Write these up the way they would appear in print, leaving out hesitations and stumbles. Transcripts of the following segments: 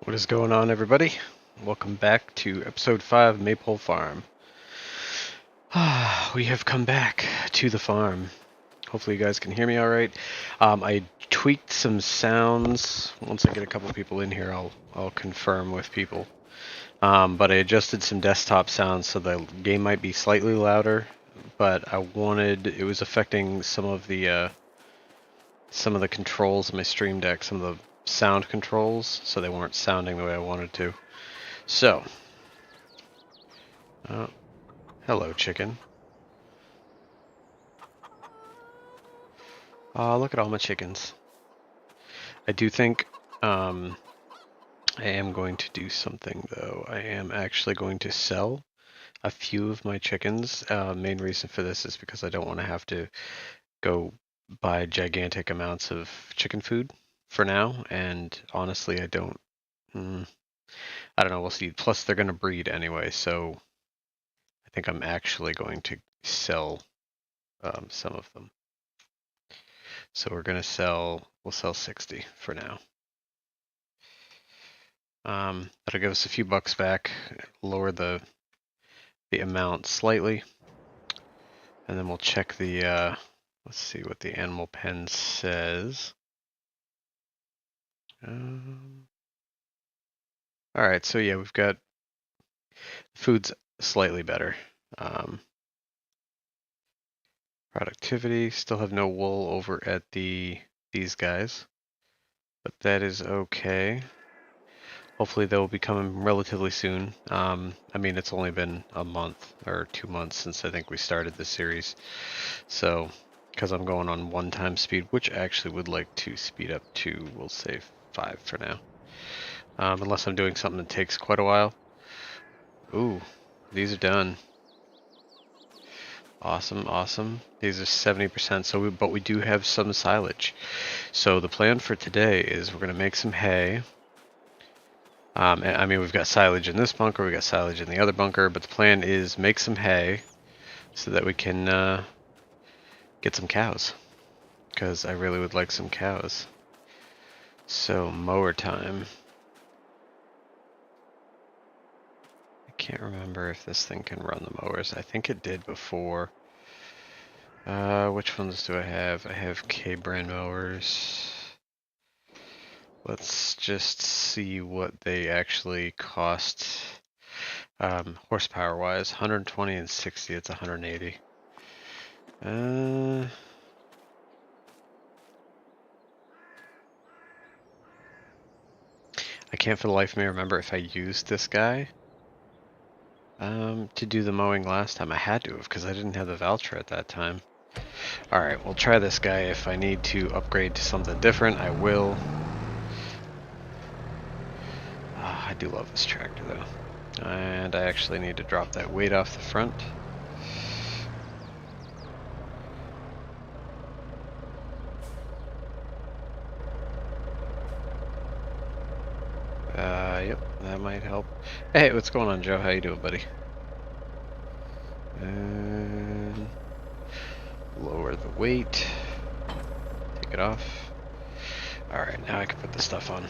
What is going on, everybody? Welcome back to episode 5 Maypole Farm. We have come back to the farm. Hopefully you guys can hear me alright. I tweaked some sounds. Once I get a couple people in here, I'll confirm with people. But I adjusted some desktop sounds so the game might be slightly louder, but it was affecting some of the controls in my Stream Deck, some of the sound controls, so they weren't sounding the way I wanted to. So, hello, chicken. Look at all my chickens. I do think I am going to do something, though. I am actually going to sell a few of my chickens. Main reason for this is because I don't want to have to go buy gigantic amounts of chicken food for now, and honestly, I don't know, we'll see. Plus, they're going to breed anyway, so I think I'm actually going to sell some of them. So we'll sell 60 for now. That'll give us a few bucks back, lower the amount slightly, and then we'll check the, let's see what the animal pen says. Alright, so yeah, we've got food's slightly better. Productivity, still have no wool over at these guys, but that is okay. Hopefully they will be coming relatively soon. I mean, it's only been a month or 2 months since I think we started this series. So, because I'm going on 1 speed, which I actually would like to speed up to, we'll say 5 for now. Unless I'm doing something that takes quite a while. Ooh, these are done. Awesome, awesome. These are 70%, but we do have some silage. So the plan for today is we're going to make some hay. I mean, we've got silage in this bunker, we've got silage in the other bunker, but the plan is make some hay so that we can get some cows, because I really would like some cows. So, mower time. I can't remember if this thing can run the mowers. I think it did before. Which ones do I have? I have K-brand mowers. Let's just see what they actually cost. Horsepower wise, 120 and 60, it's 180. I can't for the life of me remember if I used this guy to do the mowing last time. I had to have, because I didn't have the Valtra at that time. Alright, we'll try this guy. If I need to upgrade to something different, I will. I do love this tractor though. And I actually need to drop that weight off the front. Yep, that might help. Hey, what's going on, Joe? How you doing, buddy? And lower the weight. Take it off. Alright, now I can put the stuff on.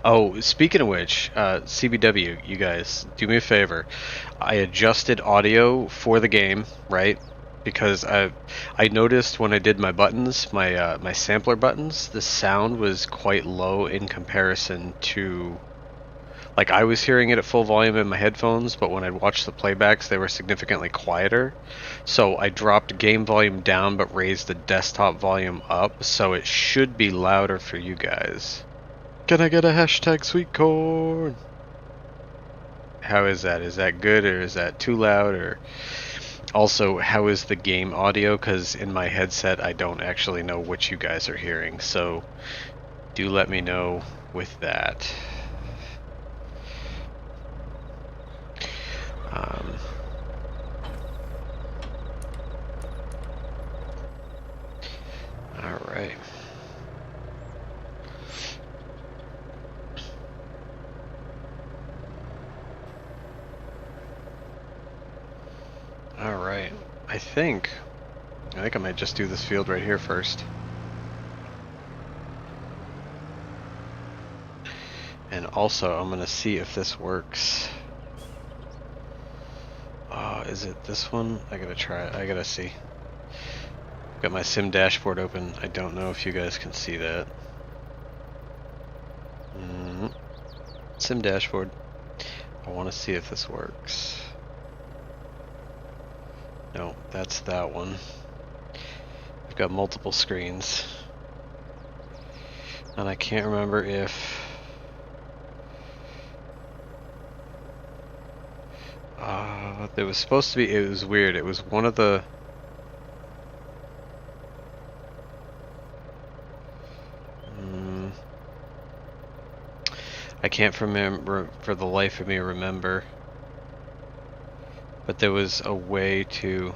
Oh, speaking of which, CBW, you guys, do me a favor. I adjusted audio for the game, right? Because I noticed when I did my buttons, my sampler buttons, the sound was quite low in comparison to, like, I was hearing it at full volume in my headphones, but when I watched the playbacks, they were significantly quieter. So I dropped game volume down, but raised the desktop volume up, so it should be louder for you guys. Can I get a hashtag sweet corn? How is that? Is that good, or is that too loud? Or also, how is the game audio? Because in my headset, I don't actually know what you guys are hearing. So do let me know with that. Um, all right. All right. I think I might just do this field right here first. And also, I'm gonna see if this works. Is it this one? I gotta try it. I gotta see. Got my sim dashboard open. I don't know if you guys can see that. Sim dashboard. I want to see if this works. No, that's that one. I've got multiple screens. And I can't remember if... there was supposed to be... It was weird. It was one of the... I can't remember for the life of me remember. But there was a way to...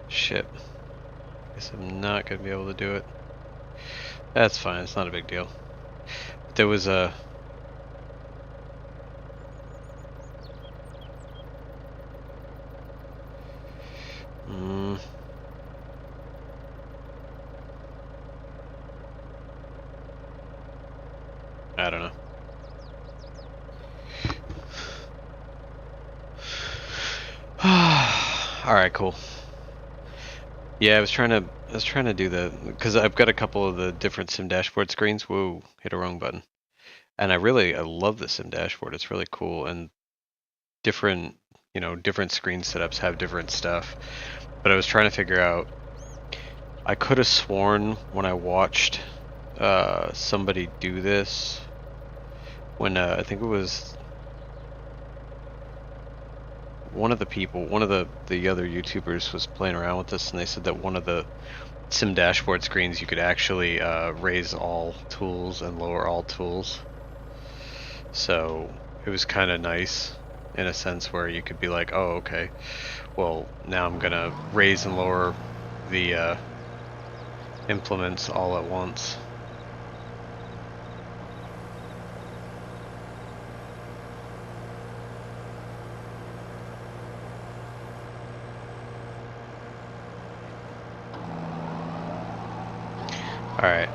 Shit. Guess I'm not gonna be able to do it. That's fine, it's not a big deal. But there was a... I don't know. Alright, cool. Yeah, I was trying to do the, because I've got a couple of the different sim dashboard screens. Whoa, hit a wrong button. And I love the sim dashboard. It's really cool, and different, different screen setups have different stuff. But I was trying to figure out, I could have sworn when I watched somebody do this, when I think it was one of the other YouTubers was playing around with this, and they said that one of the sim dashboard screens you could actually raise all tools and lower all tools. So it was kind of nice in a sense where you could be like, oh, okay, well, now I'm gonna raise and lower the implements all at once. Alright.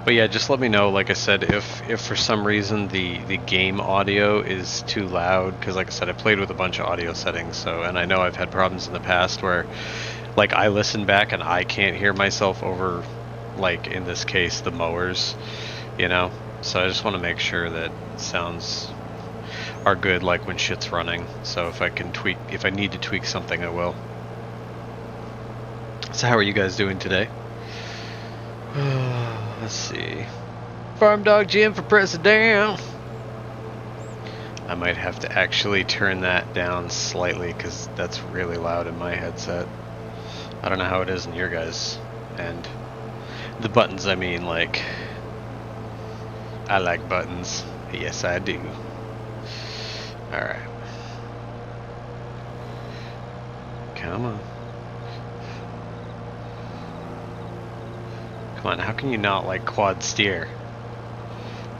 But yeah, just let me know, like I said, if for some reason the game audio is too loud, because like I said, I played with a bunch of audio settings, so, and I know I've had problems in the past where, like, I listen back and I can't hear myself over, like, in this case, the mowers, So I just want to make sure that sounds are good, like, when shit's running. So if I need to tweak something, I will. So how are you guys doing today? Let's see. Farm Dog Jim for president. I might have to actually turn that down slightly because that's really loud in my headset. I don't know how it is in your guys' end. The buttons, I mean, like, I like buttons. Yes, I do. Alright. Come on. Come on, how can you not like quad steer?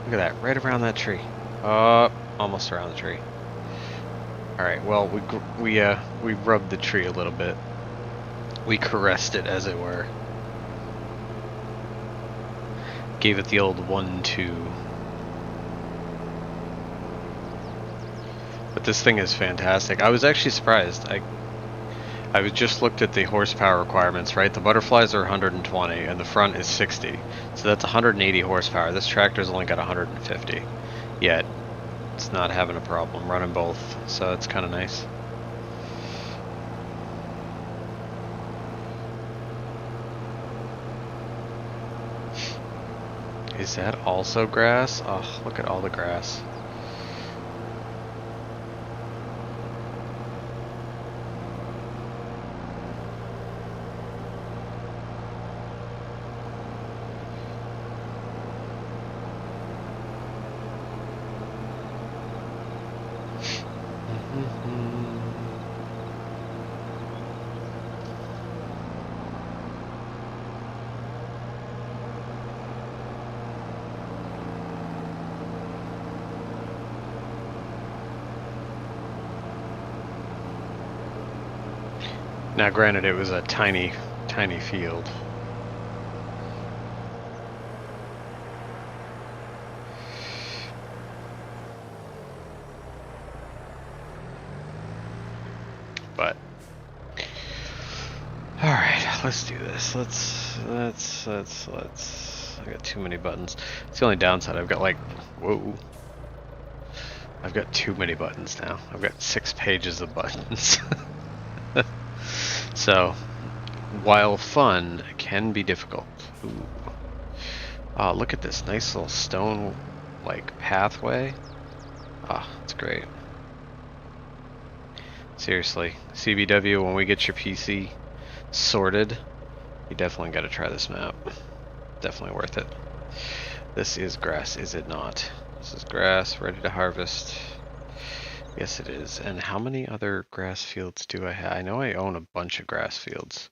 Look at that, right around that tree. Almost around the tree. Alright, well, we rubbed the tree a little bit. We caressed it, as it were. Gave it the old 1-2. But this thing is fantastic. I was actually surprised. I was just looked at the horsepower requirements, right? The butterflies are 120 and the front is 60. So that's 180 horsepower. This tractor's only got 150. Yet it's not having a problem running both, so it's kind of nice. Is that also grass? Oh, look at all the grass. Now, granted, it was a tiny, tiny field. But all right, let's do this. Let's. I got too many buttons. It's the only downside. I've got like, whoa. I've got too many buttons now. I've got 6 pages of buttons. So, while fun, it can be difficult. Ooh. Oh, look at this nice little stone, like, pathway. Ah, it's great. Seriously, CBW, when we get your PC sorted, you definitely got to try this map. Definitely worth it. This is grass, is it not? This is grass, ready to harvest. Yes, it is. And how many other grass fields do I have? I know I own a bunch of grass fields.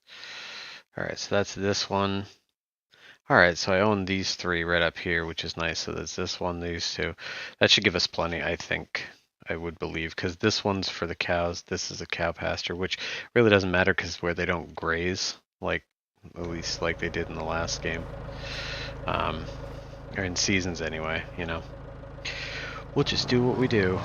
Alright, so that's this one. Alright, so I own these 3 right up here, which is nice. So there's this one, these 2. That should give us plenty, I think. I would believe, because this one's for the cows. This is a cow pasture, which really doesn't matter because where they don't graze, like at least like they did in the last game, or in seasons anyway. You know, we'll just do what we do.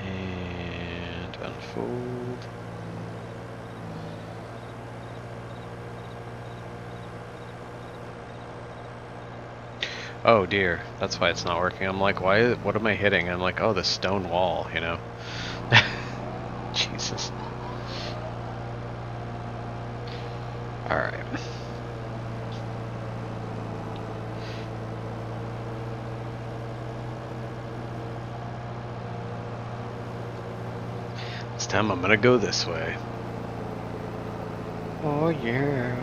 And unfold. Oh dear, that's why it's not working. I'm like, why? What am I hitting? I'm like, oh, the stone wall, you know. Jesus. All right. This time I'm gonna go this way. Oh yeah.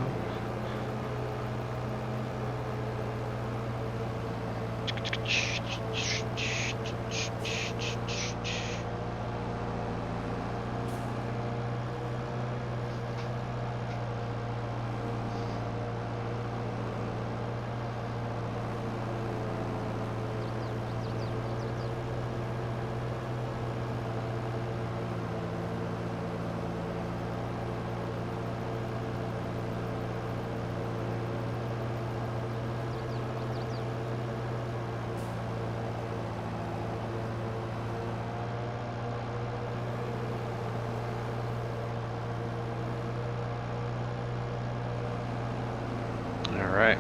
Alright.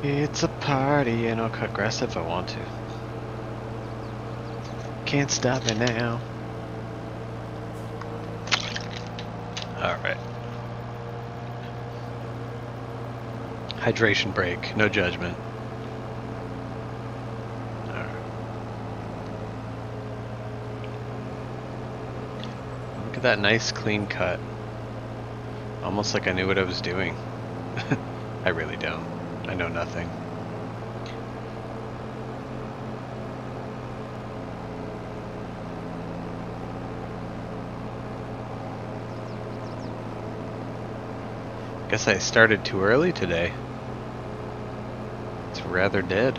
It's a party and I'll cut grass if I want to. Can't stop me now. Alright. Hydration break, no judgment. Alright. Look at that nice clean cut. Almost like I knew what I was doing. I really don't. I know nothing. Guess I started too early today. It's rather dead.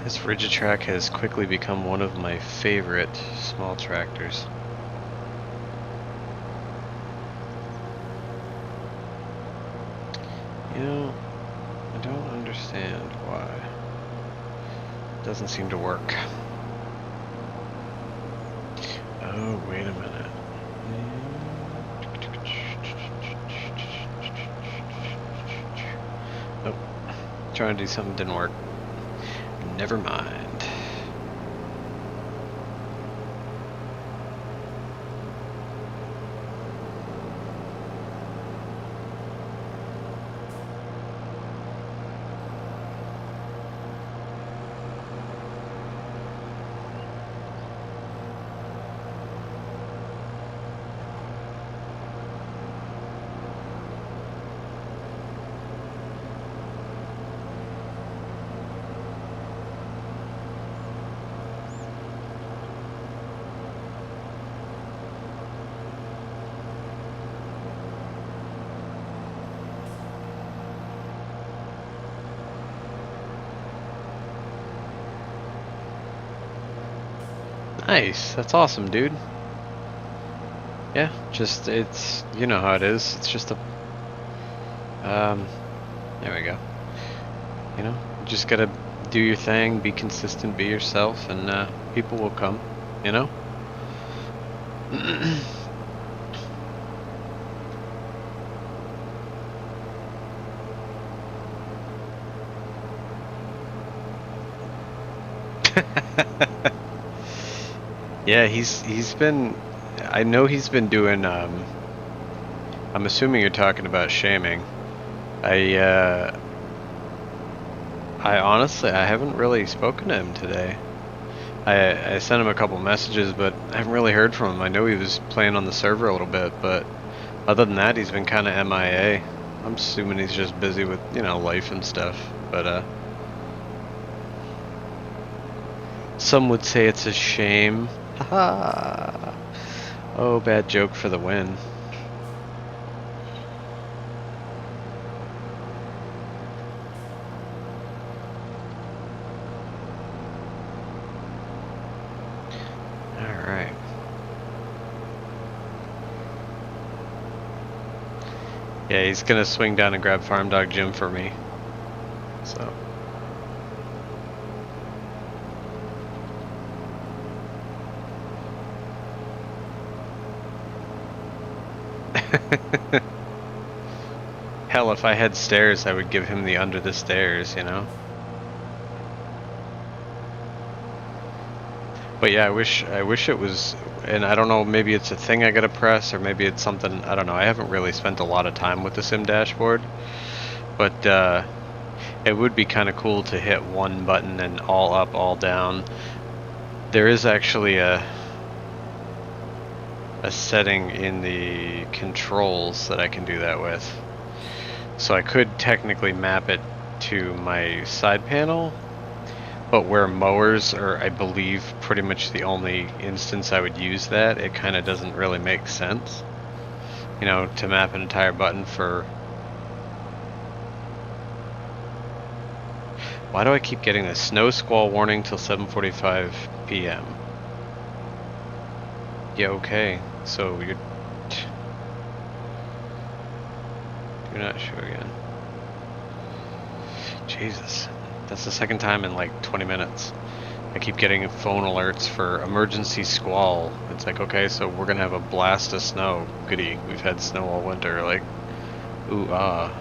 This Rigitrack has quickly become one of my favorite small tractors. You know, I don't understand why. It doesn't seem to work. Oh, wait a minute. Nope. Trying to do something didn't work. Never mind. Nice. That's awesome, dude. Yeah, just, it's, you know how it is. It's just a, there we go. You know, you just gotta do your thing, be consistent, be yourself, and people will come, you know? Yeah, he's been, I know he's been doing, I'm assuming you're talking about shaming. I honestly, I haven't really spoken to him today. I sent him a couple messages, but I haven't really heard from him. I know he was playing on the server a little bit, but other than that, he's been kind of MIA. I'm assuming he's just busy with, you know, life and stuff, but, some would say it's a shame. Haha. Oh, bad joke for the win. Alright. Yeah, he's gonna swing down and grab Farm Dog Jim for me. So. Hell, if I had stairs, I would give him the under the stairs, you know? But yeah, I wish it was, and I don't know, maybe it's a thing I gotta press, or maybe it's something, I don't know. I haven't really spent a lot of time with the sim dashboard, but it would be kind of cool to hit one button and all up, all down. There is actually a setting in the controls that I can do that with. So I could technically map it to my side panel, but where mowers are, I believe, pretty much the only instance I would use that, it kind of doesn't really make sense. You know, to map an entire button for... Why do I keep getting this? Snow squall warning till 7:45 p.m. Yeah, okay. So you're not sure again. Jesus. That's the second time in like 20 minutes. I keep getting phone alerts for emergency squall. It's like, okay, so we're gonna have a blast of snow. Goody. We've had snow all winter. Like, ooh, ah.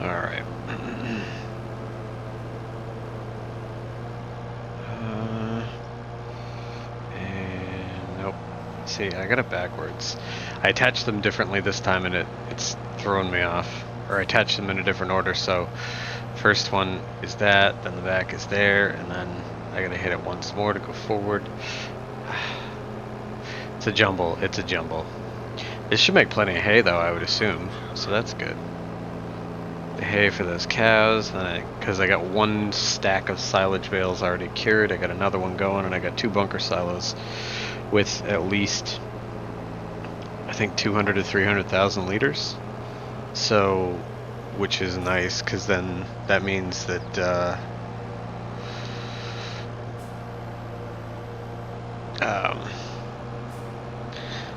Alright. And nope. See, I got it backwards. I attached them differently this time and it's throwing me off. Or I attached them in a different order, so first one is that, then the back is there, and then I gotta hit it once more to go forward. It's a jumble, it's a jumble. This should make plenty of hay though, I would assume, so that's good. The hay for those cows, because I got one stack of silage bales already cured, I got another one going, and I got 2 bunker silos with at least, I think, 200 to 300,000 liters. So, which is nice, because then that means that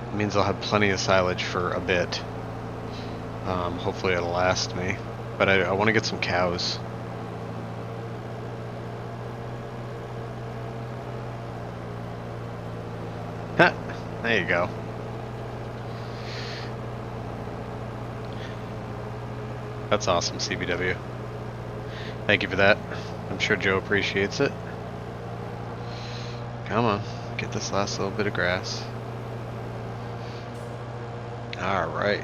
it means I'll have plenty of silage for a bit. Hopefully it'll last me. But I want to get some cows. Ha! There you go. That's awesome, CBW. Thank you for that. I'm sure Joe appreciates it. Come on, get this last little bit of grass. Alright.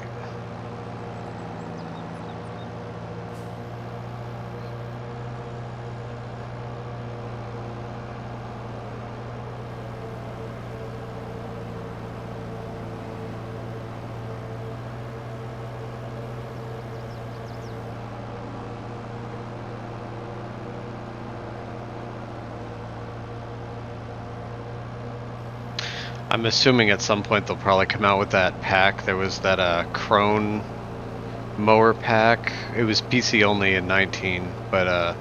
I'm assuming at some point they'll probably come out with that pack. There was that crone mower pack. It was PC only in 19, but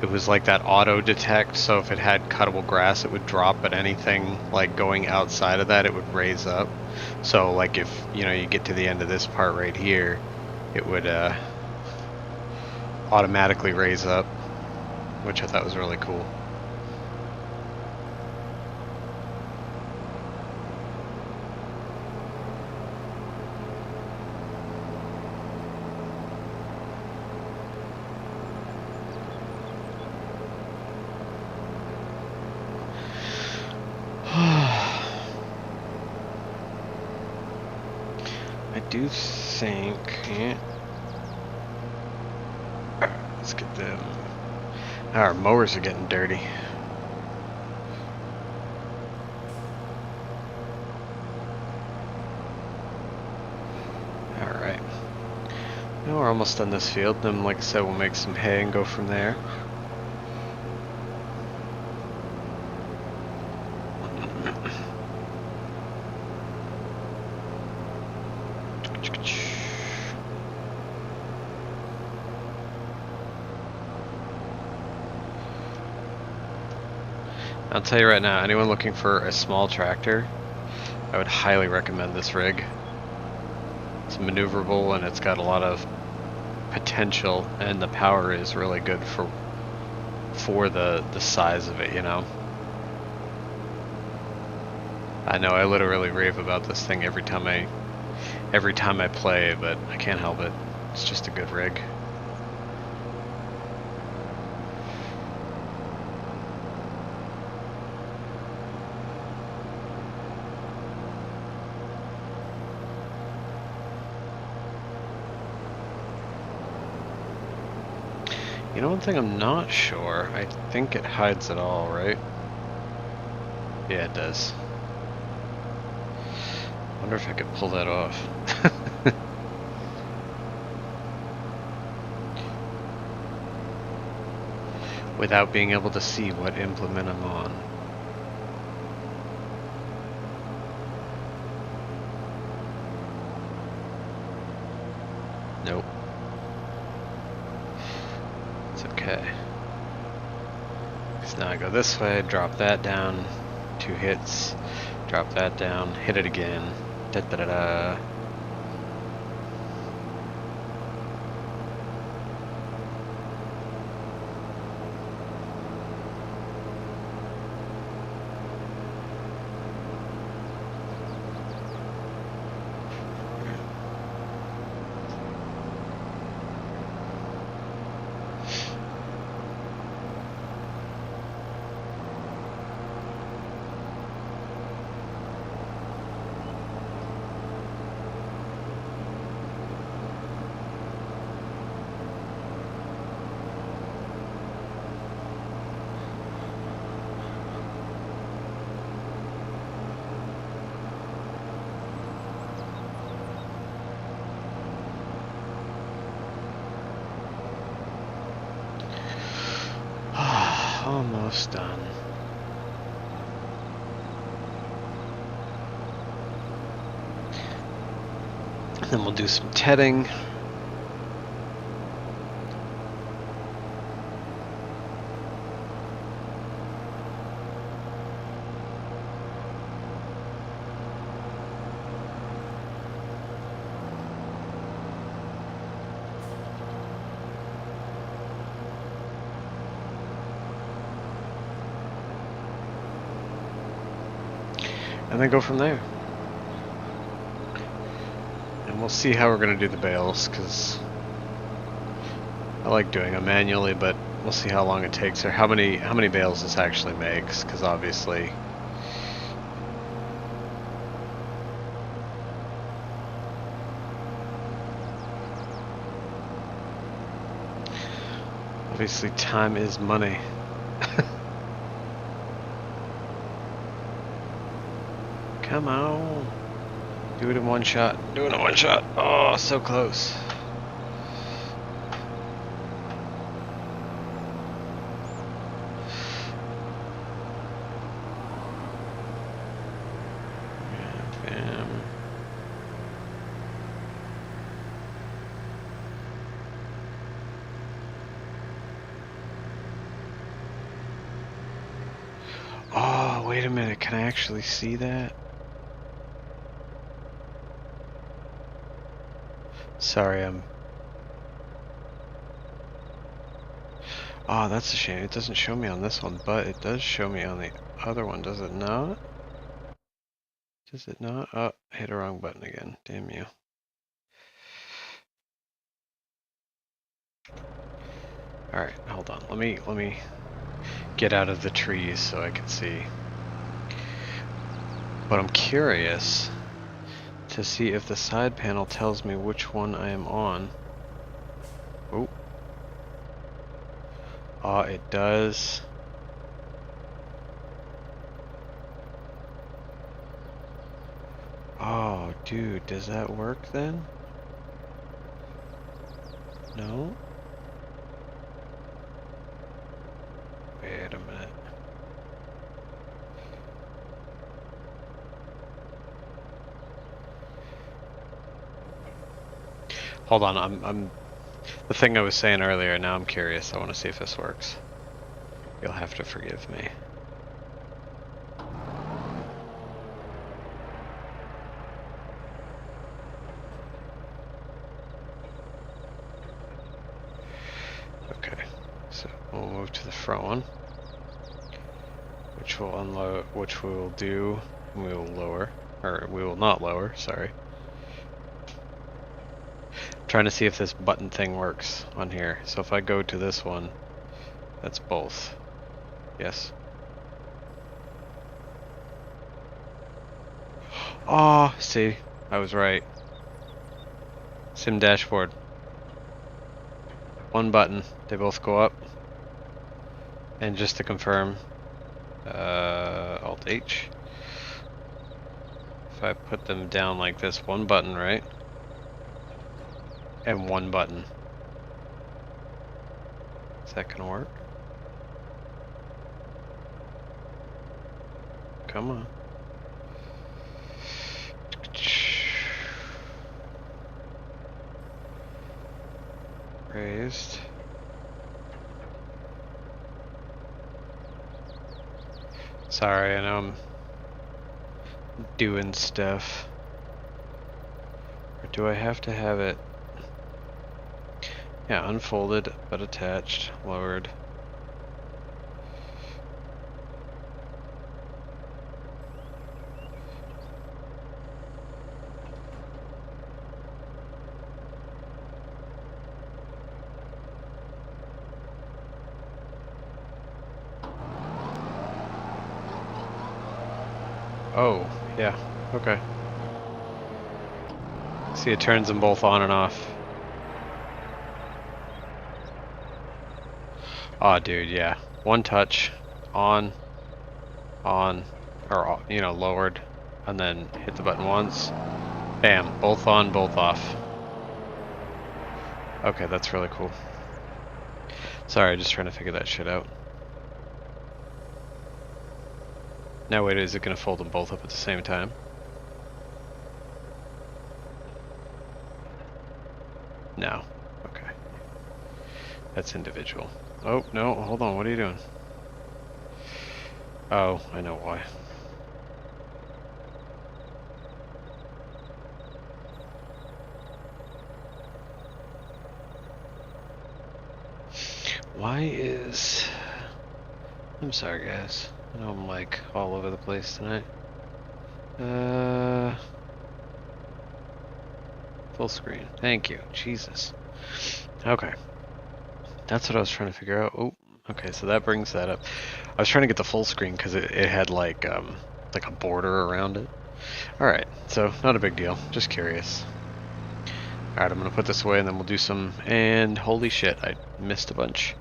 it was like that auto detect, so if it had cuttable grass, it would drop, but anything like going outside of that, it would raise up. So like if, you know, you get to the end of this part right here, it would automatically raise up, which I thought was really cool. I do think, yeah. Let's get them. Our mowers are getting dirty. Alright. Now we're almost done this field. Then, like I said, we'll make some hay and go from there. I'll tell you right now, anyone looking for a small tractor, I would highly recommend this rig. It's maneuverable and it's got a lot of potential, and the power is really good for the size of it, you know. I know I literally rave about this thing every time I play, but I can't help it. It's just a good rig. You know, one thing I'm not sure, I think it hides it all, right? Yeah, it does. Wonder if I could pull that off. Without being able to see what implement I'm on. Nope. It's okay. So now I go this way, drop that down, 2 hits, drop that down, hit it again. Da da da da. Almost done. Then we'll do some tedding. And then go from there. And we'll see how we're going to do the bales, because I like doing them manually, but we'll see how long it takes, or how many bales this actually makes, because obviously time is money. Come on. Do it in one shot. Do it in one shot. Oh, so close. Bam. can I actually see that? Sorry, I'm... Oh, that's a shame. It doesn't show me on this one, but it does show me on the other one, does it not? Does it not? Oh, hit a wrong button again. Damn you. Alright, hold on. Let me get out of the trees so I can see. But I'm curious to see if the side panel tells me which one I am on. Oh. Oh, it does. Oh, dude, does that work then? No? Wait a minute. Hold on, I'm the thing I was saying earlier, now I'm curious. I want to see if this works. You'll have to forgive me. Okay, so we'll move to the front one, which will unload, which we will do, and we will lower, or we will not lower, sorry. Trying to see if this button thing works on here. So if I go to this one, that's both. Yes. Oh, see, I was right. Sim dashboard. One button, they both go up. And just to confirm, Alt H. If I put them down like this, one button, right? And one button. Is that gonna work? Come on. Raised. Sorry, I know I'm doing stuff. Or do I have to have it? Yeah, unfolded, but attached, lowered. Oh, yeah, okay. See, it turns them both on and off. Aw, dude, yeah. One touch, on, or, you know, lowered, and then hit the button once. Bam, both on, both off. Okay, that's really cool. Sorry, just trying to figure that shit out. Now wait, is it gonna fold them both up at the same time? No. Okay. That's individual. Oh, no, hold on, what are you doing? Oh, I know why. Why is... I'm sorry, guys. I know I'm like all over the place tonight. Full screen. Thank you. Jesus. Okay. That's what I was trying to figure out. Oh, okay, so that brings that up. I was trying to get the full screen because it had like a border around it. Alright, so not a big deal. Just curious. Alright, I'm gonna put this away and then we'll do some... And holy shit, I missed a bunch.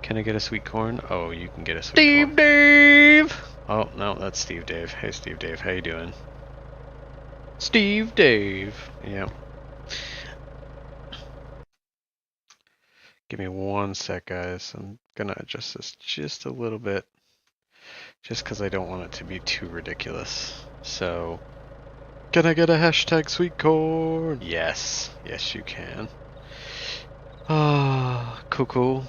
Can I get a sweet corn? Oh, you can get a sweet corn. Steve Dave! Oh, no, that's Steve Dave. Hey, Steve Dave, how you doing? Steve Dave. Yep. Give me one sec, guys. I'm gonna adjust this just a little bit. Just because I don't want it to be too ridiculous. So, can I get a hashtag sweet corn? Yes. Yes, you can. Ah, cool.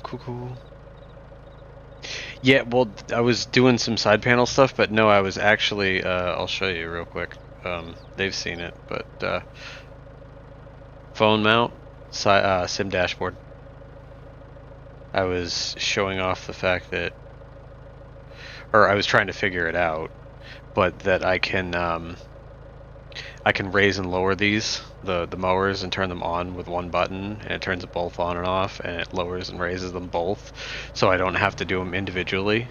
Yeah, well, I was doing some side panel stuff, but no, I was actually, I'll show you real quick. They've seen it, but phone mount, sim dashboard. I was showing off the fact that, or I was trying to figure it out, but that I can raise and lower the mowers and turn them on with one button, and it turns them both on and off, and it lowers and raises them both, so I don't have to do them individually,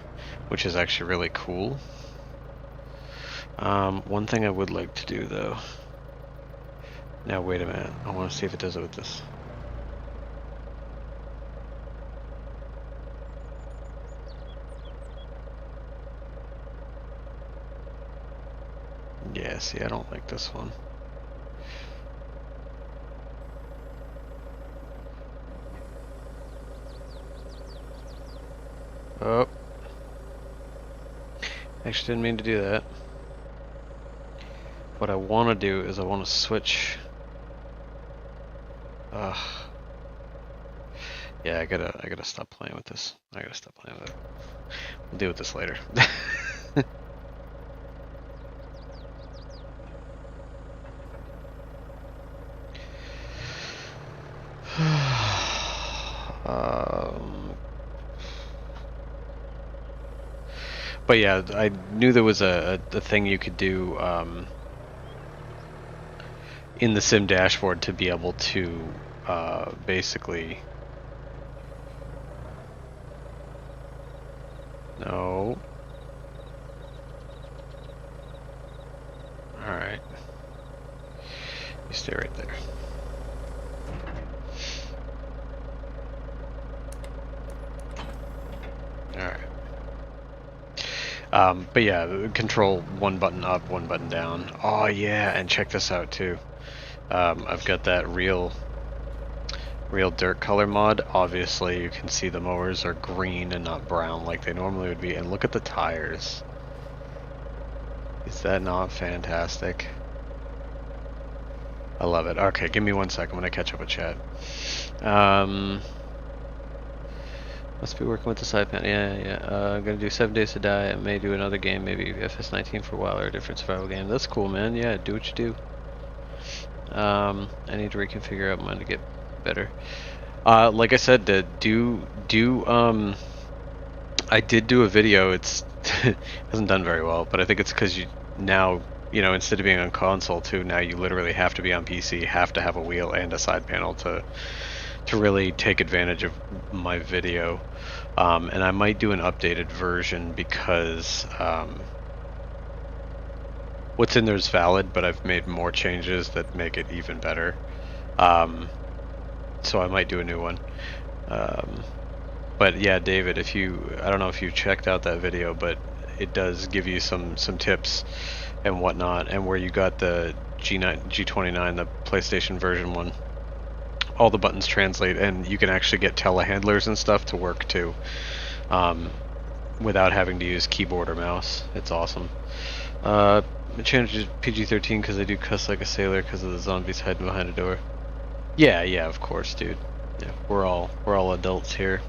which is actually really cool. One thing I would like to do though. Now wait a minute, I want to see if it does it with this. Yeah, see, I don't like this one. Oh. Actually didn't mean to do that. What I want to do is I want to switch. Yeah, I gotta stop playing with this. I gotta stop playing with it. We'll deal with this later. But yeah, I knew there was a thing you could do in the sim dashboard to be able to basically. No. Alright. You stay right there. Alright. But yeah, control one button up, one button down. Oh yeah, and check this out too. I've got that real dirt color mod. Obviously you can see the mowers are green and not brown like they normally would be, and look at the tires. Is that not fantastic? I love it. Okay, give me 1 second when I catch up with chat. Must be working with the side panel. Yeah. I'm gonna do 7 Days to Die. I may do another game, maybe FS19 for a while, or a different survival game. That's cool, man. Yeah, do what you do. I need to reconfigure out mine to get better. Like I said, I did do a video. It's hasn't done very well, but I think it's because you now, instead of being on console too, now you literally have to be on PC, have to have a wheel and a side panel to really take advantage of my video. And I might do an updated version because what's in there is valid, but I've made more changes that make it even better. So I might do a new one. But yeah, David, I don't know if you checked out that video, but it does give you some tips and whatnot, and where you got the G29, the PlayStation version one. All the buttons translate, and you can actually get telehandlers and stuff to work too, without having to use keyboard or mouse. It's awesome. I changed it to PG-13 because I do cuss like a sailor because of the zombies hiding behind a door. Yeah, of course, dude. Yeah, we're all adults here.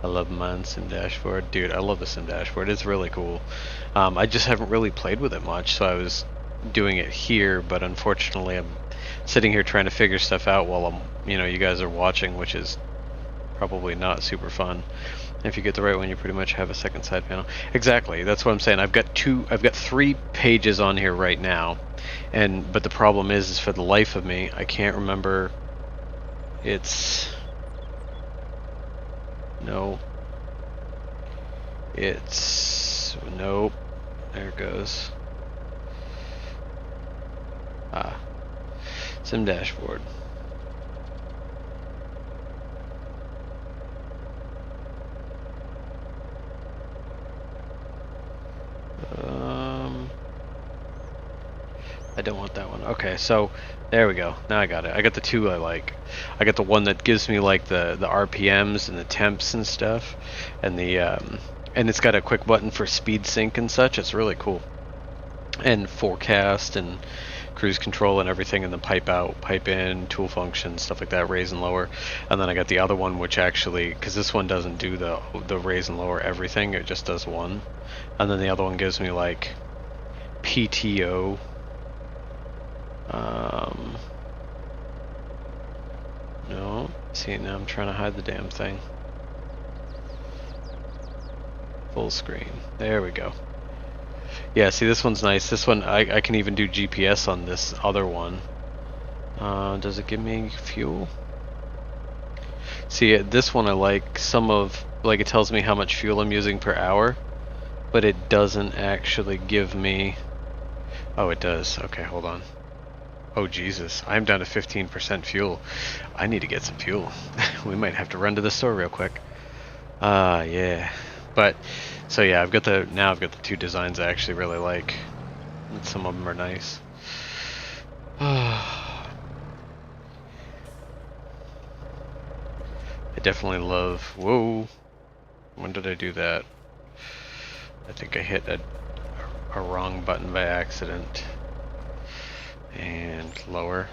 I love mine sim dashboard, dude. I love the sim dashboard. It's really cool. I just haven't really played with it much, so I was doing it here, but unfortunately, I'm sitting here trying to figure stuff out while you guys are watching, which is probably not super fun. If you get the right one, you pretty much have a second side panel. Exactly, that's what I'm saying. I've got 3 pages on here right now, but the problem is for the life of me, I can't remember. Nope. There it goes. Sim dashboard. I don't want that one. Okay, so there we go. Now I got it. I got the two I like. I got the one that gives me like the RPMs and the temps and stuff, and and it's got a quick button for speed sync and such. It's really cool. And forecast and cruise control and everything, and then pipe out, pipe in, tool function, stuff like that, raise and lower. And then I got the other one, which actually, because this one doesn't do the raise and lower everything, it just does one. And then the other one gives me like PTO. No, see, now I'm trying to hide the damn thing. Full screen. There we go. Yeah, see, this one's nice. This one, I can even do GPS on this other one. Does it give me fuel? See, this one I like like it tells me how much fuel I'm using per hour, but it doesn't actually give me... Oh, it does. Okay, hold on. Oh, Jesus. I'm down to 15% fuel. I need to get some fuel. We might have to run to the store real quick. Yeah. But, so yeah, I've got the two designs I actually really like. And some of them are nice. I definitely love... Whoa. When did I do that? I think I hit a wrong button by accident. And lower.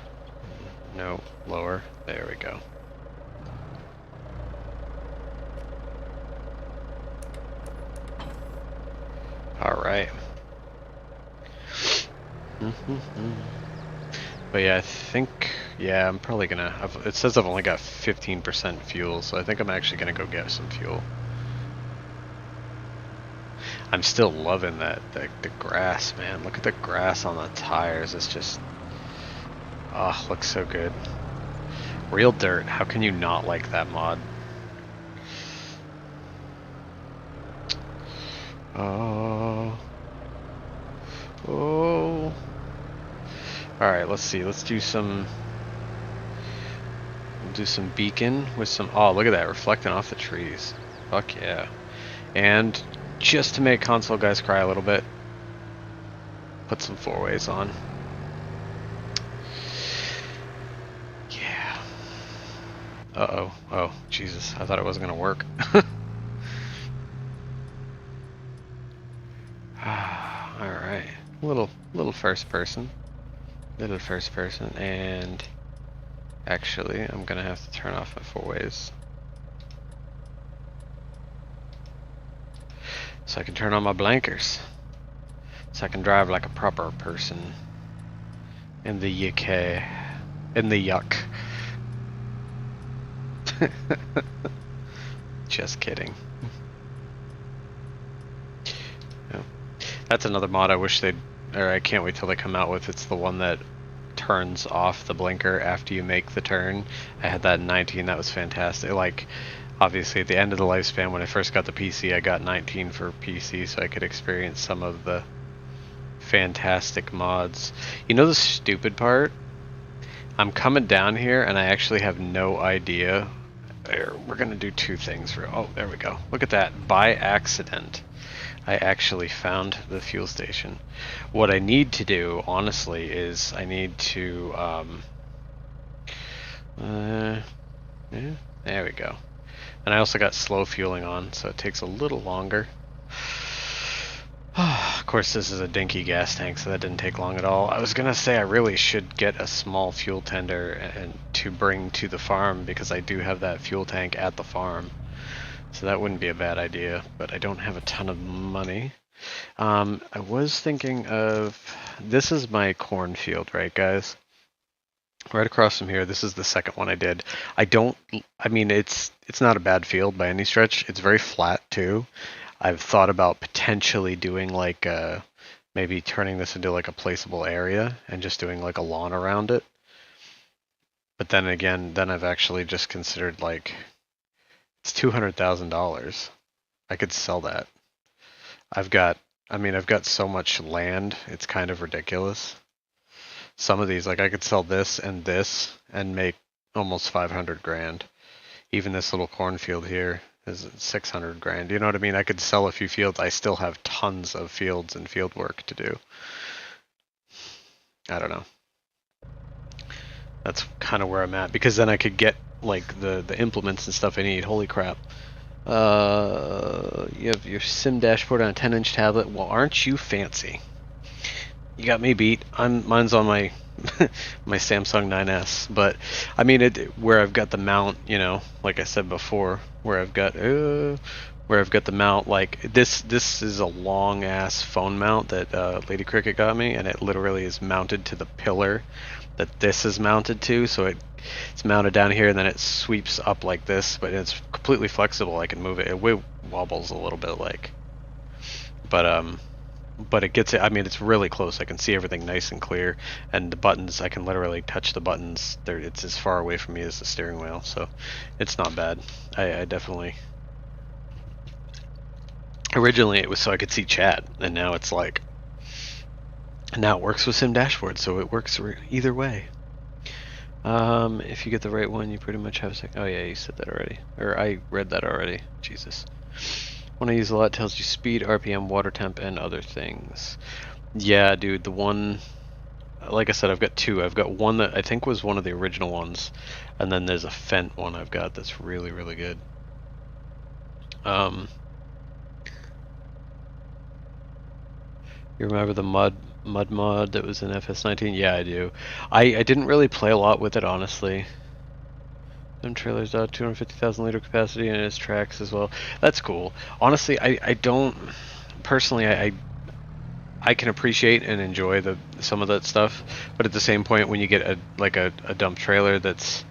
No, lower. There we go. Alright. But yeah, I think, yeah, I'm probably gonna, it says I've only got 15% fuel, so I think I'm actually gonna go get some fuel. I'm still loving the grass, man. Look at the grass on the tires. It's just, oh, looks so good. Real dirt. How can you not like that mod? Oh. Oh. Alright, let's see. Let's do some... We'll do some beacon with some... Oh, look at that. Reflecting off the trees. Fuck yeah. And just to make console guys cry a little bit, put some four-ways on. Yeah. Uh-oh. Oh, Jesus. I thought it wasn't going to work. Alright. Little first person. Little first person. And actually, I'm going to have to turn off my four-ways. So I can turn on my blinkers. So I can drive like a proper person. In the UK. In the yuck. Just kidding. Yeah. That's another mod I wish they'd... Or I can't wait till they come out with. It's the one that turns off the blinker after you make the turn. I had that in 19. That was fantastic. Like... Obviously, at the end of the lifespan, when I first got the PC, I got 19 for PC, so I could experience some of the fantastic mods. You know the stupid part? I'm coming down here, and I actually have no idea. We're going to do two things. Oh, there we go. Look at that. By accident, I actually found the fuel station. What I need to do, honestly, is I need to... yeah, there we go. And I also got slow fueling on, so it takes a little longer. Of course, this is a dinky gas tank, so that didn't take long at all. I was gonna say I really should get a small fuel tender and to bring to the farm, because I do have that fuel tank at the farm. So that wouldn't be a bad idea, but I don't have a ton of money. I was thinking of... This is my cornfield, right, guys? Right across from here, this is the second one I did. I mean, it's not a bad field by any stretch. It's very flat too. I've thought about potentially doing like maybe turning this into like a placeable area and just doing like a lawn around it. But then again, I've actually just considered like it's $200,000. I could sell that. I've got so much land, it's kind of ridiculous. Some of these, like I could sell this and make almost 500 grand. Even this little cornfield here is 600 grand. You know what I mean? I could sell a few fields. I still have tons of fields and field work to do. I don't know. That's kind of where I'm at, because then I could get like the implements and stuff I need. Holy crap. You have your sim dashboard on a 10-inch tablet. Well, aren't you fancy? You got me beat. Mine's on my my Samsung 9S, but I mean it where I've got the mount, like I said before, where I've got the mount like this is a long ass phone mount that Lady Cricket got me, and it literally is mounted to the pillar that this is mounted to, so it's mounted down here and then it sweeps up like this, but it's completely flexible. I can move it. It wobbles a little bit but but it gets it. I mean, it's really close. I can see everything nice and clear, and the buttons, I can literally touch the buttons. It's as far away from me as the steering wheel, so it's not bad. I definitely. Originally, it was so I could see chat, and now it's like. Now it works with Sim Dashboard, so it works either way. If you get the right one, you pretty much have a second. Oh yeah, you said that already, or I read that already. Jesus. One I use a lot tells you speed, RPM, water temp, and other things. Yeah, dude, the one, like I said, I've got two. I've got one that I think was one of the original ones, and then there's a Fent one I've got that's really, really good. You remember the mud mod that was in FS19? Yeah, I do. I didn't really play a lot with it, honestly. Them trailers out 250,000 liter capacity and its tracks as well. That's cool. Honestly, I don't personally I can appreciate and enjoy some of that stuff, but at the same point, when you get a dump trailer that's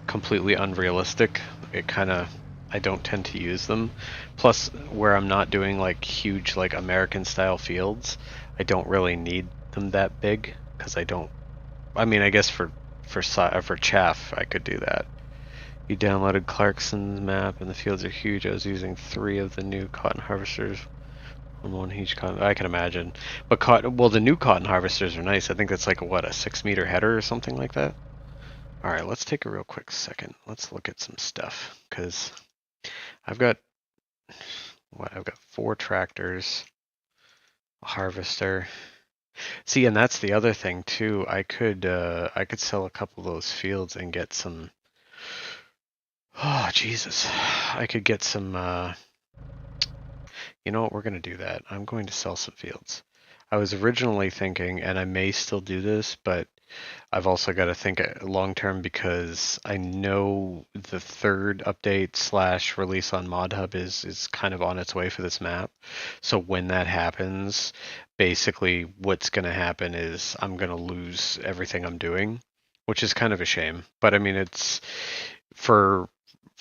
completely unrealistic, it kind of I don't tend to use them. Plus, where I'm not doing like huge like American style fields, I don't really need them that big because I don't. I mean, I guess for chaff, I could do that. You downloaded Clarkson's map, and the fields are huge. I was using 3 of the new cotton harvesters on one huge cotton. I can imagine. But well, the new cotton harvesters are nice. I think that's like a 6-meter header or something like that. All right, let's take a real quick second. Let's look at some stuff because I've got I've got 4 tractors, a harvester. See, and that's the other thing too. I could sell a couple of those fields and get some. Oh Jesus, I could get some. You know what? We're going to do that. I'm going to sell some fields. I was originally thinking, and I may still do this, but I've also got to think long term because I know the third update slash release on ModHub is kind of on its way for this map. So when that happens, basically what's going to happen is I'm going to lose everything I'm doing, which is kind of a shame. But I mean, it's for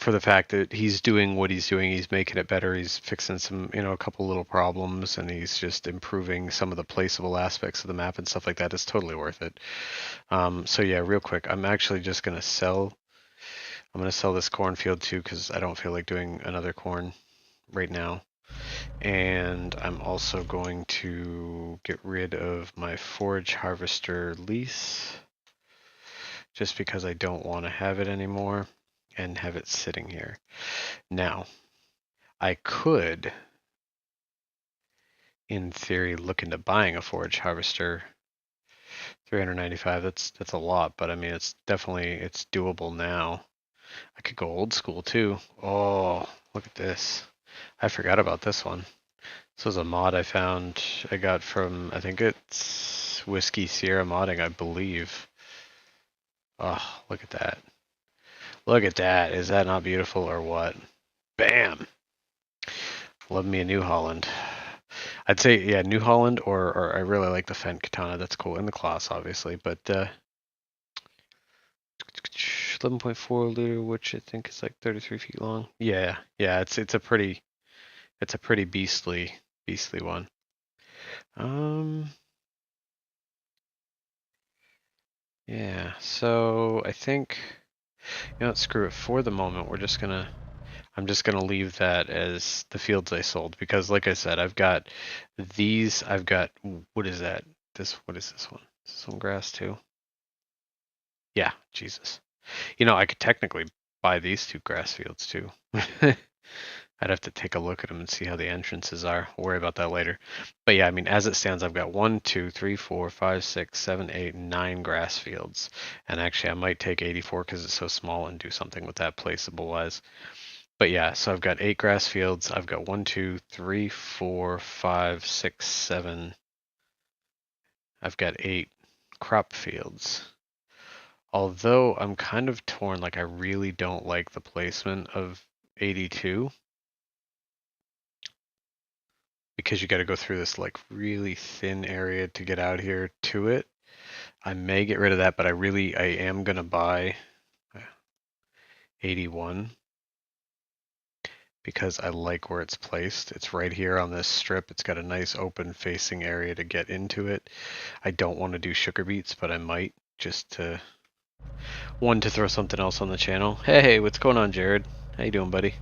the fact that he's doing what he's doing, he's making it better, he's fixing some, a couple little problems, and he's just improving some of the placeable aspects of the map and stuff like that. It's totally worth it. So yeah, real quick, I'm actually just gonna sell. I'm gonna sell this cornfield too because I don't feel like doing another corn right now. And I'm also going to get rid of my forage harvester lease just because I don't want to have it anymore and have it sitting here. Now, I could, in theory, look into buying a forage harvester. 395, that's a lot, but I mean it's doable now. I could go old school too. Oh, look at this. I forgot about this one. This was a mod I got from, I think it's Whiskey Sierra Modding, I believe. Oh, look at that. Look at that. Is that not beautiful or what? Bam! Love me a New Holland. I'd say, yeah, New Holland or I really like the Fent Katana. That's cool. And the Class, obviously. But 11.4 liter, which I think is like 33 feet long. Yeah, yeah, it's a pretty beastly one. Yeah, so I think, screw it. For the moment, I'm just gonna leave that as the fields I sold because, like I said, I've got these. I've got what is that? What is this one? Is this one grass too? Yeah, Jesus. I could technically buy these 2 grass fields too. I'd have to take a look at them and see how the entrances are. We'll worry about that later. But yeah, I mean, as it stands, I've got 1, 2, 3, 4, 5, 6, 7, 8, 9 grass fields. And actually, I might take 84 because it's so small and do something with that placeable wise. But yeah, so I've got 8 grass fields. I've got 1, 2, 3, 4, 5, 6, 7. I've got 8 crop fields. Although I'm kind of torn, like I really don't like the placement of 82 because you got to go through this like really thin area to get out here to it. I may get rid of that, but I am gonna buy 81 because I like where it's placed. It's right here on this strip. It's got a nice open facing area to get into it. I don't want to do sugar beets, but I might just to throw something else on the channel. Hey, what's going on, Jared? How you doing, buddy?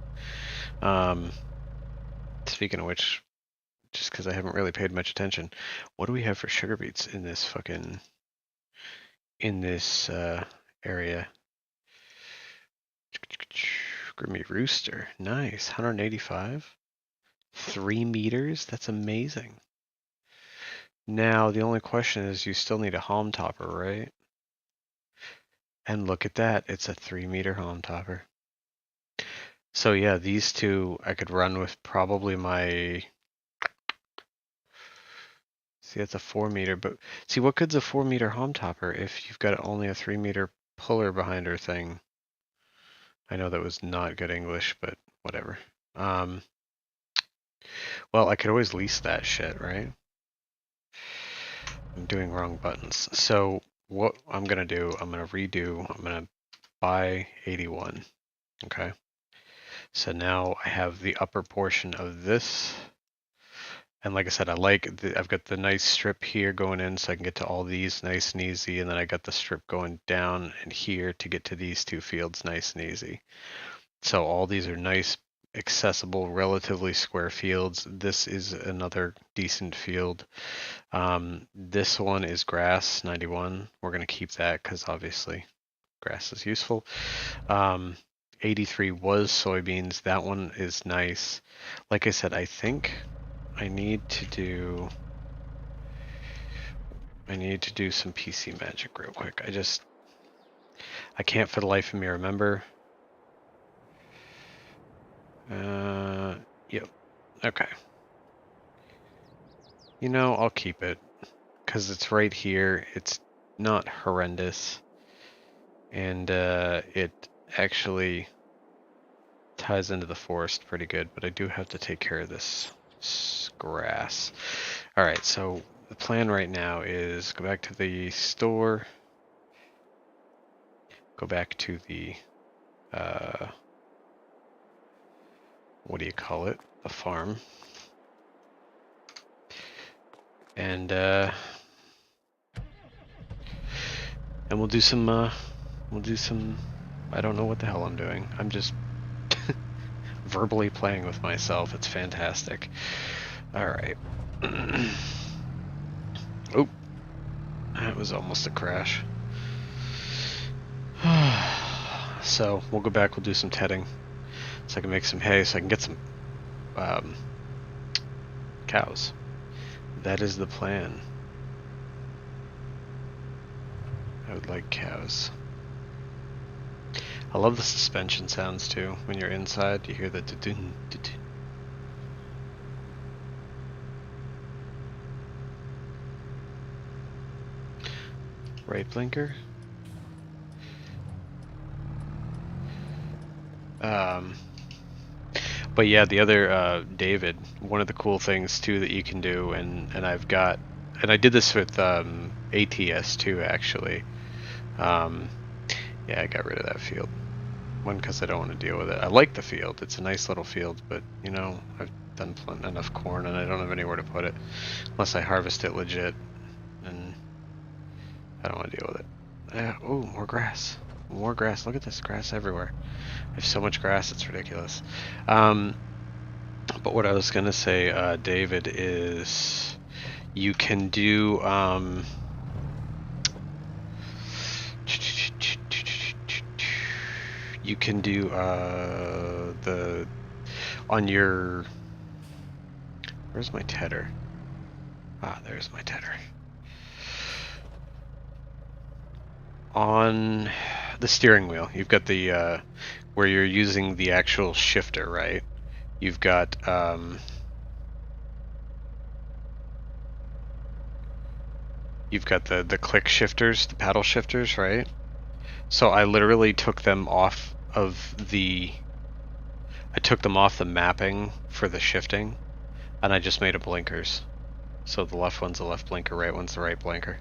Speaking of which, just because I haven't really paid much attention, what do we have for sugar beets in this area? Grimmy Rooster, nice, 185, 3 meters. That's amazing. Now the only question is, you still need a home topper, right? And look at that, it's a 3-meter home topper. So yeah, these two I could run with probably my. See, that's a 4-meter, but see, what good's a 4-meter home topper if you've got only a 3-meter puller behind her thing? I know that was not good English, but whatever. Well, I could always lease that shit, right? I'm doing wrong buttons. So what I'm gonna do, I'm gonna buy 81. Okay. So now I have the upper portion of this. And like I said, I've got the nice strip here going in so I can get to all these nice and easy. And then I got the strip going down and here to get to these 2 fields nice and easy. So all these are nice, accessible, relatively square fields. This is another decent field. This one is grass, 91. We're going to keep that because obviously grass is useful. 83 was soybeans. That one is nice. Like I said, I think I need to do some PC magic real quick. I can't for the life of me remember. Yep. Okay. You know, I'll keep it because it's right here. It's not horrendous, and it actually ties into the forest pretty good. But I do have to take care of this grass. All right, so the plan right now is go back to the store, go back to the what do you call it? The farm. And we'll do some I don't know what the hell I'm doing. I'm just verbally playing with myself. It's fantastic. All right. Oh, that was almost a crash. So we'll go back, we'll do some tedding so I can make some hay so I can get some cows. That is the plan. I would like cows. I love the suspension sounds too. When you're inside, you hear the dun dun. Right blinker. But yeah, the other David, one of the cool things too that you can do, and I did this with ATS too actually. Yeah, I got rid of that field. One, because I don't want to deal with it. I like the field; it's a nice little field, but you know, I've done enough corn, and I don't have anywhere to put it unless I harvest it legit, and I don't want to deal with it. Oh, more grass. More grass. Look at this grass everywhere. I have so much grass, it's ridiculous. But what I was going to say, David, is you can do the on your, where's my tedder? Ah, there's my tedder. On the steering wheel, you've got the where you're using the actual shifter, right? You've got you've got the click shifters, the paddle shifters, right? So I literally took them off of the mapping for the shifting, and I just made them blinkers. So the left one's the left blinker, right one's the right blinker.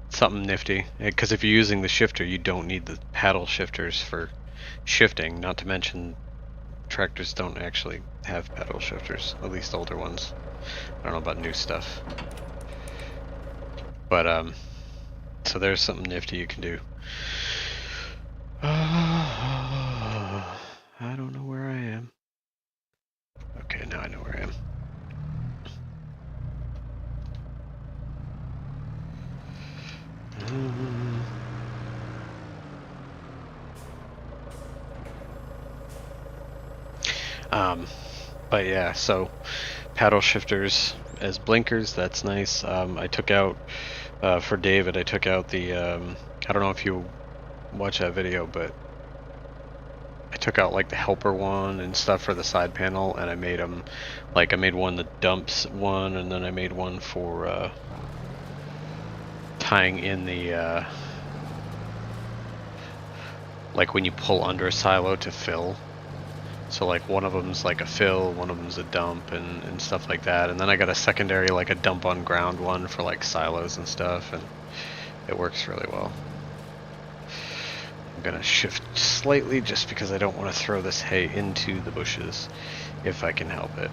Something nifty, because if you're using the shifter, you don't need the paddle shifters for shifting. Not to mention, tractors don't actually have paddle shifters, at least older ones. I don't know about new stuff. But, so there's something nifty you can do. I don't know where I am. Okay, now I know where I am. But yeah, so paddle shifters as blinkers, that's nice. I took out, for David, I took out the, I don't know if you watch that video, but I took out like the helper one and stuff for the side panel, and I made them, like I made one that dumps one, and then I made one for, tying in the, like when you pull under a silo to fill. So like one of them's like a fill, one of them's a dump, and stuff like that. And then I got a secondary, like a dump on ground one for like silos and stuff, and it works really well. I'm gonna shift slightly just because I don't want to throw this hay into the bushes if I can help it.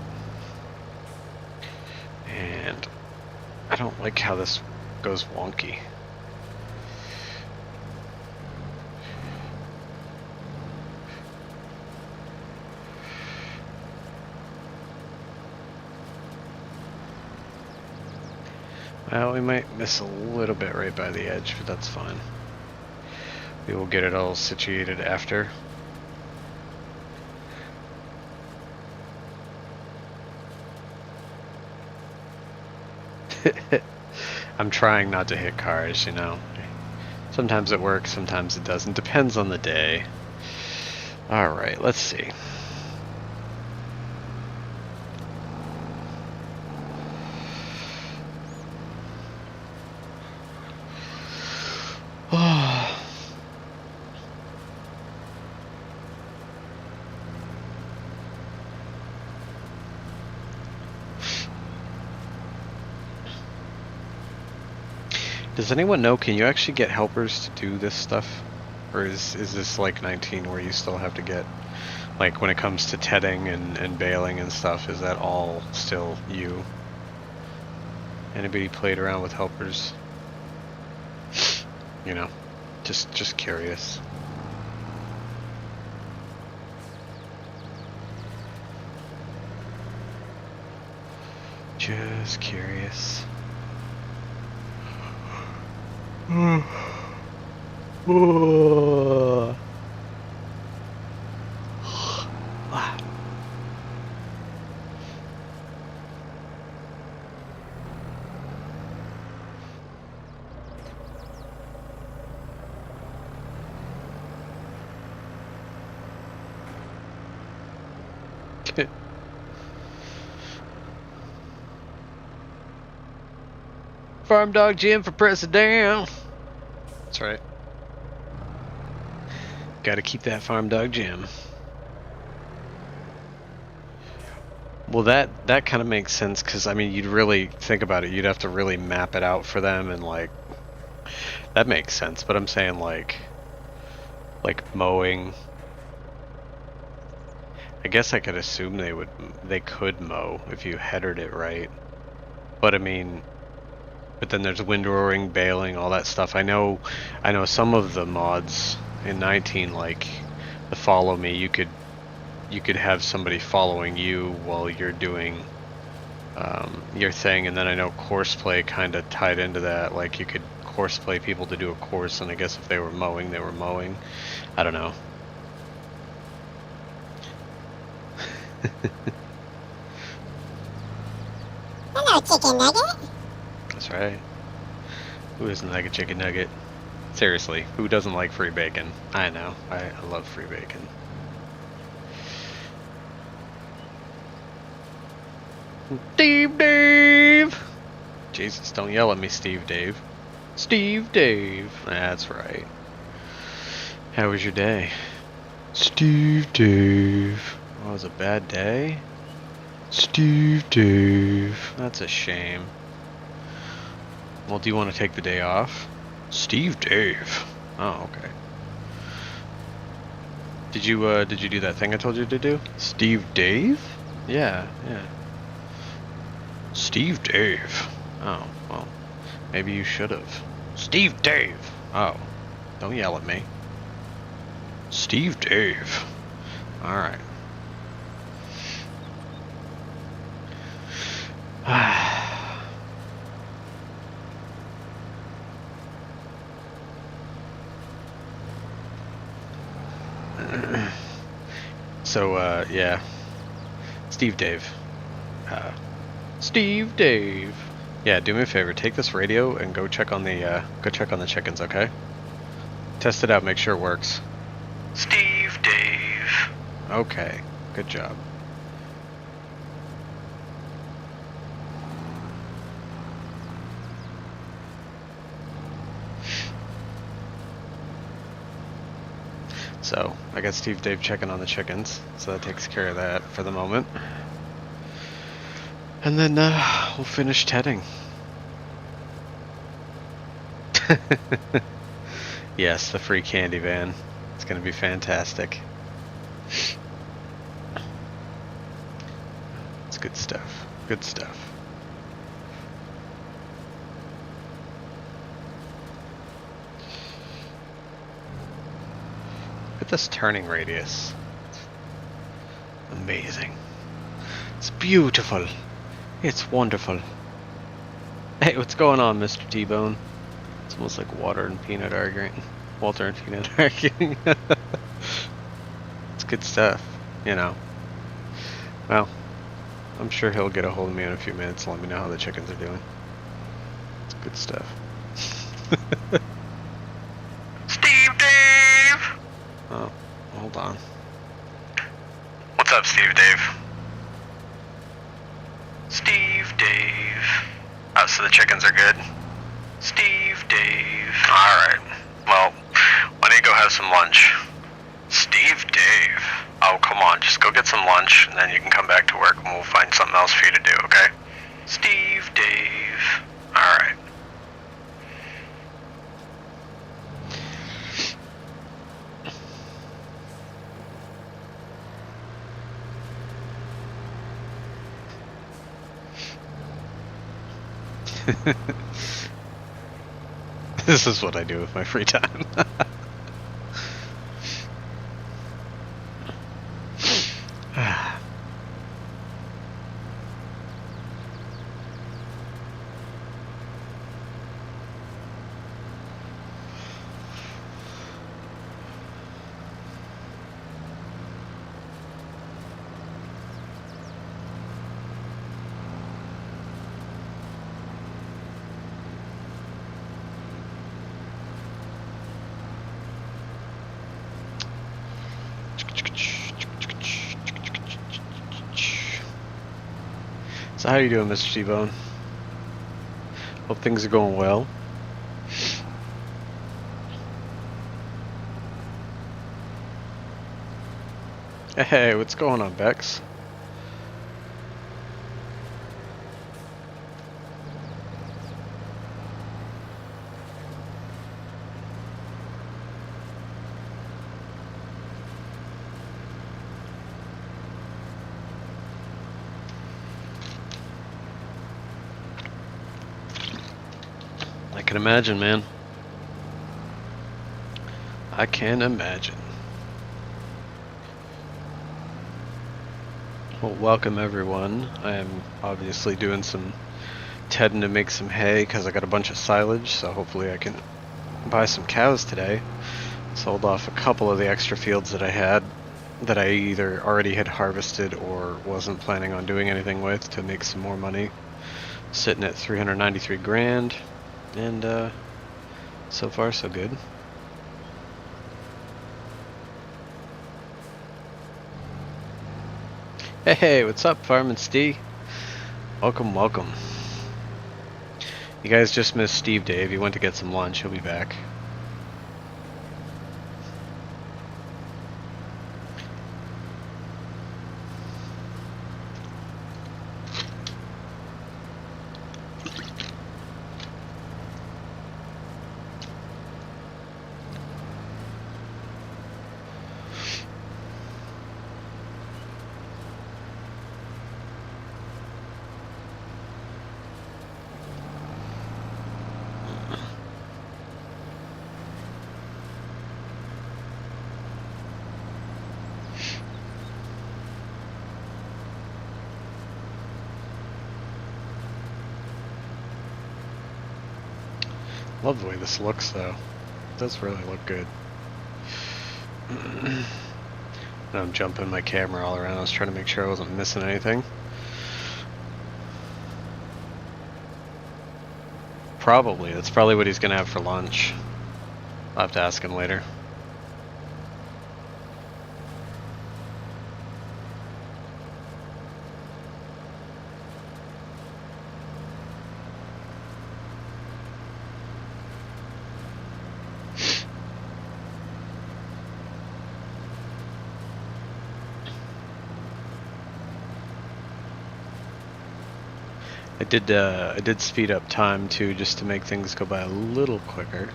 And I don't like how this goes wonky. Well, we might miss a little bit right by the edge, but that's fine. We will get it all situated after. I'm trying not to hit cars, you know. Sometimes it works, sometimes it doesn't. Depends on the day. Alright, let's see. Does anyone know, can you actually get helpers to do this stuff? Or is this like 19 where you still have to get, like when it comes to tedding and baling and stuff, is that all still you? Anybody played around with helpers? You know, just curious. Just curious. Farm Dog Jim for president. That's right. Gotta keep that Farm Dog Jim. Well, that kind of makes sense, because I mean, you'd really think about it, you'd have to really map it out for them, and like, that makes sense. But I'm saying like mowing. I guess I could assume they could mow if you headered it right. But I mean, but then there's wind roaring, baling, all that stuff. I know some of the mods in 19, like the follow me, you could have somebody following you while you're doing your thing, and then I know course play kind of tied into that. Like you could course play people to do a course, and I guess if they were mowing, they were mowing. I don't know. Hello, chicken nugget. That's right. Who doesn't like a chicken nugget? Seriously, who doesn't like free bacon? I know. I love free bacon. Dave! Jesus, don't yell at me, Steve Dave. Steve Dave. That's right. How was your day? Steve Dave. Oh, it was a bad day? Steve Dave. That's a shame. Well, do you want to take the day off? Steve Dave. Oh, okay. Did you do that thing I told you to do? Steve Dave? Yeah. Steve Dave. Oh, well, maybe you should have. Steve Dave. Oh, don't yell at me. Steve Dave. Alright. So, yeah. Steve Dave. Steve Dave. Yeah, do me a favor, take this radio and go check on the chickens, okay? Test it out, make sure it works. Steve Dave. Okay, good job. So, I got Steve Dave checking on the chickens, so that takes care of that for the moment. And then, we'll finish tedding. Yes, the free candy van. It's gonna be fantastic. It's good stuff. Good stuff. Look at this turning radius. Amazing. It's beautiful. It's wonderful. Hey, what's going on, Mr. T-Bone? It's almost like Walter and Peanut arguing. It's good stuff, you know. Well, I'm sure he'll get a hold of me in a few minutes and let me know how the chickens are doing. It's good stuff. Steve Dave! Oh, hold on. What's up, Steve Dave? Steve Dave. Oh, so the chickens are good? Steve Dave. Alright. Well, why don't you go have some lunch? Steve Dave. Oh, come on. Just go get some lunch, and then you can come back to work, and we'll find something else for you to do, okay? Steve Dave. Alright. This is what I do with my free time. So how you doing, Mr. T-Bone? Hope things are going well. Hey, what's going on, Bex? I can imagine, man. I can imagine. Well, welcome everyone. I am obviously doing some tedding to make some hay because I got a bunch of silage, so hopefully I can buy some cows today. Sold off a couple of the extra fields that I had that I either already had harvested or wasn't planning on doing anything with to make some more money. Sitting at 393 grand. And so far so good. Hey, what's up, Farmin' Steve? Welcome, welcome. You guys just missed Steve Dave. He went to get some lunch. He'll be back. Love the way this looks, though. It does really look good. I'm jumping my camera all around. I was trying to make sure I wasn't missing anything. Probably. That's probably what he's gonna have for lunch. I'll have to ask him later. I did speed up time too, just to make things go by a little quicker.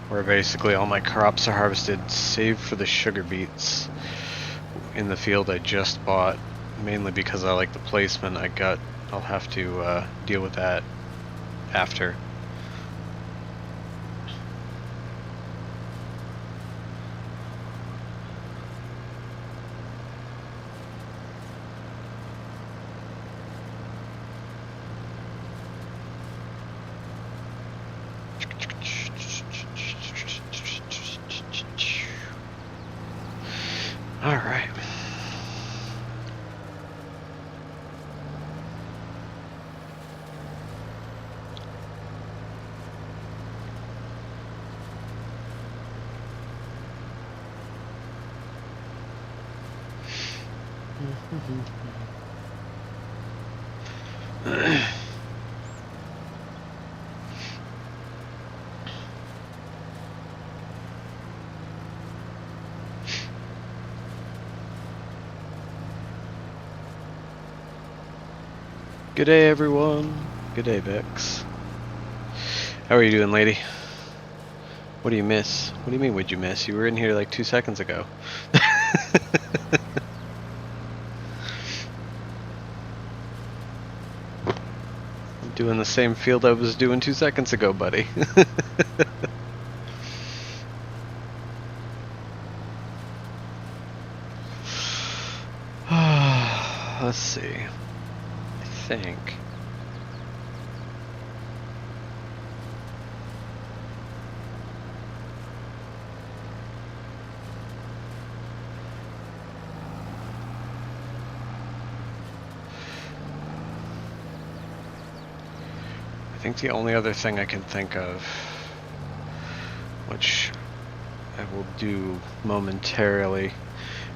Where basically all my crops are harvested, save for the sugar beets in the field I just bought, mainly because I like the placement. I'll have to deal with that after. All right. Good day, everyone. Good day, Bex. How are you doing, lady? What do you miss? What do you mean, what'd you miss? You were in here like 2 seconds ago. I'm doing the same field I was doing 2 seconds ago, buddy. Let's see. I think. I think the only other thing I can think of, which I will do momentarily,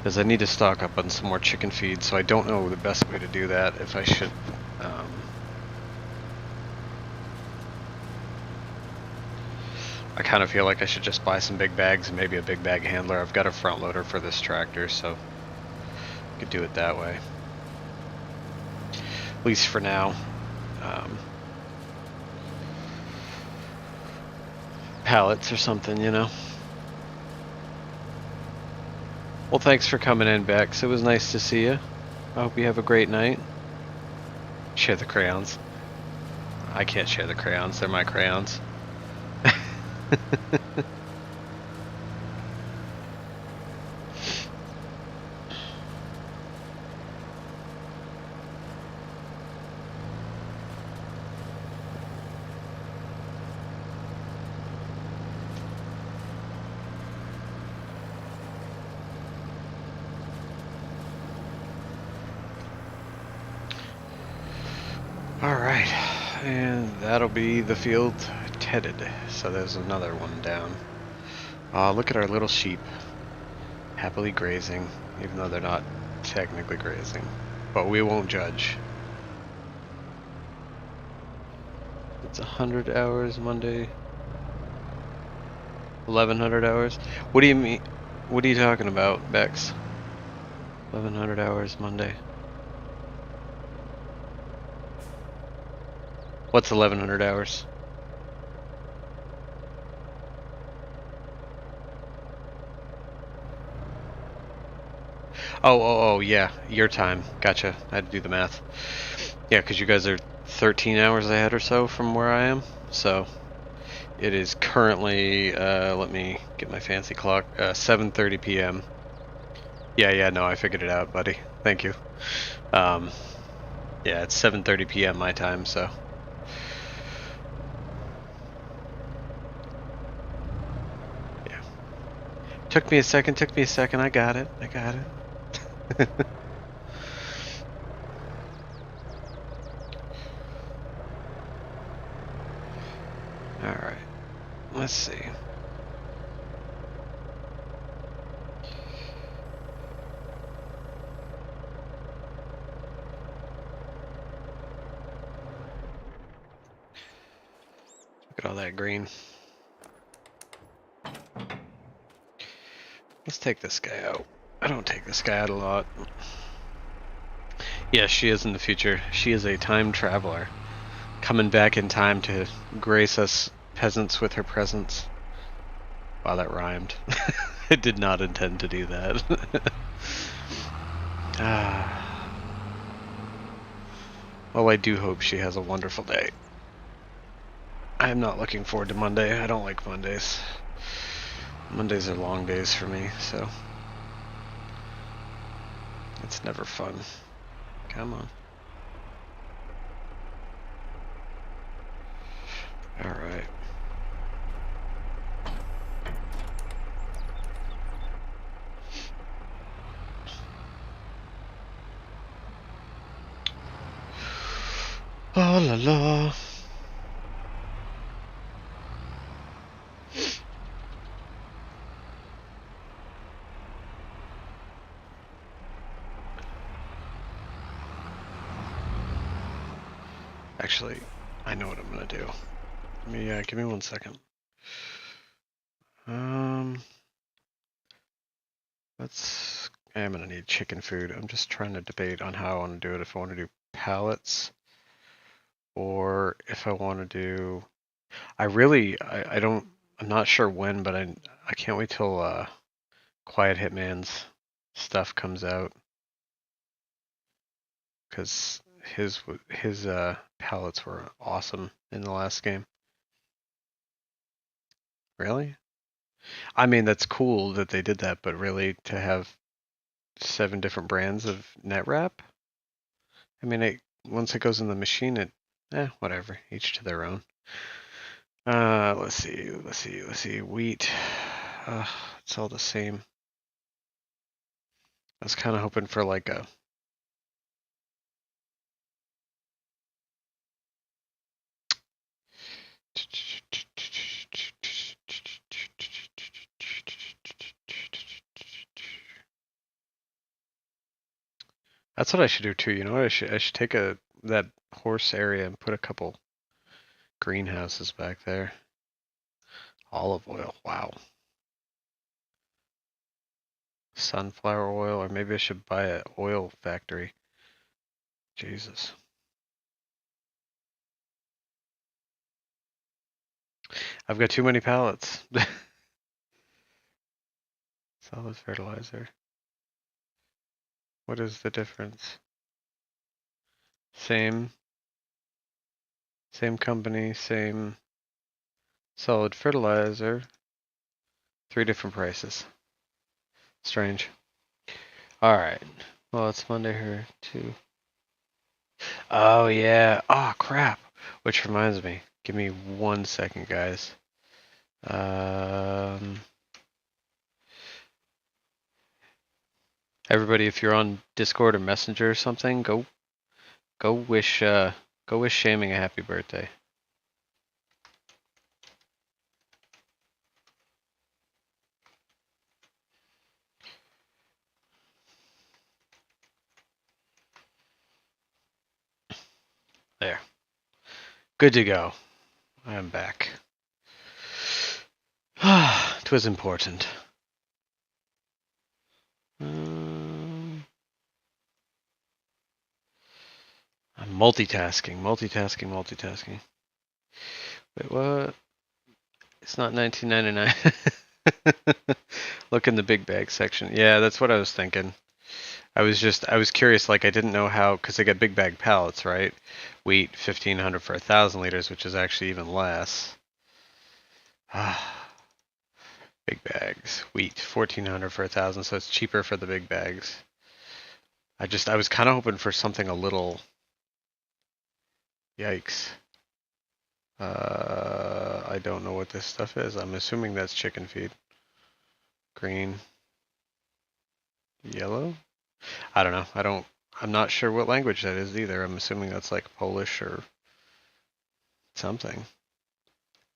is I need to stock up on some more chicken feed, so I don't know the best way to do that, if I should I kind of feel like I should just buy some big bags and maybe a big bag handler. I've got a front loader for this tractor, so I could do it that way. At least for now. Pallets or something, you know. Well, thanks for coming in, Bex. It was nice to see you. I hope you have a great night. Share the crayons. I can't share the crayons. They're my crayons. Alright, and that'll be the field tedded. So there's another one down. Look at our little sheep. Happily grazing, even though they're not technically grazing. But we won't judge. It's 100 hours Monday. 1100 hours. What do you mean? What are you talking about, Bex? 1100 hours Monday. What's 1100 hours? Oh, yeah, your time. Gotcha. I had to do the math. Yeah, because you guys are 13 hours ahead or so from where I am. So it is currently, let me get my fancy clock, 7:30 p.m. Yeah, no, I figured it out, buddy. Thank you. Yeah, it's 7:30 p.m. my time, so. Yeah. Took me a second, I got it. Alright, let's see. Look at all that green. Let's take this guy out. I don't take this guy out a lot. Yeah, she is in the future. She is a time traveler, coming back in time to grace us peasants with her presence. Wow, that rhymed. I did not intend to do that. Well, I do hope she has a wonderful day. I am not looking forward to Monday. I don't like Mondays. Mondays are long days for me, so it's never fun. Come on. Alright. Oh la la. Actually, I know what I'm gonna do. Give me 1 second. I'm gonna need chicken food. I'm just trying to debate on how I want to do it. If I want to do pallets, or if I want to do. I don't. I'm not sure when, but I can't wait till Quiet Hitman's stuff comes out, because his pallets were awesome in the last game. Really? I mean, that's cool that they did that, but really to have 7 different brands of net wrap? I mean, once it goes in the machine, whatever. Each to their own. Let's see. Wheat. It's all the same. I was kind of hoping for like a. That's what I should do too. You know what? I should take that horse area and put a couple greenhouses back there. Olive oil. Wow. Sunflower oil, or maybe I should buy an oil factory. Jesus. I've got too many pallets. Solid fertilizer. What is the difference? Same company, same solid fertilizer. 3 different prices. Strange. Alright. Well, it's Monday here too. Oh yeah. Oh crap. Which reminds me. Give me 1 second, guys. Everybody, if you're on Discord or Messenger or something, go wish Shaming a happy birthday. There. Good to go. I am back. 'Twas important. I'm multitasking. Wait, what? It's not 1999. Look in the big bag section. Yeah, that's what I was thinking. I was curious, like I didn't know how, because they got big bag pallets, right? Wheat 1,500 for 1,000 liters, which is actually even less. Big bags. Wheat 1,400 for 1,000, so it's cheaper for the big bags. I was kind of hoping for something a little. Yikes. I don't know what this stuff is. I'm assuming that's chicken feed. Green. Yellow? I don't know. I'm not sure what language that is either. I'm assuming that's like Polish or something.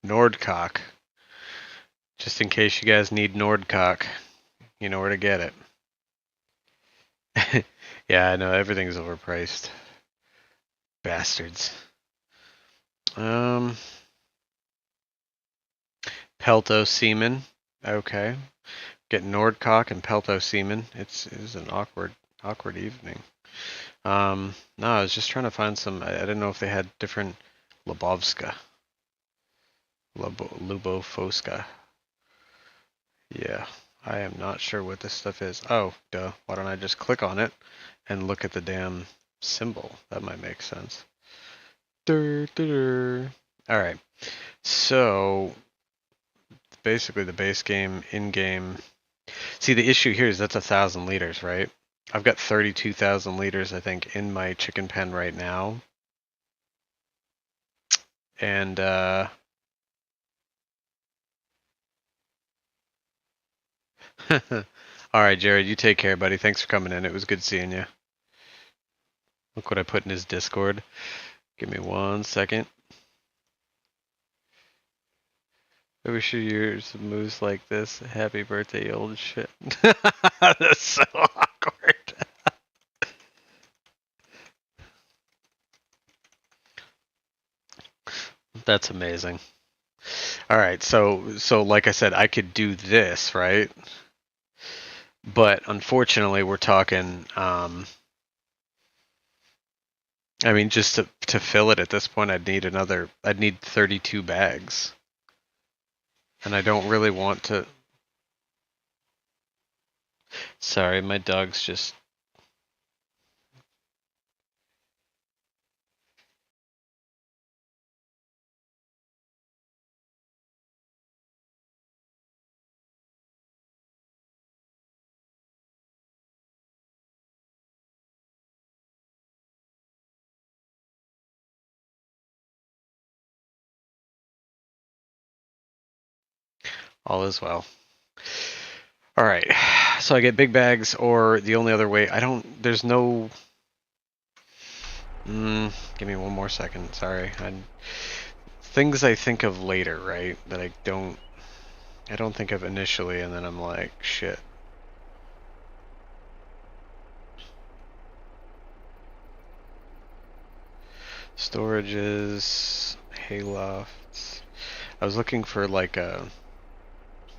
Nordcock. Just in case you guys need Nordcock, you know where to get it. Yeah, I know everything's overpriced. Bastards. Pelto semen. Okay. Get Nordcock and Pelto semen. It is an awkward evening. No, I was just trying to find some. I didn't know if they had different Lubovska. Lubofoska. Yeah, I am not sure what this stuff is. Oh, duh. Why don't I just click on it and look at the damn symbol? That might make sense. Alright, so basically the base game, in-game. See, the issue here is that's 1,000 liters, right? I've got 32,000 liters, I think, in my chicken pen right now. And, alright, Jared, you take care, buddy. Thanks for coming in. It was good seeing you. Look what I put in his Discord. Give me 1 second. I wish you years of moves like this. Happy birthday, old shit. That's so awkward. That's amazing. All right, so like I said, I could do this, right? But unfortunately, we're talking. I mean, just to fill it at this point, I'd need 32 bags, and I don't really want to. Sorry, my dog's just. All is well. All right, so I get big bags, or the only other way. There's no. Give me 1 more second. Sorry. Things I think of later, right? That I don't think of initially, and then I'm like, shit. Storages, haylofts. I was looking for like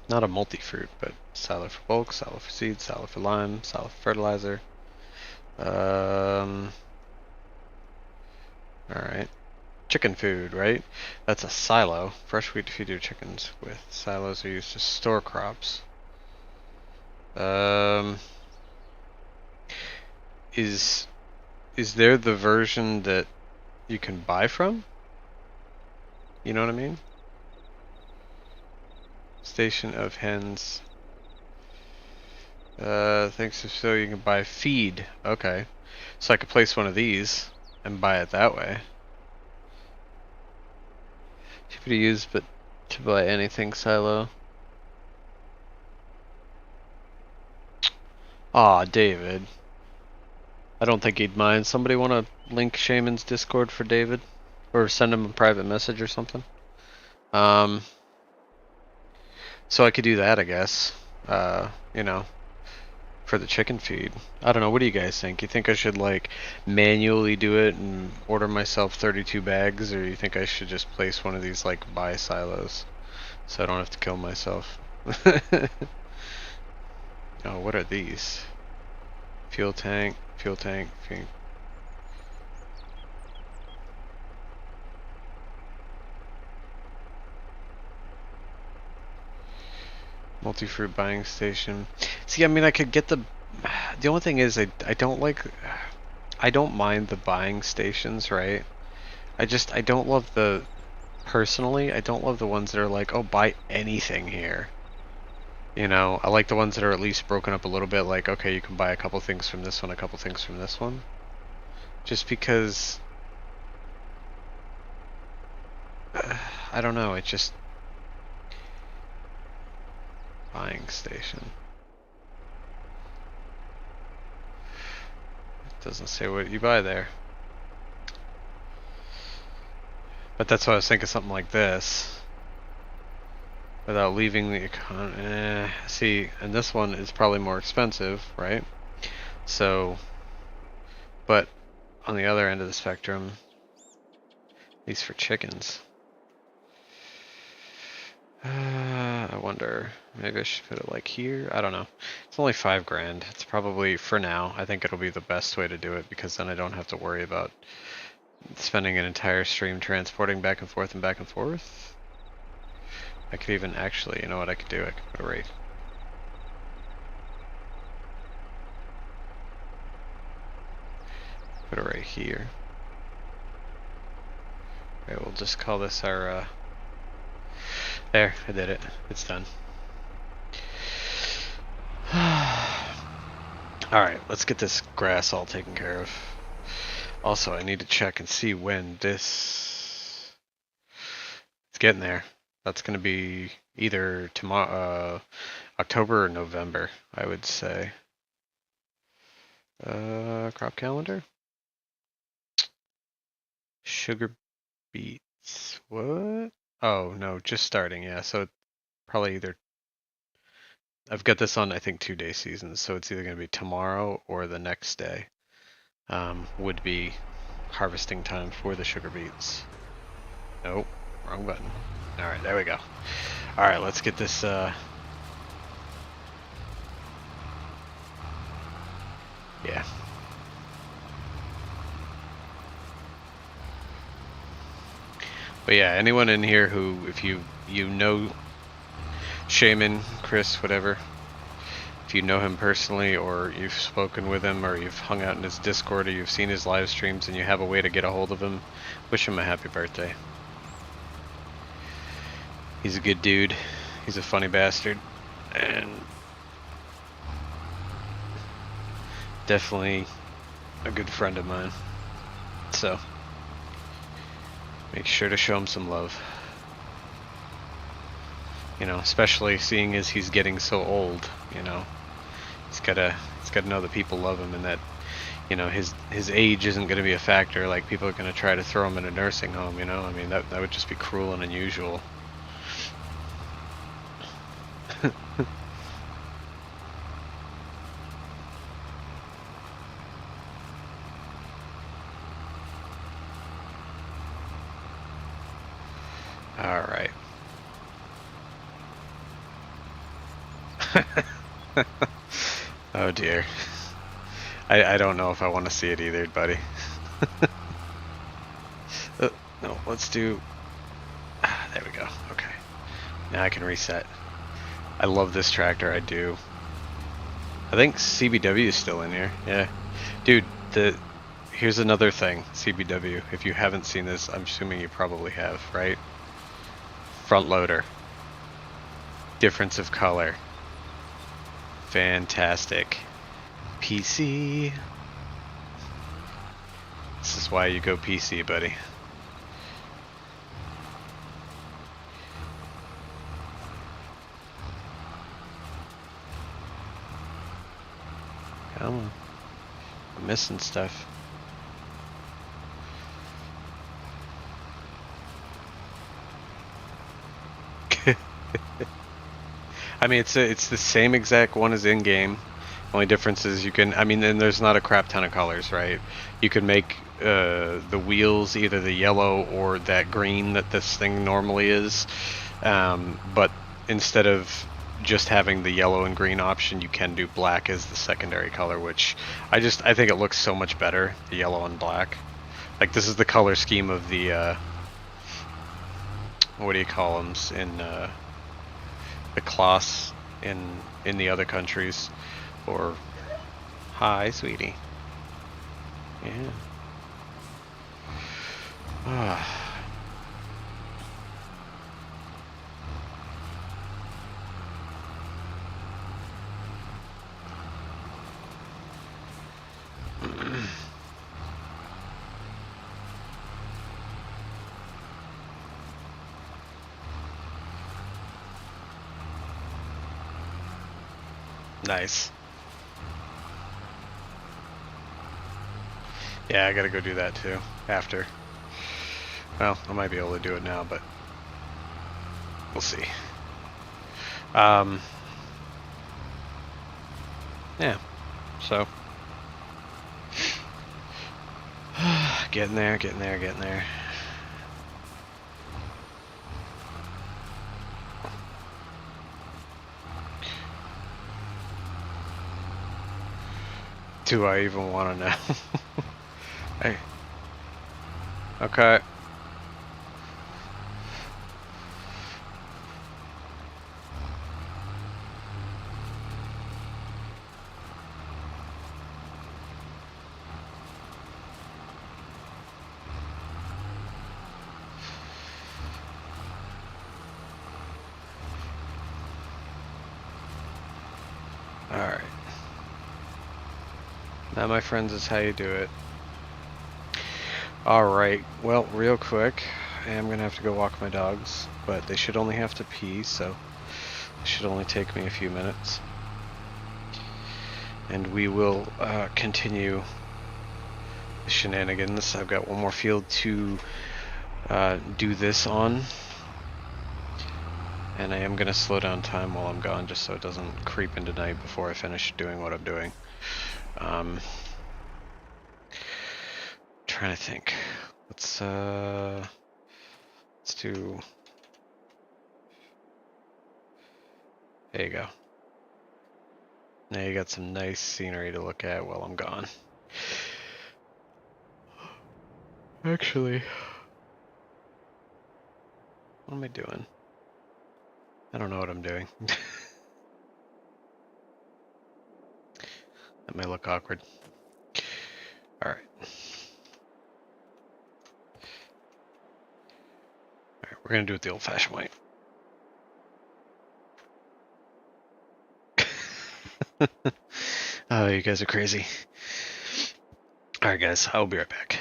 not a multi-fruit, but silo for bulk, silo for seeds, silo for lime, silo for fertilizer. Alright. Chicken food, right? That's a silo. Fresh wheat to feed your chickens with. Silos are used to store crops. Is there the version that you can buy from? You know what I mean? Station of hens. Thanks if so you can buy feed. Okay. So I could place one of these and buy it that way. Cheaper to use, but to buy anything silo. Aw, David. I don't think he'd mind. Somebody want to link Shaman's Discord for David? Or send him a private message or something? So I could do that, I guess. You know, for the chicken feed. I don't know. What do you guys think? You think I should like manually do it and order myself 32 bags, or you think I should just place one of these like buy silos so I don't have to kill myself? Oh, what are these? Fuel tank, fuel tank, fuel. Multi-fruit buying station. See, I mean, I could get the only thing is I don't like, I don't mind the buying stations, right? I don't love the, personally, I don't love the ones that are like, oh, buy anything here. You know, I like the ones that are at least broken up a little bit, like, okay, you can buy a couple things from this one, a couple things from this one. Just because, I don't know, it just, buying station. It doesn't say what you buy there. But that's why I was thinking something like this. Without leaving the see, and this one is probably more expensive, right? So, but on the other end of the spectrum, these for chickens. I wonder, maybe I should put it like here? I don't know. It's only $5 grand. It's probably, for now, I think it'll be the best way to do it because then I don't have to worry about spending an entire stream transporting back and forth and back and forth. I could even actually, you know what I could do? I could put a rate. Put it right here. Okay, we'll just call this our, there, I did it. It's done. Alright, let's get this grass all taken care of. Also, I need to check and see when this... It's getting there. That's going to be either tomorrow, October or November, I would say. Crop calendar? Sugar beets. What? Oh, no, just starting, yeah. So probably either... I've got this on, I think, 2-day seasons, so it's either going to be tomorrow or the next day. Would be harvesting time for the sugar beets. Nope, wrong button. Alright, there we go. Alright, let's get this, yeah. But yeah, anyone in here who, if you know Shaman, Chris, whatever, if you know him personally or you've spoken with him or you've hung out in his Discord or you've seen his live streams and you have a way to get a hold of him, wish him a happy birthday. He's a good dude. He's a funny bastard. And definitely a good friend of mine. So, make sure to show him some love. You know, especially seeing as he's getting so old, you know. He's gotta know that people love him and that, you know, his age isn't gonna be a factor. Like, people are gonna try to throw him in a nursing home, you know? I mean, that would just be cruel and unusual. Alright. Oh dear. I don't know if I want to see it either, buddy. No, let's do... there we go. Okay. Now I can reset. I love this tractor, I do. I think CBW is still in here. Yeah. Dude, here's another thing, CBW. If you haven't seen this, I'm assuming you probably have, right? Front loader. Difference of color. Fantastic. PC. This is why you go PC, buddy. Come on. I'm missing stuff. I mean, it's the same exact one as in game. Only difference is you can, I mean, and there's not a crap ton of colors, right? You can make the wheels either the yellow or that green that this thing normally is. But instead of just having the yellow and green option, you can do black as the secondary color, which I think it looks so much better, the yellow and black. Like this is the color scheme of the, what do you call them, in the class in the other countries, or hi, sweetie. Yeah. Ah. Nice. Yeah, I gotta go do that too after. Well, I might be able to do it now, but we'll see. Yeah. So getting there, getting there, getting there. Do I even want to know? Hey. Okay. Alright. That, my friends, is how you do it. Alright, well, real quick, I am gonna have to go walk my dogs, but they should only have to pee, so it should only take me a few minutes. And we will continue the shenanigans. I've got one more field to do this on. And I am going to slow down time while I'm gone, just so it doesn't creep into night before I finish doing what I'm doing. Trying to think. Let's do. There you go. Now you got some nice scenery to look at while I'm gone. Actually, what am I doing? I don't know what I'm doing. That may look awkward. All right. All right, we're gonna do it the old-fashioned way. Oh, you guys are crazy. All right, guys, I'll be right back.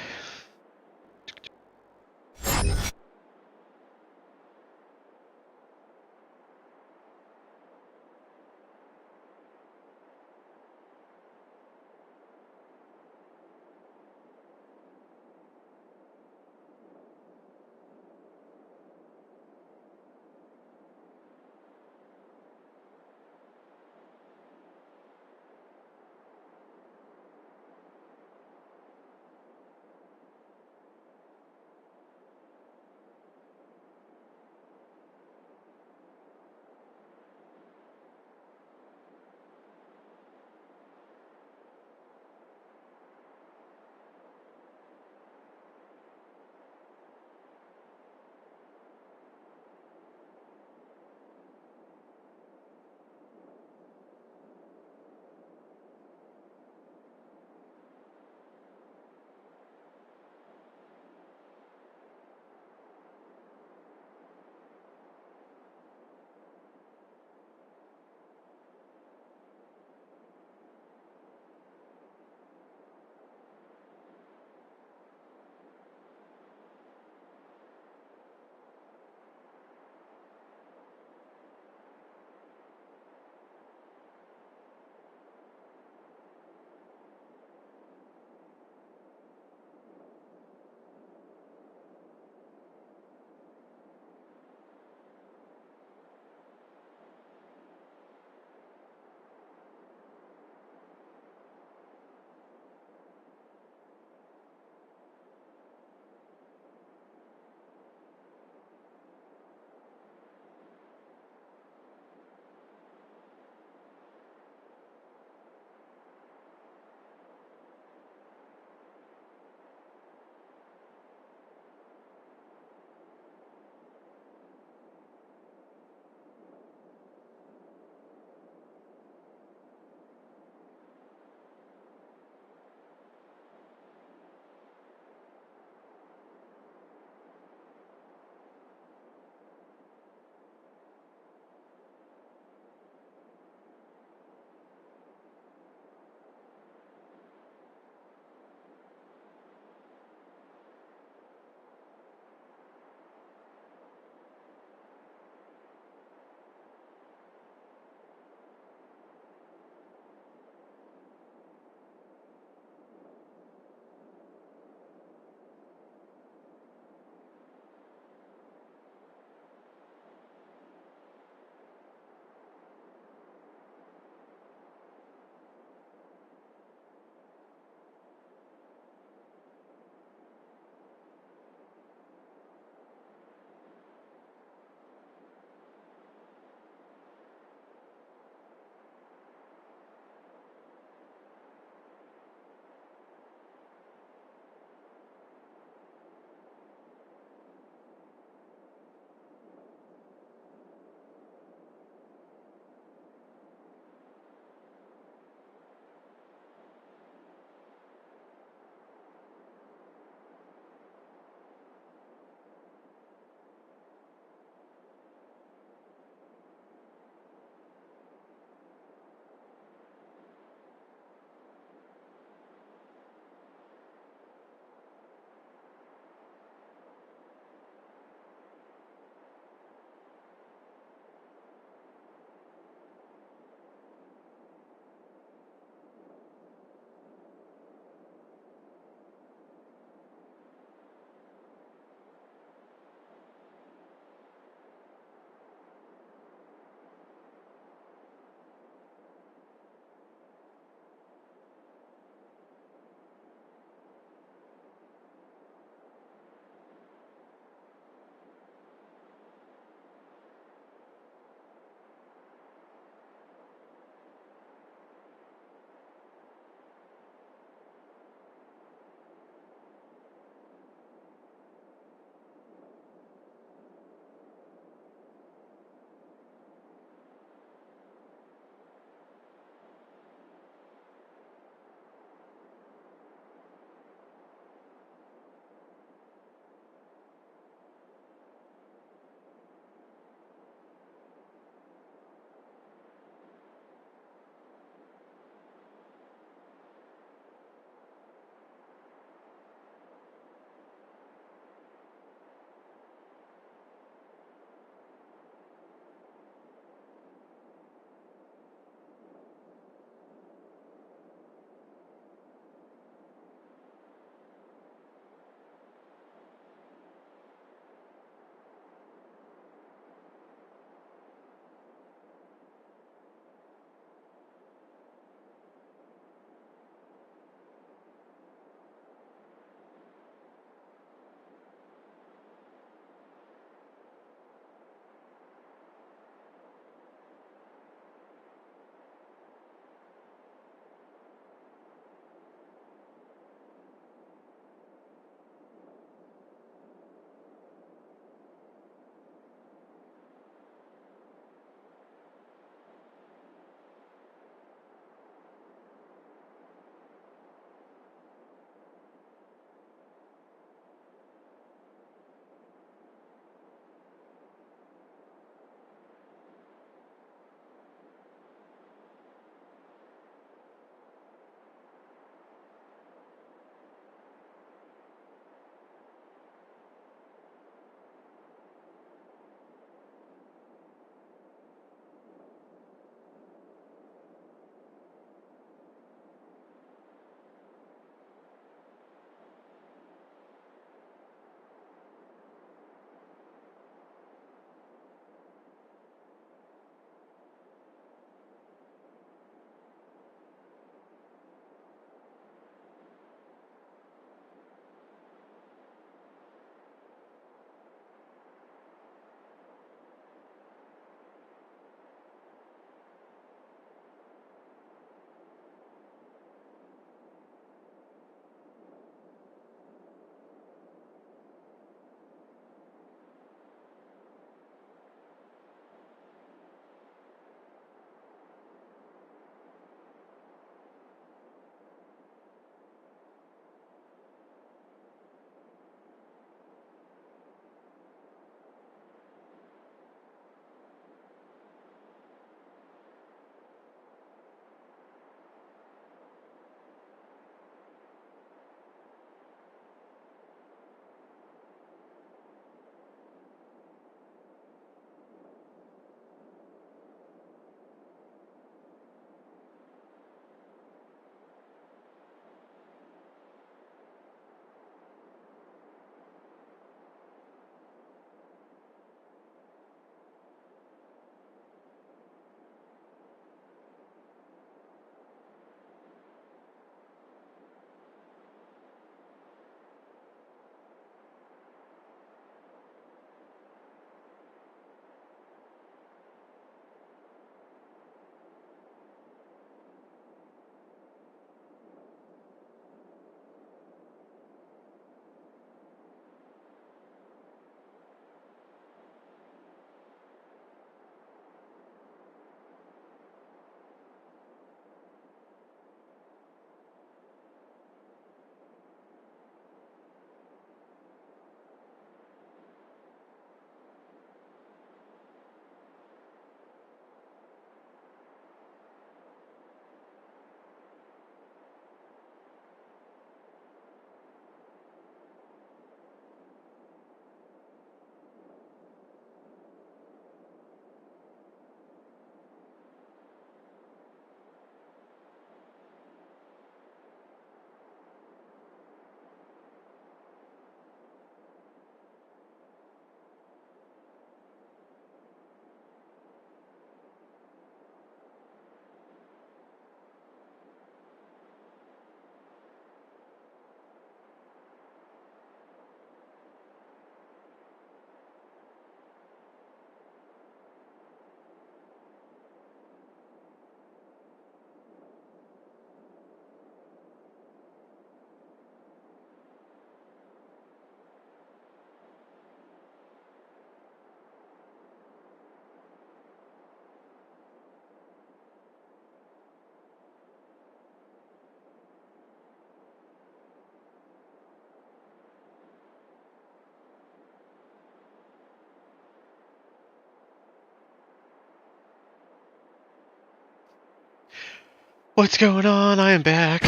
What's going on? I am back.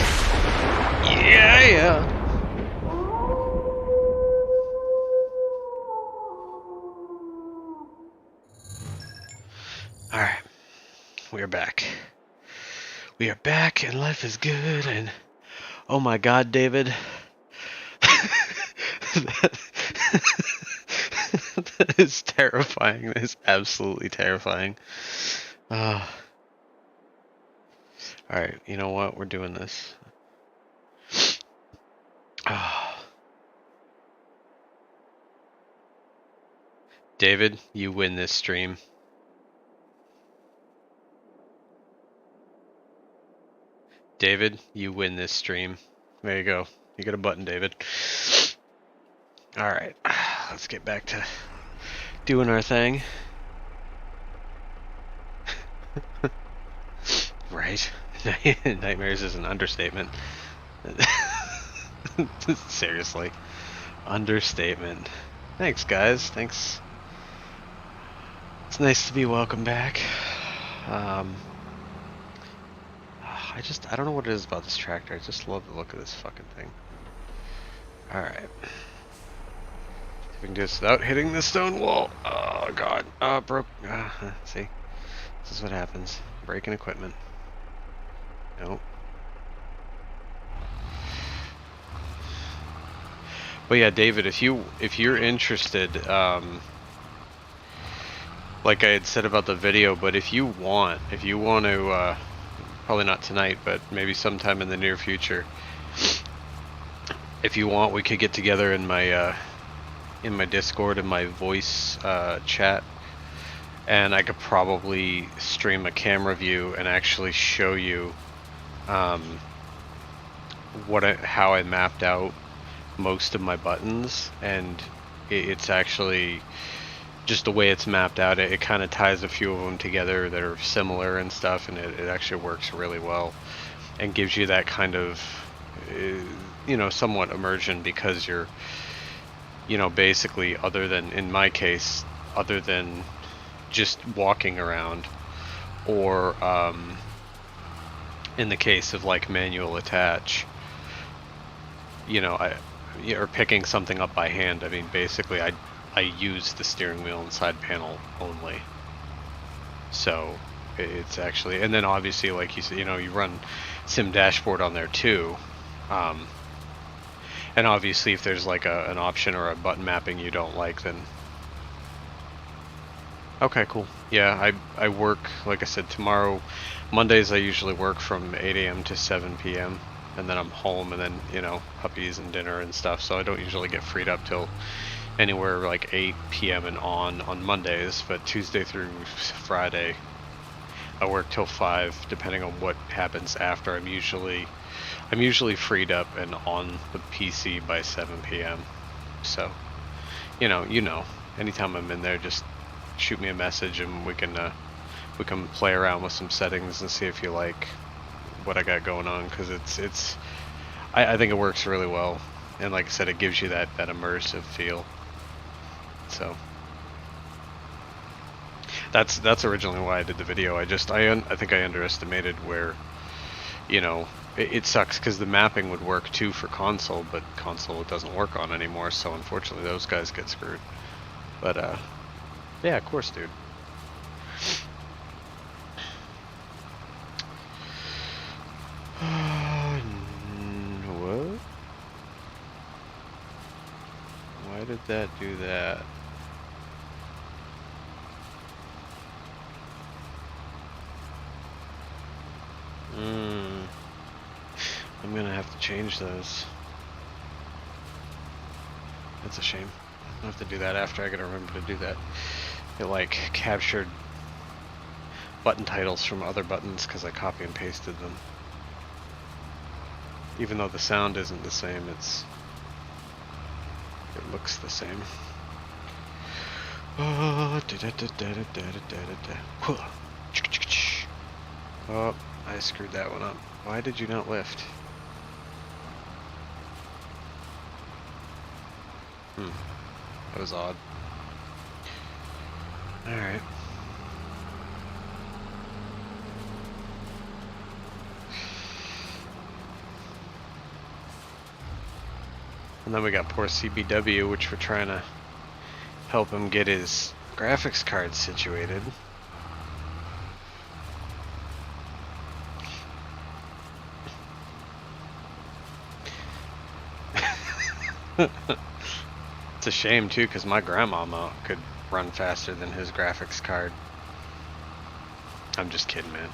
Yeah. Alright. We are back. We are back and life is good and oh my god, David. That is terrifying. That is absolutely terrifying. Alright, you know what? We're doing this. David, you win this stream. David, you win this stream. There you go. You get a button, David. Alright, let's get back to doing our thing. Right? Nightmares is an understatement. Seriously. Understatement. Thanks, guys. Thanks. It's nice to be welcome back. I don't know what it is about this tractor. I just love the look of this fucking thing. Alright. If we can do this without hitting the stone wall. Oh, God. Broke. See? This is what happens. Breaking equipment. Nope. But yeah, David, if you're interested, like I had said about the video, but if you want to, probably not tonight, but maybe sometime in the near future, if you want, we could get together in my Discord, in my voice chat, and I could probably stream a camera view and actually show you how I mapped out most of my buttons, and it's actually just the way it's mapped out. It kind of ties a few of them together that are similar and stuff, and it actually works really well and gives you that kind of somewhat immersion, because you're basically, other than, in my case, other than just walking around, or in the case of like manual attach, or picking something up by hand. I mean, basically I use the steering wheel and side panel only. So it's actually, and then obviously, like you said, you run Sim Dashboard on there too. And obviously if there's like an option or a button mapping you don't like, then okay, cool. Yeah, I work, like I said, tomorrow, Mondays I usually work from 8 a.m. to 7 p.m. and then I'm home, and then, puppies and dinner and stuff, so I don't usually get freed up till anywhere like 8 p.m. and on Mondays, but Tuesday through Friday I work till 5, depending on what happens after. I'm usually freed up and on the PC by 7 p.m. So, anytime I'm in there, just shoot me a message and we can play around with some settings and see if you like what I got going on, because I think it works really well, and like I said, it gives you that immersive feel. So that's originally why I did the video. I think I underestimated where, it sucks, because the mapping would work too for console, but console it doesn't work on anymore, so unfortunately those guys get screwed. But yeah, of course, dude. What? Why did that do that? I'm gonna have to change those. That's a shame. I'll have to do that after. I gotta remember to do that. It like captured button titles from other buttons because I copy and pasted them. Even though the sound isn't the same, it looks the same. Oh, oh, I screwed that one up. Why did you not lift? That was odd. Alright. And then we got poor CBW, which we're trying to help him get his graphics card situated. It's a shame too, because my grandmama could run faster than his graphics card. I'm just kidding, man.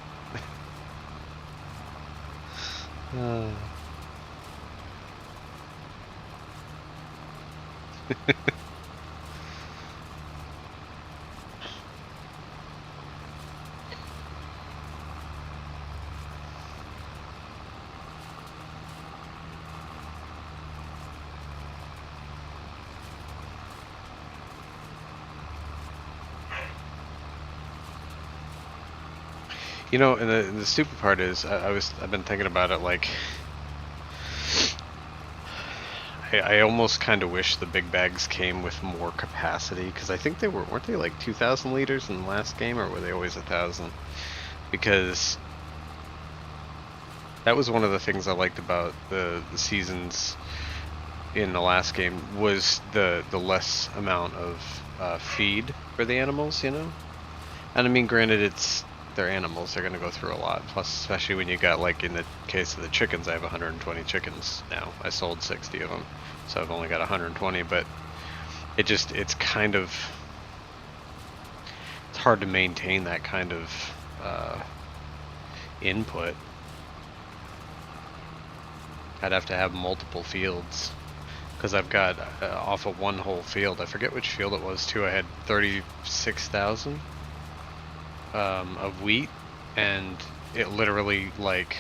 You know, and the stupid part is, I've been thinking about it. Like, I almost kind of wish the big bags came with more capacity, because I think weren't they like 2,000 liters in the last game, or were they always 1,000? Because that was one of the things I liked about the seasons in the last game, was the less amount of feed for the animals, you know? And I mean, granted, they're animals, they're gonna go through a lot, plus especially when you got, like in the case of the chickens, I have 120 chickens now. I sold 60 of them, so I've only got 120, but it's kind of, it's hard to maintain that kind of input. I'd have to have multiple fields, because I've got off of one whole field, I forget which field it was too, I had 36,000 of wheat, and it literally, like,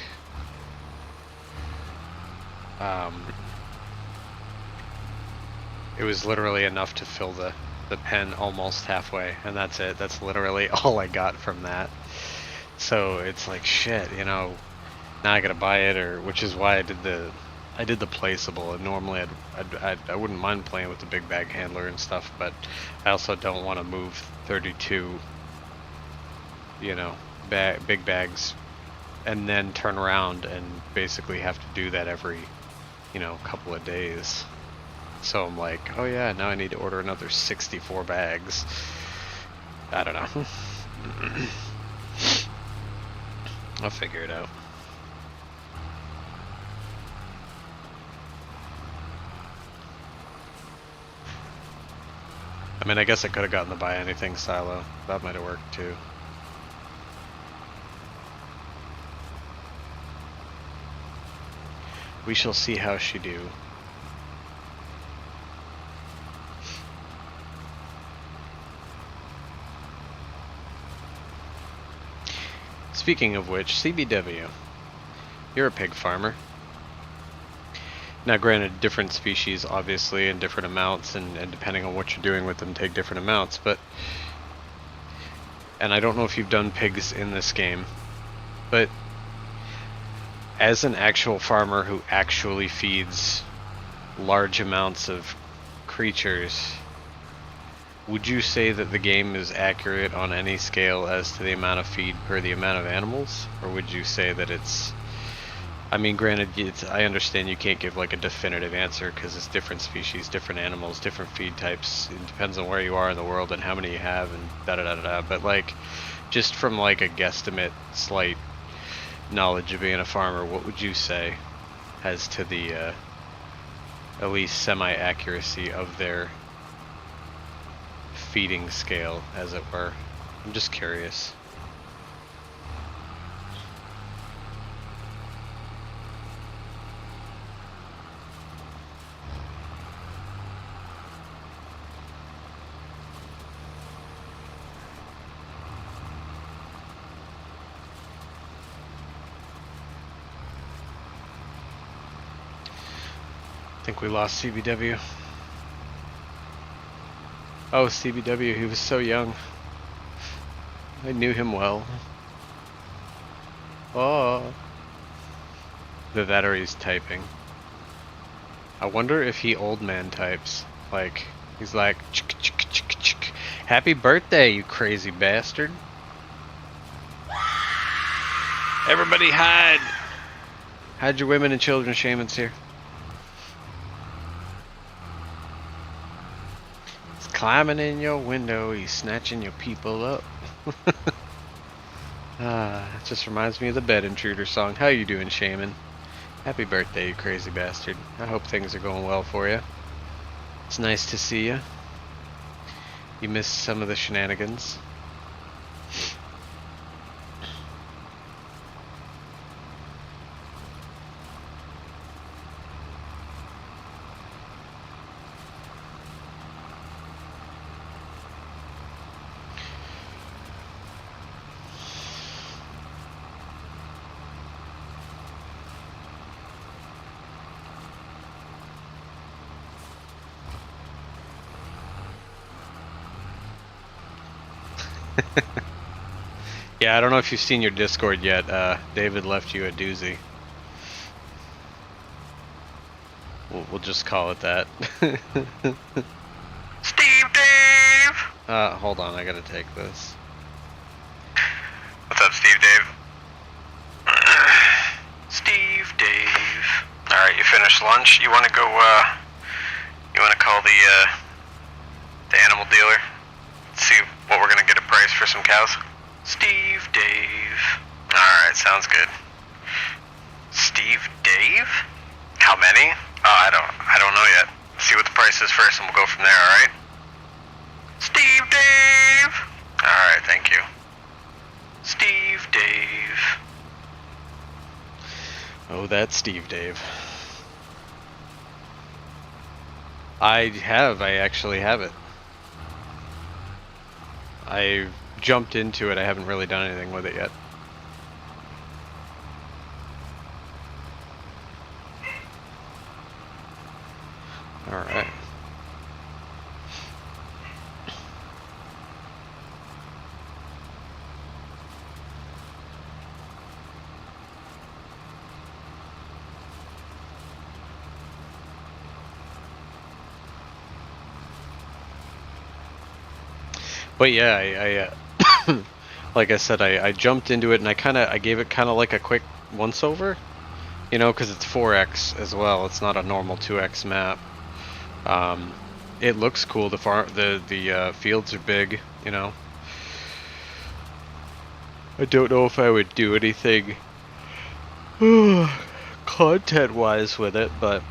it was literally enough to fill the pen almost halfway, and that's it. That's literally all I got from that. So it's like, shit, you know, now I gotta buy it, or which is why I did the placeable. And normally I wouldn't mind playing with the big bag handler and stuff, but I also don't want to move 32, you know, big bags, and then turn around and basically have to do that every, you know, couple of days. So I'm like, oh yeah, now I need to order another 64 bags. I don't know. I'll figure it out. I mean, I guess I could have gotten the buy anything silo. That might have worked too. We shall see how she do. Speaking of which, CBW, you're a pig farmer. Now granted, different species obviously, and different amounts, and depending on what you're doing with them, take different amounts, but, and I don't know if you've done pigs in this game, but as an actual farmer who actually feeds large amounts of creatures, would you say that the game is accurate on any scale as to the amount of feed per the amount of animals? Or would you say that it's, I mean, granted, I understand you can't give like a definitive answer because it's different species, different animals, different feed types. It depends on where you are in the world and how many you have and da-da-da-da-da. But like, just from like a guesstimate, slight knowledge of being a farmer, what would you say as to the at least semi-accuracy of their feeding scale, as it were? I'm just curious. I think we lost CBW. Oh, CBW, he was so young. I knew him well. Oh. The that or he's typing. I wonder if he old man types. Like, he's like, chick, chick, chick, chick. Happy birthday, you crazy bastard. Everybody hide! Hide your women and children, shamans here. climbing in your window, he's snatching your people up. It just reminds me of the Bed Intruder song. How you doing, Shaman? Happy birthday, you crazy bastard. I hope things are going well for you. It's nice to see you. You missed some of the shenanigans. Yeah, I don't know if you've seen your Discord yet. David left you a doozy. We'll just call it that. Steve Dave! Hold on, I gotta take this. What's up, Steve Dave? Steve Dave. Alright, you finished lunch? You wanna go, you wanna call the animal dealer? See what we're gonna get a price for some cows? Steve Dave. Alright, sounds good. Steve Dave? How many? I don't know yet. See what the price is first and we'll go from there, alright? Steve Dave! Alright, thank you. Steve Dave. Oh, that's Steve Dave. I actually have it. I jumped into it, I haven't really done anything with it yet. Alright. But yeah, I like I said, I jumped into it and I gave it kind of like a quick once over, you know, because it's 4x as well. It's not a normal 2x map. It looks cool. The fields are big, you know. I don't know if I would do anything content-wise with it, but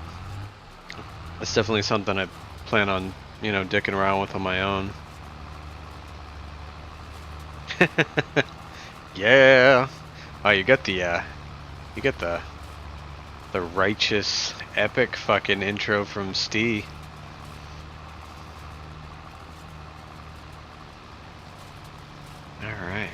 it's definitely something I plan on, you know, dicking around with on my own. Yeah. Oh, you got the righteous epic fucking intro from Steve. All right.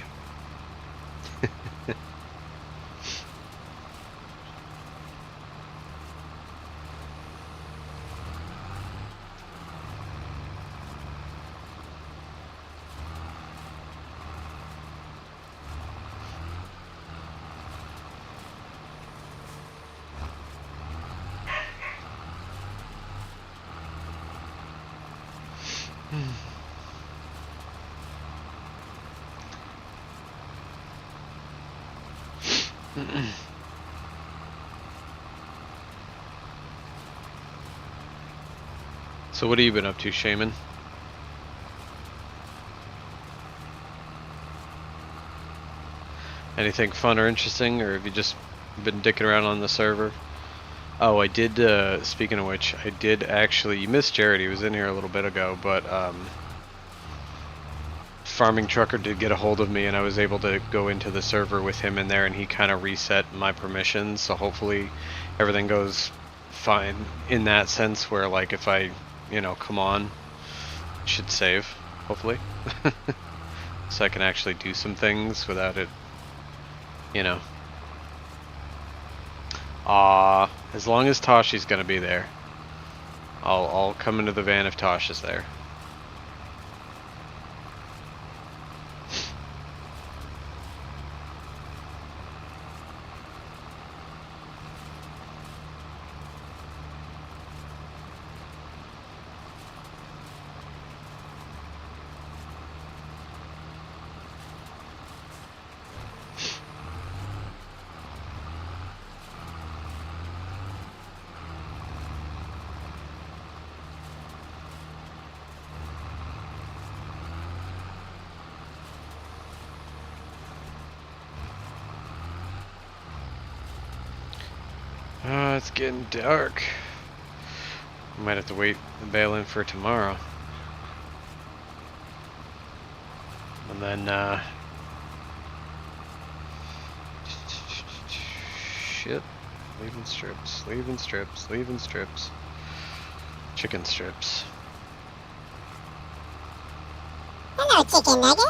So what have you been up to, Shaman? Anything fun or interesting, or have you just been dicking around on the server? Oh, I did, speaking of which, I did actually, you missed Jared, he was in here a little bit ago, but, Farming Trucker did get a hold of me and I was able to go into the server with him in there and he kind of reset my permissions, so hopefully everything goes fine in that sense where, like, if I, you know, come on, it should save, hopefully. So I can actually do some things without it, you know. As long as Toshi's gonna be there, I'll come into the van if Tosh is there. Oh, it's getting dark. Might have to wait and bail in for tomorrow. And then, shit. Leaving strips, leaving strips, leaving strips. Chicken strips. Hello, chicken nugget.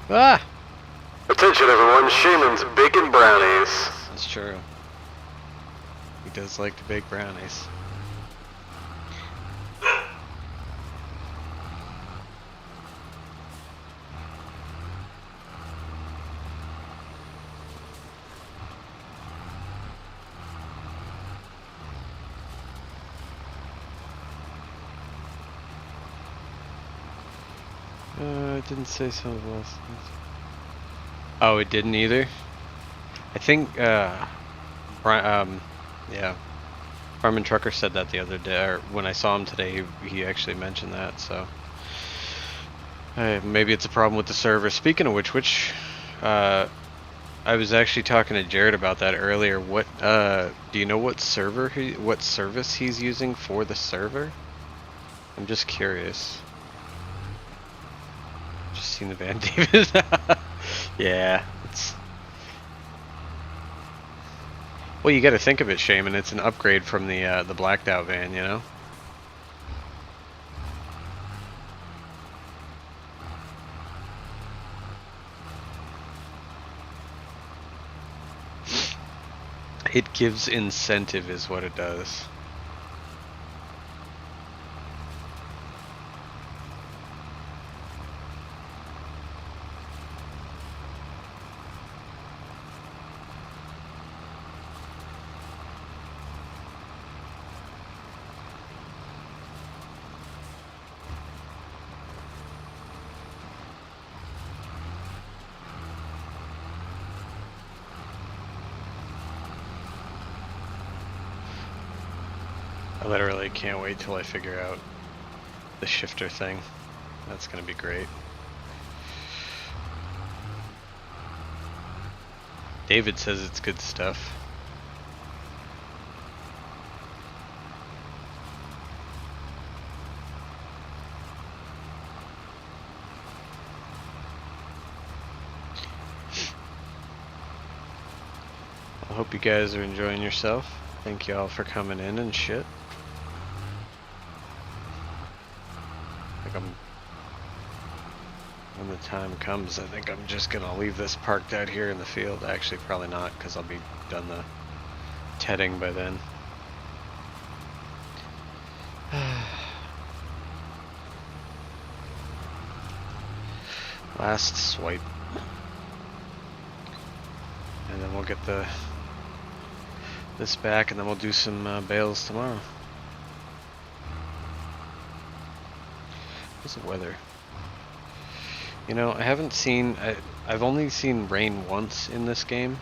Ah! Attention everyone, Shaman's Bacon Brownies. That's true. He does like to bake brownies. It didn't say something else. Oh, it didn't either? I think, yeah. Farman Trucker said that the other day, or when I saw him today, he actually mentioned that, so. Maybe it's a problem with the server. Speaking of which, I was actually talking to Jared about that earlier. What, do you know what what service he's using for the server? I'm just curious. Just seen the Van David. Yeah, it's. Well, you got to think of it, Shaman. It's an upgrade from the blacked out van, you know. It gives incentive, is what it does. I literally can't wait till I figure out the shifter thing. That's gonna be great. David says it's good stuff. I hope you guys are enjoying yourself. Thank you all for coming in and shit. When the time comes, I think I'm just gonna leave this parked out here in the field. Actually, probably not, because I'll be done the tedding by then. Last swipe. And then we'll get this back, and then we'll do some bales tomorrow. What's the weather? You know, I haven't seen... I've only seen rain once in this game,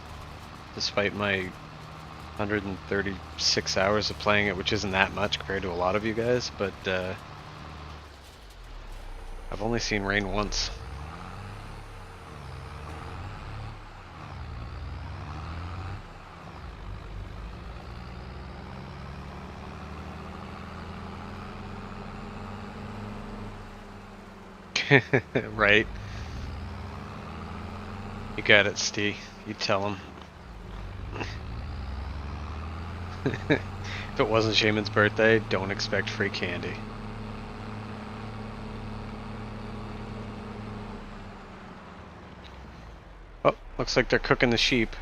despite my 136 hours of playing it, which isn't that much compared to a lot of you guys, but I've only seen rain once. Right? You got it, Steve. You tell him. If it wasn't Shaman's birthday, don't expect free candy. Oh, looks like they're cooking the sheep.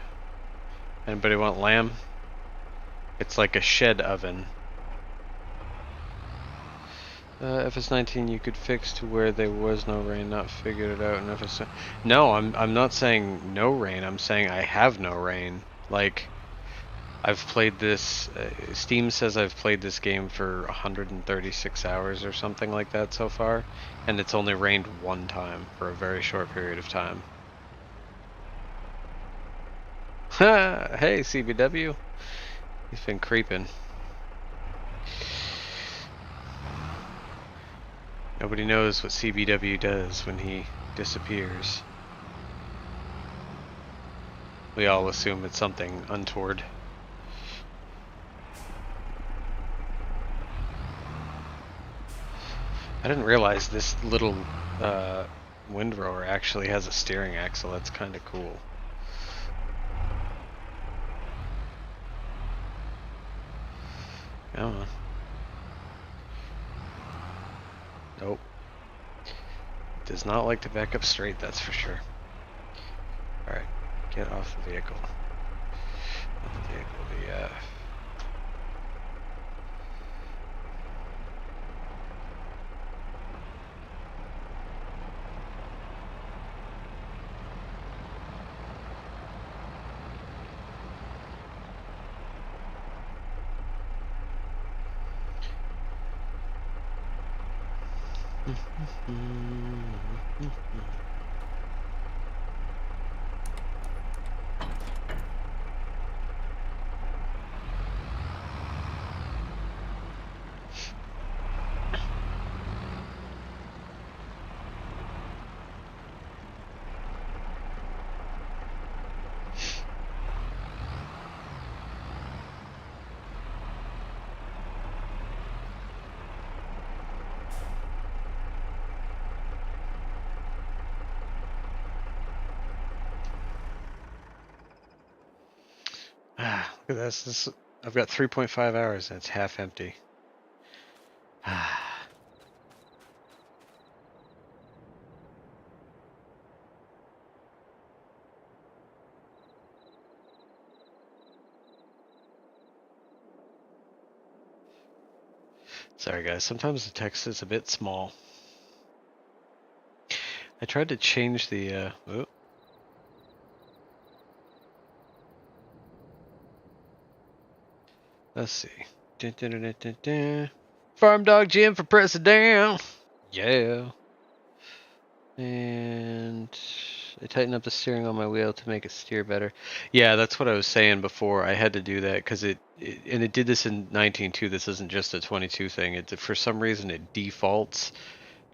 Anybody want lamb? It's like a shed oven. FS19 you could fix to where there was no rain, not figured it out in FS. No, I'm not saying no rain. I'm saying I have no rain. Like, I've played this. Steam says I've played this game for 136 hours or something like that so far, and it's only rained one time for a very short period of time. Hey, CBW. He's been creeping. Nobody knows what CBW does when he disappears. We all assume it's something untoward. I didn't realize this little windrower actually has a steering axle. That's kind of cool. Come on. Nope. Does not like to back up straight, that's for sure. Alright, get off the vehicle. Not the vehicle, the look at this. I've got 3.5 hours and it's half empty. Sorry guys, sometimes the text is a bit small. I tried to change the let's see. Dun, dun, dun, dun, dun, dun. Farm Dog Jim for president. Yeah. And I tightened up the steering on my wheel to make it steer better. Yeah, that's what I was saying before. I had to do that because it did this in 19.2. This isn't just a 22 thing. It for some reason it defaults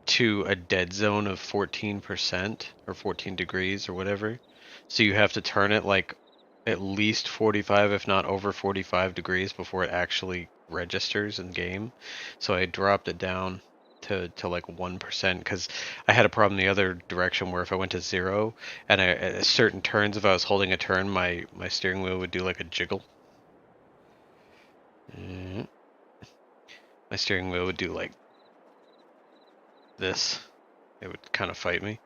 to a dead zone of 14% or 14 degrees or whatever. So you have to turn it like at least 45, if not over 45 degrees before it actually registers in game. So I dropped it down to like 1% because I had a problem the other direction where if I went to 0 and at certain turns, if I was holding a turn, my steering wheel would do like a jiggle. My steering wheel would do like this. It would kind of fight me.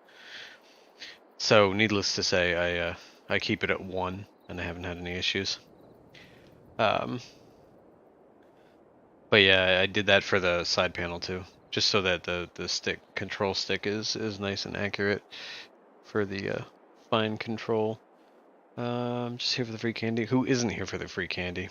So needless to say, I keep it at 1 and I haven't had any issues. But yeah, I did that for the side panel too, just so that the control stick is nice and accurate for the fine control. I'm just here for the free candy. Who isn't here for the free candy?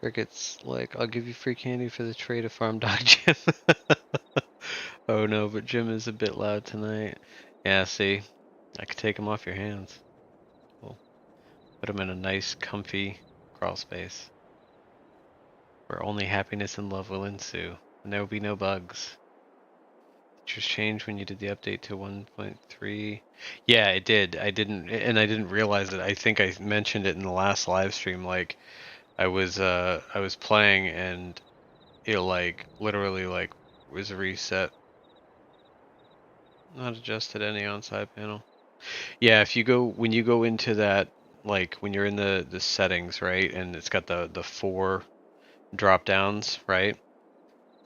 Cricket's like, I'll give you free candy for the trade of Farm Dog Jim. Oh no, but Jim is a bit loud tonight. Yeah, see, I could take him off your hands. We'll put him in a nice, comfy crawl space where only happiness and love will ensue, and there will be no bugs. Just changed when you did the update to 1.3. Yeah, it did. I didn't realize it. I think I mentioned it in the last live stream. Like, I was playing and it like literally like was reset. Not adjusted any on side panel. Yeah, when you go into that, like when you're in the settings, right, and it's got the 4 drop downs, right?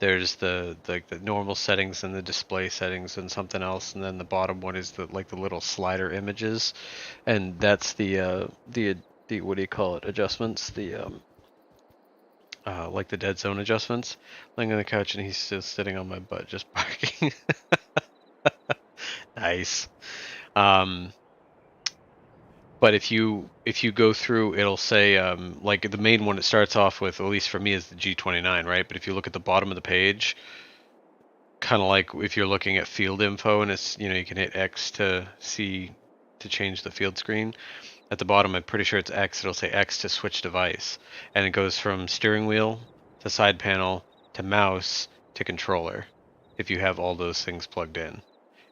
There's the normal settings and the display settings and something else, and then the bottom one is the little slider images, and that's the what do you call it, adjustments, the like the dead zone adjustments. Laying on the couch and he's still sitting on my butt just barking. Nice. But if you go through, it'll say like the main one it starts off with, at least for me, is the G29, right? But if you look at the bottom of the page, kind of like if you're looking at field info and it's, you can hit X to change the field screen. At the bottom, I'm pretty sure it's X. It'll say X to switch device, and it goes from steering wheel to side panel to mouse to controller if you have all those things plugged in.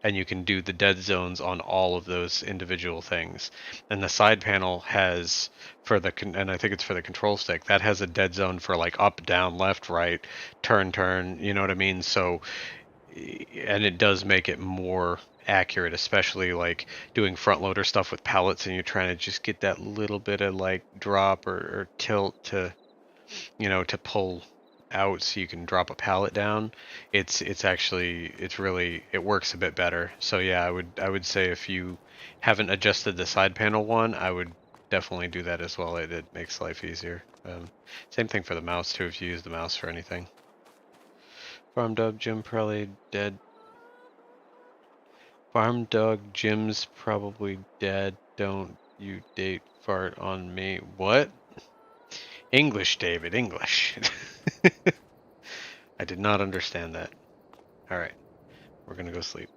and you can do the dead zones on all of those individual things. And the side panel has and I think it's for the control stick, that has a dead zone for like up, down, left, right, turn, you know what I mean? So, and it does make it more accurate, especially like doing front loader stuff with pallets and you're trying to just get that little bit of like drop or tilt to, to pull out so you can drop a pallet down. It's really, it works a bit better. So yeah, I would say if you haven't adjusted the side panel one, I would definitely do that as well. It makes life easier. Same thing for the mouse too, if you use the mouse for anything. Farm dog Jim probably dead. Farm dog Jim's probably dead. Don't you date fart on me. What? English, David, English. I did not understand that. Alright, we're gonna go sleep.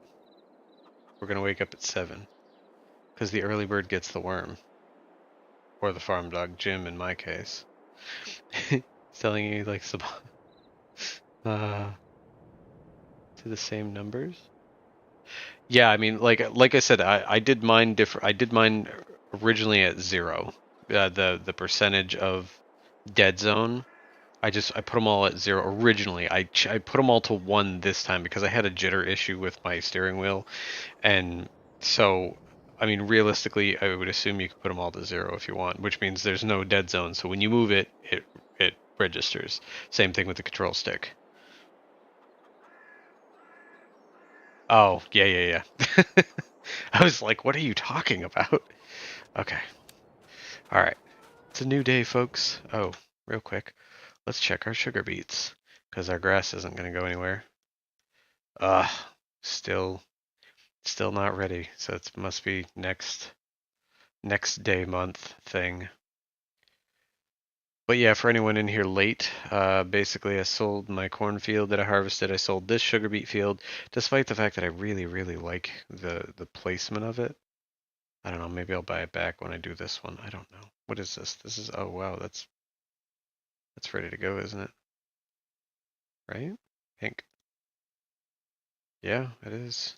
We're gonna wake up at 7. Because the early bird gets the worm. Or the farm dog, Jim in my case. He's telling you like some to the same numbers? Yeah, I mean like I said, I did mine different. I did mine originally at 0. The percentage of dead zone. I put them all at 0 originally. I put them all to 1 this time because I had a jitter issue with my steering wheel, and so I mean realistically, I would assume you could put them all to 0 if you want, which means there's no dead zone. So when you move it, it registers. Same thing with the control stick. Oh yeah. I was like, what are you talking about? Okay, all right. It's a new day, folks. Oh, real quick, let's check our sugar beets because our grass isn't going to go anywhere. Still not ready. So it must be next day month thing. But yeah, for anyone in here late, basically I sold my cornfield that I harvested. I sold this sugar beet field, despite the fact that I really, really like the placement of it. I don't know, maybe I'll buy it back when I do this one. I don't know. What is this? This is, oh wow, that's ready to go, isn't it? Right? Pink. Yeah, it is.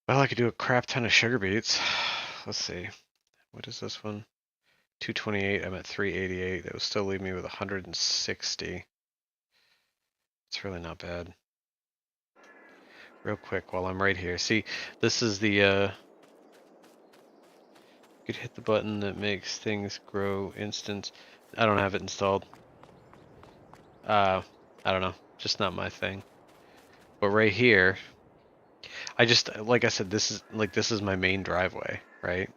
Well, I could do a crap ton of sugar beets. Let's see. What is this one? 228. I'm at 388. That would still leave me with 160. It's really not bad. Real quick while I'm right here. See, this is the you could hit the button that makes things grow instant. I don't have it installed. I don't know. Just not my thing. But right here, I just, like I said, this is my main driveway, right?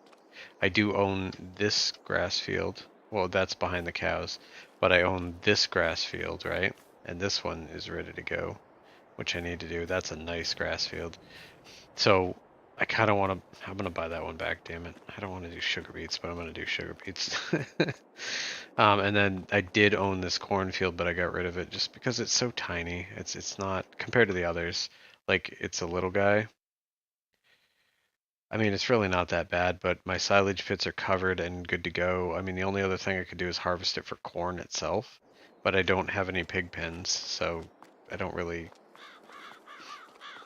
I do own this grass field. Well, that's behind the cows, but I own this grass field, right? And this one is ready to go, which I need to do. That's a nice grass field. So I kind of want to, I'm going to buy that one back, damn it. I don't want to do sugar beets, but I'm going to do sugar beets. And then I did own this cornfield, but I got rid of it just because it's so tiny. It's not, compared to the others, like it's a little guy. I mean, it's really not that bad, but my silage pits are covered and good to go. I mean, the only other thing I could do is harvest it for corn itself, but I don't have any pig pens, so I don't really,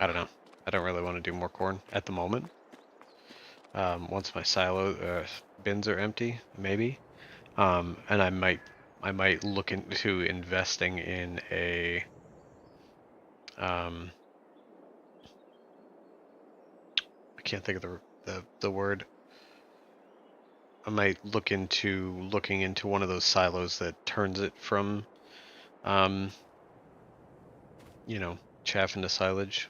I don't know. I don't really want to do more corn at the moment. Once my silo bins are empty, maybe. And I might look into investing in a I can't think of the word. I might look into looking into one of those silos that turns it from chaff into silage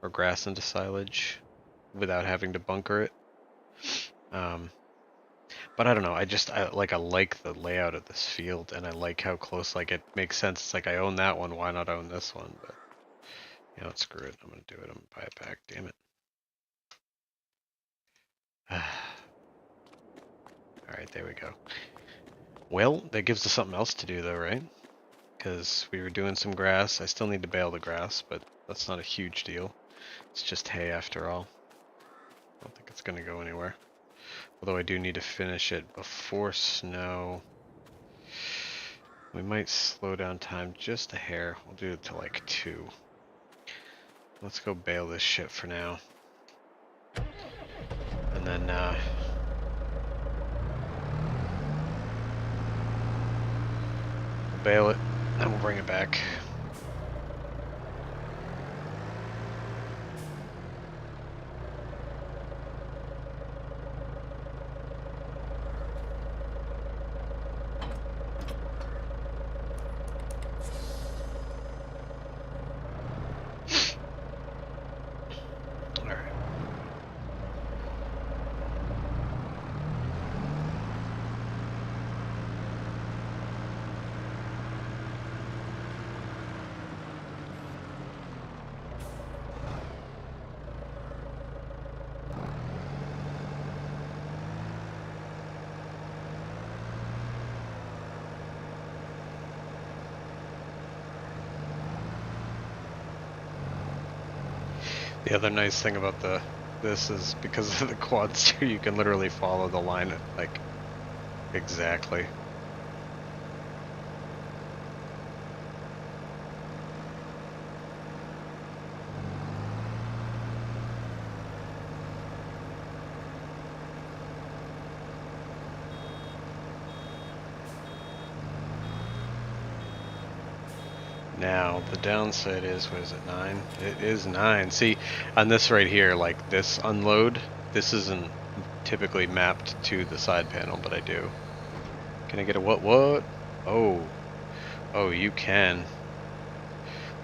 or grass into silage without having to bunker it. But I don't know. I like the layout of this field, and I like how close. Like it makes sense. It's like I own that one. Why not own this one? But screw it. I'm gonna do it. I'm gonna buy it back. Damn it. All right, there we go. Well, that gives us something else to do, though, right? Because we were doing some grass. I still need to bale the grass, but that's not a huge deal. It's just hay after all. I don't think it's gonna go anywhere. Although I do need to finish it before snow. We might slow down time just a hair. We'll do it to like 2. Let's go bail this shit for now. And then, we'll bail it, then we'll bring it back. The other nice thing about this is because of the quadster, you can literally follow the line like exactly. Now, the downside is, what is it, 9? It is 9. See, on this right here, like this unload, this isn't typically mapped to the side panel, but I do. Can I get a what? Oh. Oh, you can.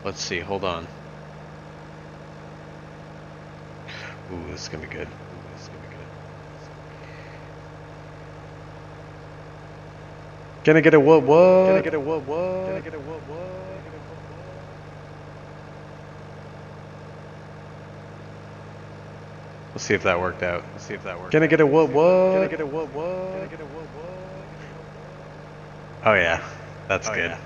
Let's see, hold on. Ooh, this is gonna be good. Ooh, this is gonna be good. Can I get a what? Can I get a what? Can I get a what? Let's see if that worked out. Let's see if that worked. Can I get a what? Can I get a what? Can I get a what? Oh yeah, that's good.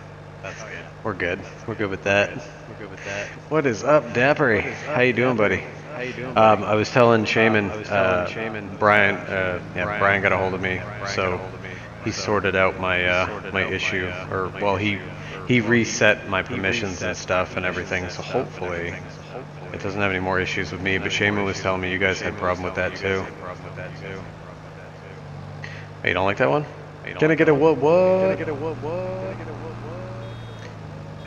That's good. We're good. We're good with that. We're good with that. What is up, Dappery? How you doing, buddy? How you doing? I was telling Shaman, Brian. Brian got a hold of me, so he sorted out my my issue, or well, he reset my permissions and stuff and everything. So hopefully. It doesn't have any more issues with me, but Shaman was telling me you guys had a problem with that too. Hey, you don't like that one? Can I get a what? Can I get a what?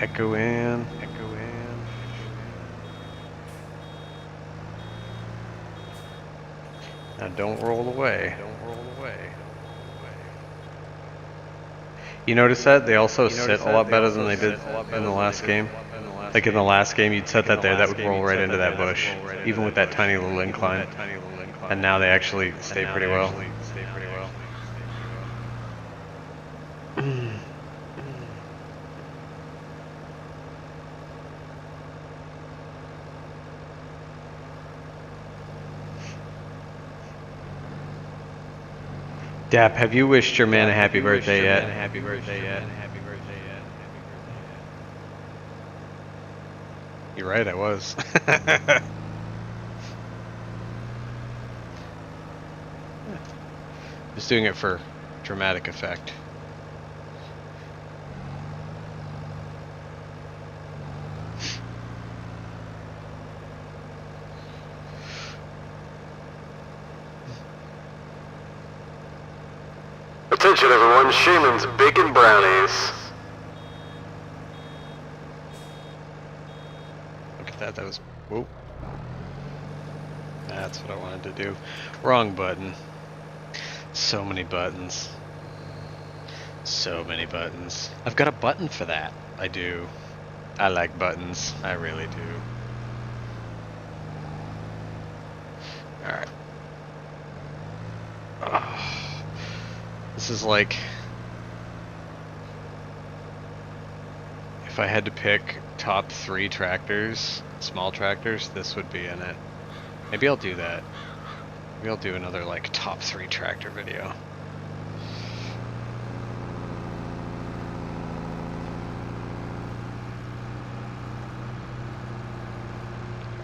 Echo in. Echo in. Now don't roll away. Don't roll away. You notice that? They also sit a lot better than they did in the last game. Like in the last game, you'd set that there, that would roll right into that bush, even with that tiny little incline. And now they actually stay pretty well. Dap, have you wished your man a happy birthday yet? You're right, I was. Just doing it for dramatic effect. Attention everyone, Shaman's Bacon Brownies. That was, whoop. That's what I wanted to do. Wrong button. So many buttons. So many buttons. I've got a button for that. I do. I like buttons. I really do. Alright. Oh, this is like... If I had to pick top 3 tractors, small tractors, this would be in it. Maybe I'll do that. Maybe I'll do another like top 3 tractor video.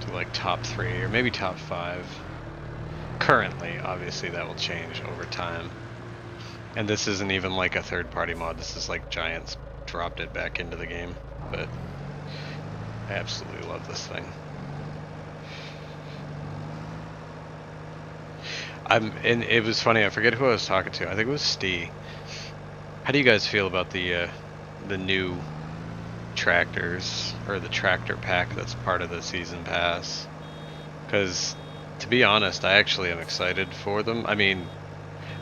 Do like top 3 or maybe top 5. Currently, obviously that will change over time. And this isn't even like a third-party mod. This is like Giants dropped it back into the game, but I absolutely love this thing. And it was funny. I forget who I was talking to. I think it was Steve. How do you guys feel about the new tractors or the tractor pack that's part of the season pass? Because to be honest, I actually am excited for them. I mean,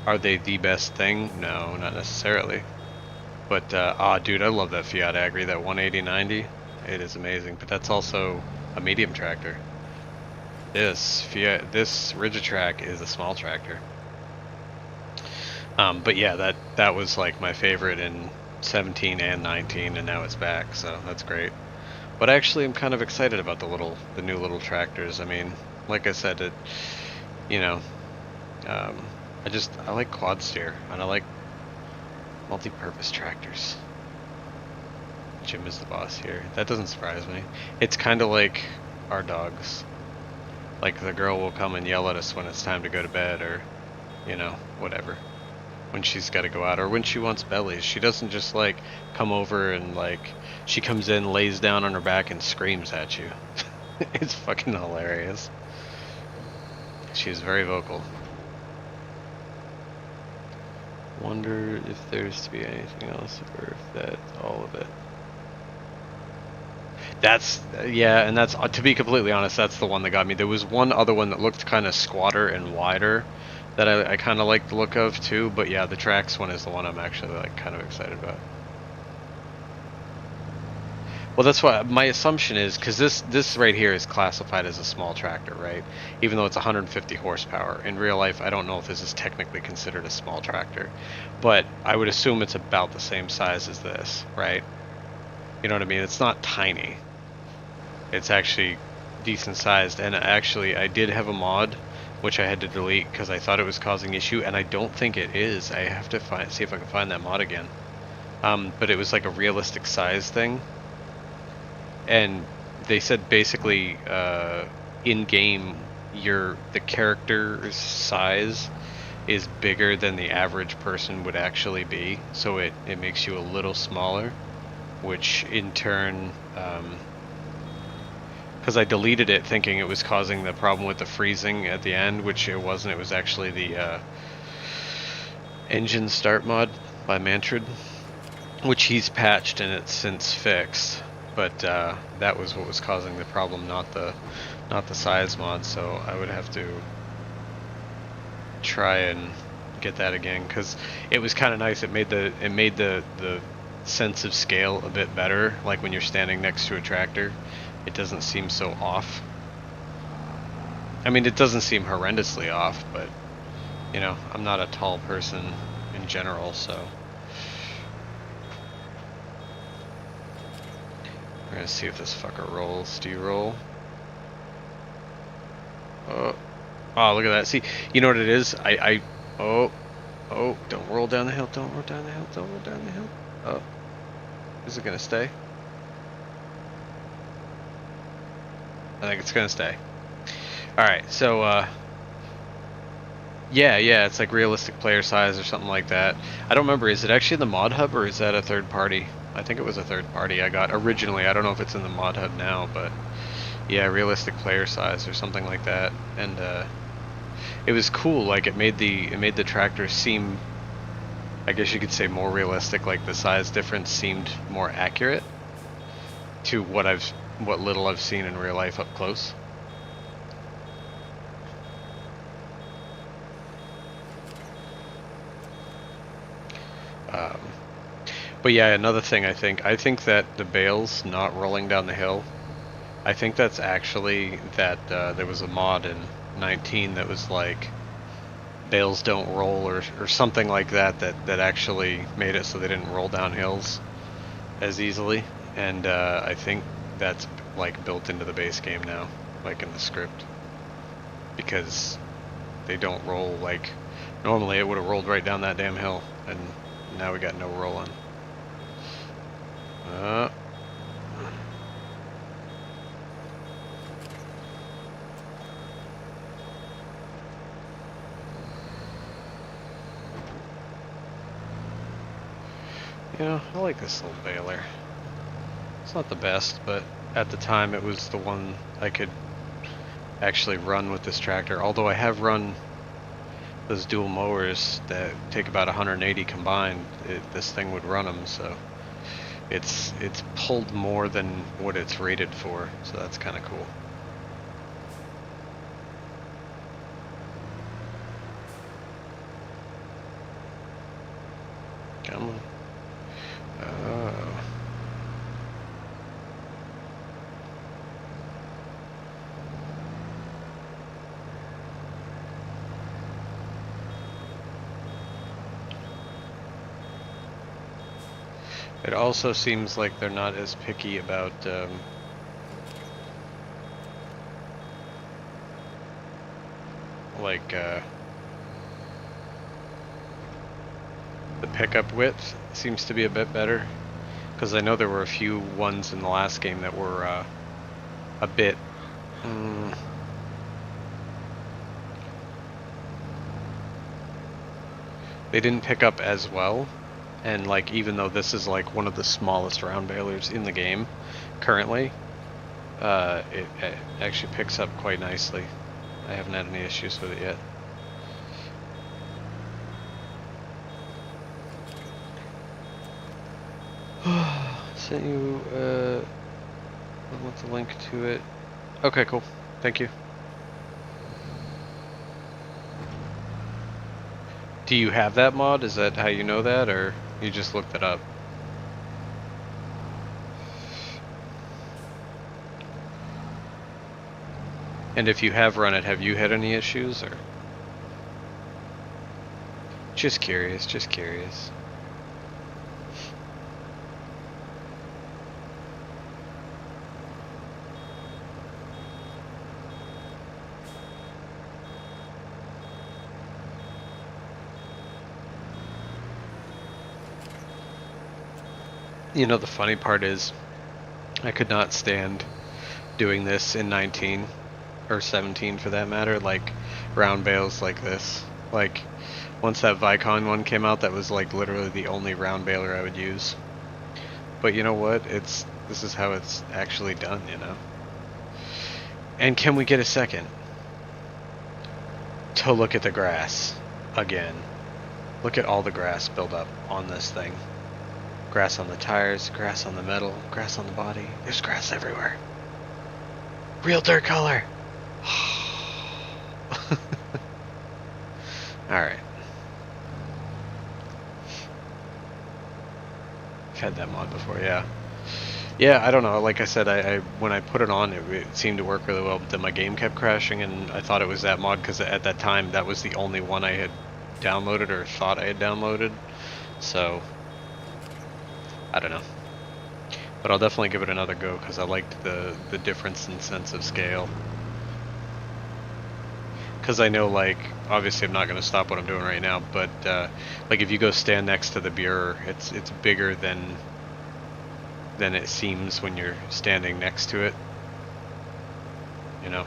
are they the best thing? No, not necessarily. But dude, I love that Fiat Agri, that 180/90. It is amazing. But that's also a medium tractor. This Rigitrack is a small tractor. But yeah, that was like my favorite in 17 and 19, and now it's back, so that's great. But actually, I'm kind of excited about the new little tractors. I mean, like I said, you know, I like quad steer, and I like multi-purpose tractors. Jim is the boss here. That doesn't surprise me. It's kind of like our dogs. Like the girl will come and yell at us when it's time to go to bed, or, you know, whatever. When she's got to go out, or when she wants bellies. She doesn't just like come over and like, she comes in, lays down on her back and screams at you. It's fucking hilarious. She is very vocal. Wonder if there's to be anything else, or if that's all of it. Yeah, and that's, to be completely honest, that's the one that got me. There was one other one that looked kind of squatter and wider that I kind of like the look of too, but yeah, the tracks one is the one I'm actually like kind of excited about. Well, that's why my assumption is, because this right here is classified as a small tractor, right? Even though it's 150 horsepower. In real life, I don't know if this is technically considered a small tractor, but I would assume it's about the same size as this, right? You know what I mean? It's not tiny. It's actually decent sized, and actually I did have a mod which I had to delete because I thought it was causing issue, and I don't think it is. I have to see if I can find that mod again. But it was like a realistic size thing, and they said basically in game the character's size is bigger than the average person would actually be, so it makes you a little smaller, which in turn, because I deleted it thinking it was causing the problem with the freezing at the end, which it wasn't. It was actually the engine start mod by Mantrid, which he's patched and it's since fixed. But that was what was causing the problem, not the size mod. So I would have to try and get that again, because it was kind of nice. It made the sense of scale a bit better. Like when you're standing next to a tractor, it doesn't seem so off. I mean, it doesn't seem horrendously off, but you know, I'm not a tall person in general, so we're gonna see if this fucker rolls. Do you roll? Oh, look at that. See, you know what it is? Oh, don't roll down the hill. Don't roll down the hill. Don't roll down the hill. Oh, is it gonna stay? I think it's gonna stay. Alright, so yeah, it's like realistic player size or something like that. I don't remember, is it actually in the mod hub or is that a third party? I think it was a third party I got originally. I don't know if it's in the mod hub now, but yeah, realistic player size or something like that. And it was cool. Like it made the tractor seem, I guess you could say, more realistic. Like the size difference seemed more accurate to what little I've seen in real life up close. But yeah, another thing I think that the bales not rolling down the hill, I think that's actually that there was a mod in 19 that was like bales don't roll or something like that actually made it so they didn't roll down hills as easily, and I think that's like built into the base game now, like in the script, because they don't roll. Like normally it would have rolled right down that damn hill, and now we got no rolling. You know, I like this little baler. It's not the best, but at the time it was the one I could actually run with this tractor. Although I have run those dual mowers that take about 180 combined, this thing would run them. So it's pulled more than what it's rated for. So that's kind of cool. Come on. Oh. It also seems like they're not as picky about the pickup width seems to be a bit better, because I know there were a few ones in the last game that were a bit they didn't pick up as well. And like, even though this is like one of the smallest round balers in the game currently, it actually picks up quite nicely. I haven't had any issues with it yet. Sent you I want the link to it. Okay, cool. Thank you. Do you have that mod? Is that how you know that, or you just looked it up? And if you have run it, have you had any issues, or? Just curious, just curious. You know, the funny part is, I could not stand doing this in 19, or 17 for that matter, like round bales like this. Like, once that Vicon one came out, that was like literally the only round baler I would use. But you know what? This is how it's actually done, you know? And can we get a second to look at the grass again? Look at all the grass build up on this thing. Grass on the tires, grass on the metal, grass on the body. There's grass everywhere. Real dirt color. Alright. I've had that mod before, yeah. Yeah, I don't know. Like I said, I when I put it on, it seemed to work really well, but then my game kept crashing, and I thought it was that mod because at that time, that was the only one I had downloaded or thought I had downloaded. So, I don't know. But I'll definitely give it another go because I liked the difference in sense of scale. Because I know, like, obviously I'm not going to stop what I'm doing right now, but like if you go stand next to the Buer, it's bigger than it seems when you're standing next to it. You know?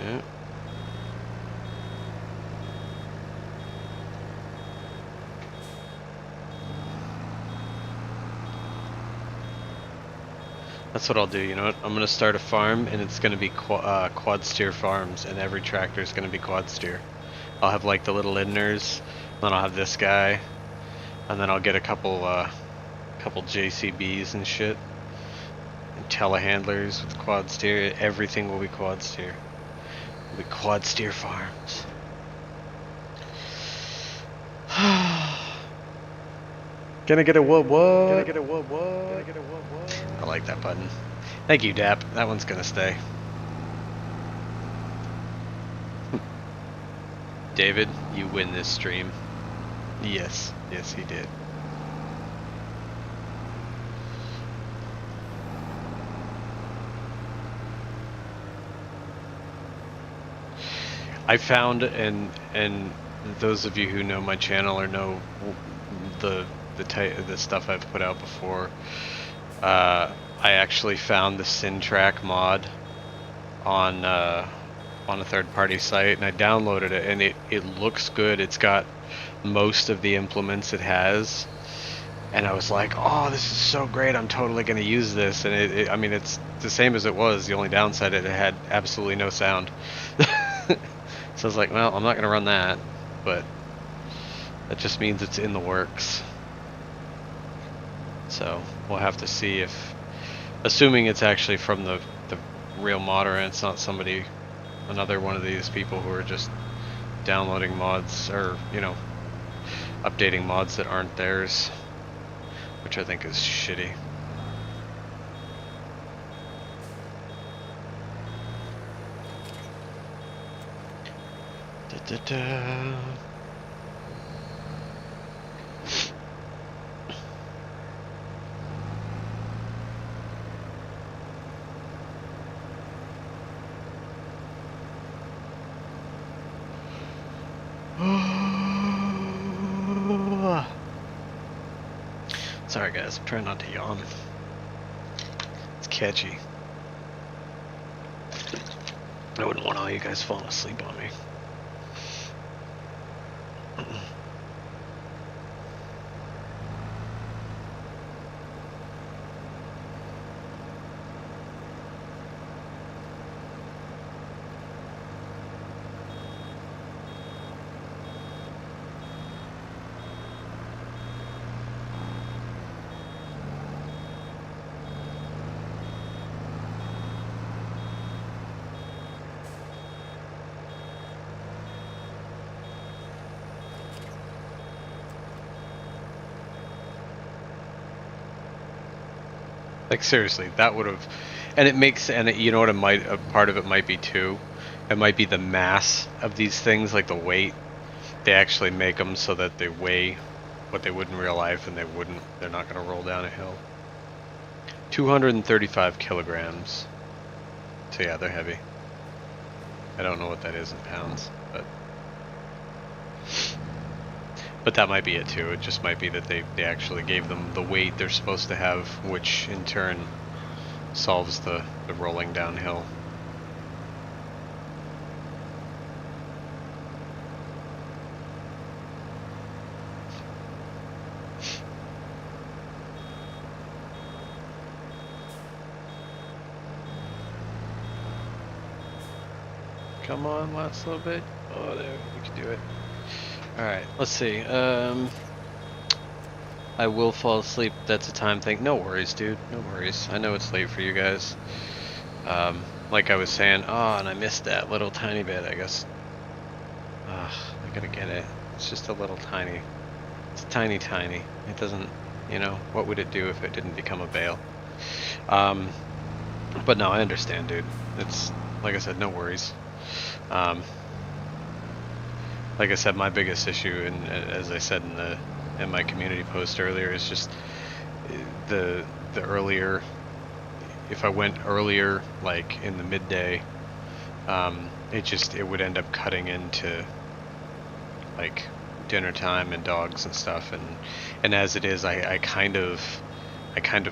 Yeah. That's what I'll do, you know what? I'm going to start a farm, and it's going to be quad steer farms, and every tractor is going to be quad steer. I'll have like the little Lindners, then I'll have this guy, and then I'll get a couple JCBs and shit, and telehandlers with quad steer. Everything will be quad steer. It'll be quad steer farms. Can I get a what? Can I get a what? Can I get a what? I like that button. Thank you, Dap. That one's gonna stay. David, you win this stream. Yes, yes, he did. I found, and those of you who know my channel or know the stuff I've put out before, I actually found the Syntrack mod on a third-party site, and I downloaded it, and it looks good. It's got most of the implements it has, and I was like, oh, this is so great, I'm totally going to use this. And I mean, it's the same as it was. The only downside, it had absolutely no sound. So I was like, well, I'm not gonna run that, but that just means it's in the works. So we'll have to see if, assuming it's actually from the real modder and it's not somebody, another one of these people who are just downloading mods or, you know, updating mods that aren't theirs, which I think is shitty. Da, da, da. Sorry guys, I'm trying not to yawn. It's catchy. I wouldn't want all you guys falling asleep on me. Like seriously, that would have, and it makes, and it, you know what it might, a part of it might be too, it might be the mass of these things, like the weight. They actually make them so that they weigh what they would in real life, and they're not going to roll down a hill. 235 kilograms. So yeah, they're heavy. I don't know what that is in pounds, but that might be it too. It just might be that they actually gave them the weight they're supposed to have, which in turn solves the rolling downhill. Come on, last little bit. Oh, there, we can do it. Alright, let's see. I will fall asleep. That's a time thing. No worries, dude. No worries. I know it's late for you guys. Like I was saying, oh, and I missed that little tiny bit, I guess. I gotta get it. It's just a little tiny. It's tiny. It doesn't, you know, what would it do if it didn't become a bale? But no, I understand, dude. It's, like I said, no worries. Like I said, my biggest issue, and as I said in my community post earlier, is just the earlier. If I went earlier, like in the midday, it would end up cutting into like dinner time and dogs and stuff, and as it is, I kind of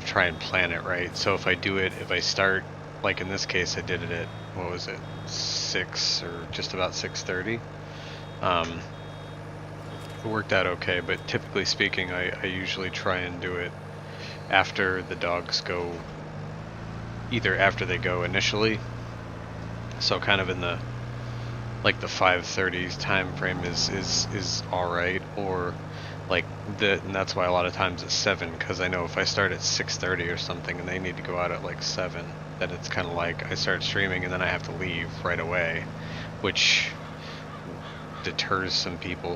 try and plan it right. So if I start, like in this case, I did it at, what was it, 6 or just about 6:30. It worked out okay, but typically speaking, I usually try and do it after the dogs go, either after they go initially, so kind of in the, like the 5:30 time frame is alright, or like and that's why a lot of times it's 7, because I know if I start at 6:30 or something and they need to go out at like 7, then it's kind of like I start streaming and then I have to leave right away, which deters some people,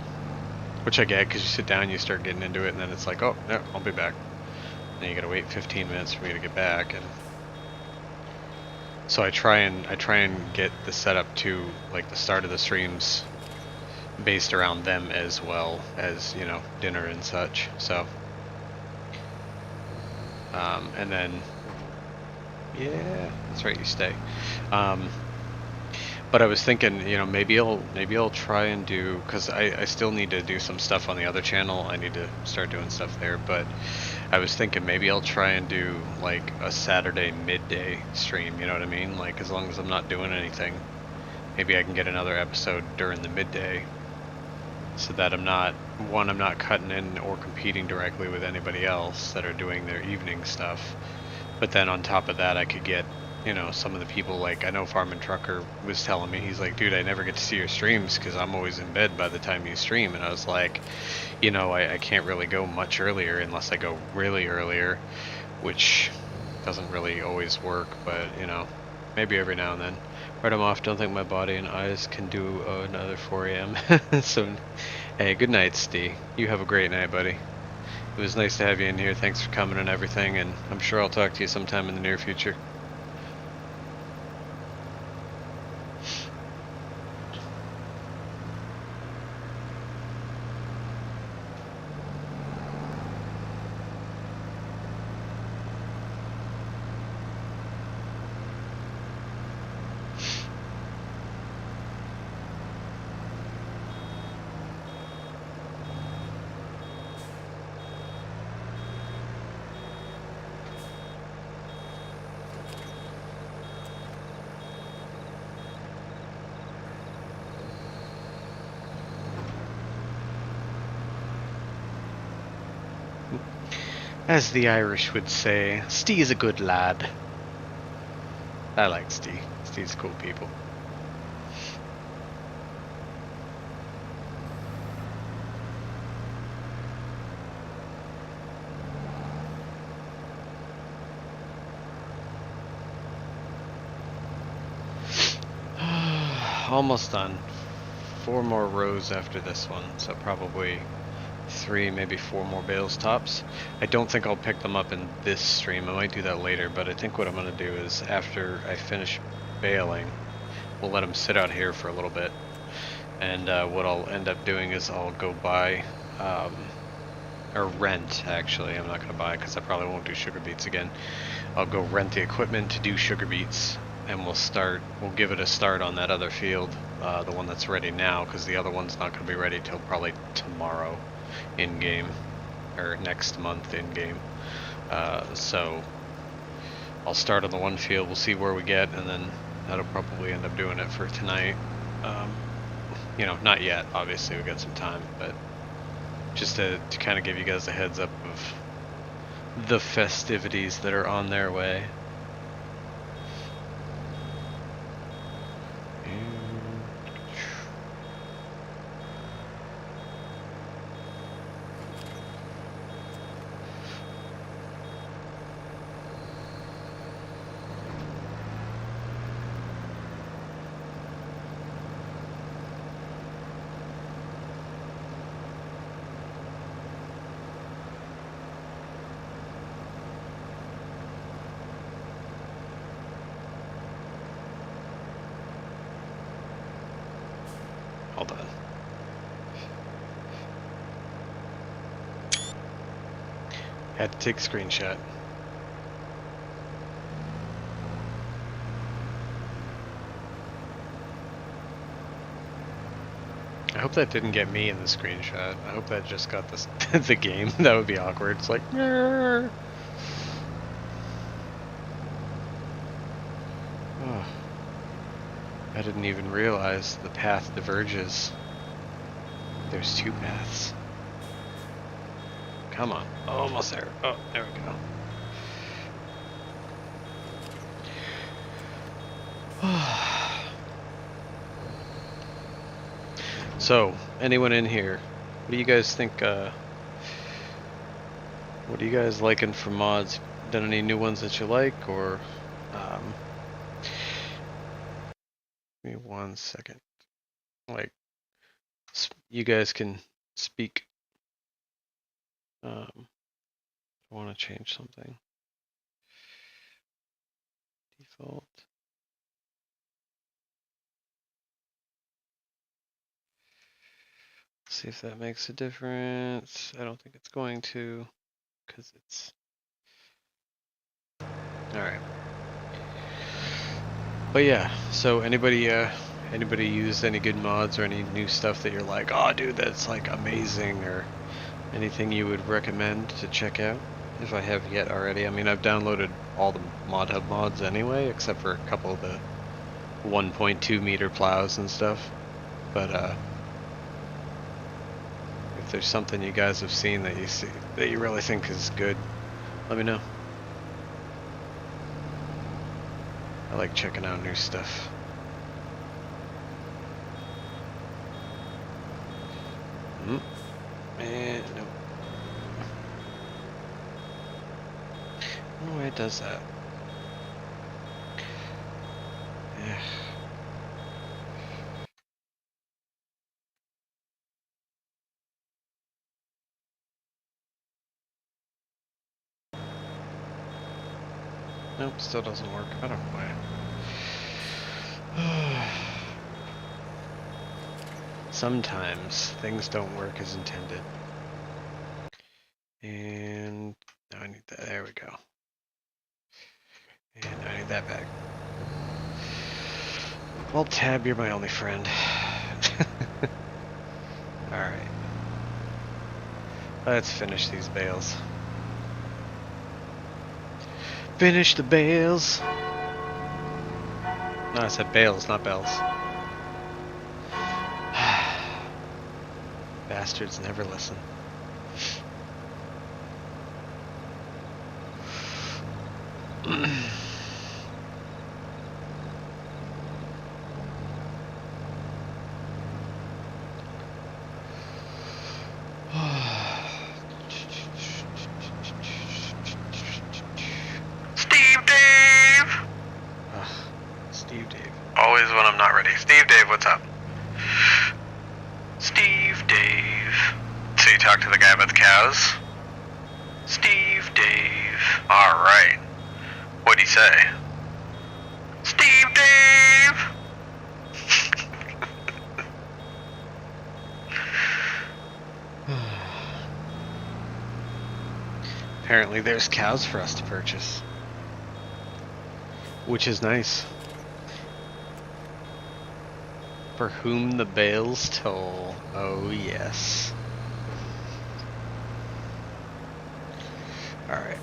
which I get, because you sit down, you start getting into it, and then it's like, oh no, I'll be back, and you gotta wait 15 minutes for me to get back. And so I try and get the setup to like the start of the streams based around them, as well as, you know, dinner and such. So and then, yeah, that's right, you stay. But I was thinking, you know, maybe I'll try and do, because I still need to do some stuff on the other channel. I need to start doing stuff there, but I was thinking maybe I'll try and do like a Saturday midday stream, you know what I mean? Like, as long as I'm not doing anything, maybe I can get another episode during the midday, so that I'm not cutting in or competing directly with anybody else that are doing their evening stuff. But then on top of that, I could get you know, some of the people, like, I know Farm and Trucker was telling me, he's like, dude, I never get to see your streams because I'm always in bed by the time you stream. And I was like, you know, I can't really go much earlier unless I go really earlier, which doesn't really always work, but, you know, maybe every now and then. Right, I'm off. Don't think my body and eyes can do another 4 a.m. So, hey, good night, Steve. You have a great night, buddy. It was nice to have you in here. Thanks for coming and everything, and I'm sure I'll talk to you sometime in the near future. As the Irish would say, Steve's a good lad. I like Steve. Steve's cool people. Almost done. 4 more rows after this one, so probably 3, maybe 4 more bales tops. I don't think I'll pick them up in this stream. I might do that later, but I think what I'm going to do is after I finish baling, we'll let them sit out here for a little bit. And what I'll end up doing is I'll go buy, or rent, actually. I'm not going to buy because I probably won't do sugar beets again. I'll go rent the equipment to do sugar beets, and we'll give it a start on that other field, the one that's ready now, because the other one's not going to be ready till probably tomorrow in game, or next month in game. So I'll start on the one field, we'll see where we get, and then that'll probably end up doing it for tonight. You know, not yet, obviously we got some time, but just to kind of give you guys a heads up of the festivities that are on their way. Hold on. Had to take a screenshot. I hope that didn't get me in the screenshot. I hope that just got this the game. That would be awkward. It's like, oh. I didn't even realize the path diverges. There's 2 paths. Come on. Oh, almost there. Oh, there we go. So, anyone in here, what do you guys think, what are you guys liking for mods? Done any new ones that you like, or, give me 1 second. Like, you guys can speak. I want to change something. Default. See if that makes a difference. I don't think it's going to, because it's all right. But yeah, so anybody used any good mods or any new stuff that you're like, oh dude, that's like amazing, or anything you would recommend to check out? If I have yet already. I mean, I've downloaded all the Mod Hub mods anyway, except for a couple of the 1.2 meter plows and stuff. But if there's something you guys have seen that you really think is good, let me know. I like checking out new stuff. And nope. I don't know why it does that. Yeah. Nope, still doesn't work. I don't know why. Sometimes things don't work as intended. And now I need that. There we go. And I need that back. Well, Tab, you're my only friend. Alright. Let's finish these bales. Finish the bales! No, I said bales, not bells. Bastards never listen. Steve Dave! Steve Dave. Always when I'm not ready. Steve Dave, what's up? Steve Dave. So you talked to the guy about the cows? Steve Dave. Alright. What'd he say? Steve Dave! Apparently there's cows for us to purchase. Which is nice. For whom the bales toll. Oh yes. Alright.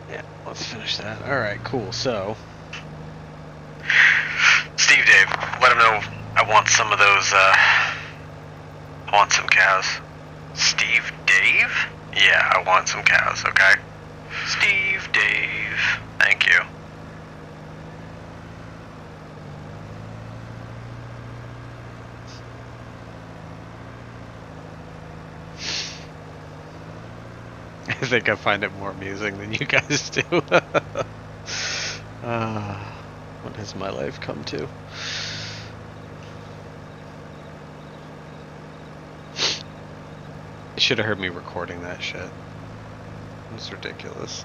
Yeah, let's finish that. Alright, cool. So Steve Dave, let him know I want some of those, I want some cows. Steve Dave? Yeah, I want some cows, okay? Steve Dave. Thank you. I think I find it more amusing than you guys do. What has my life come to? You should have heard me recording that shit. It's ridiculous.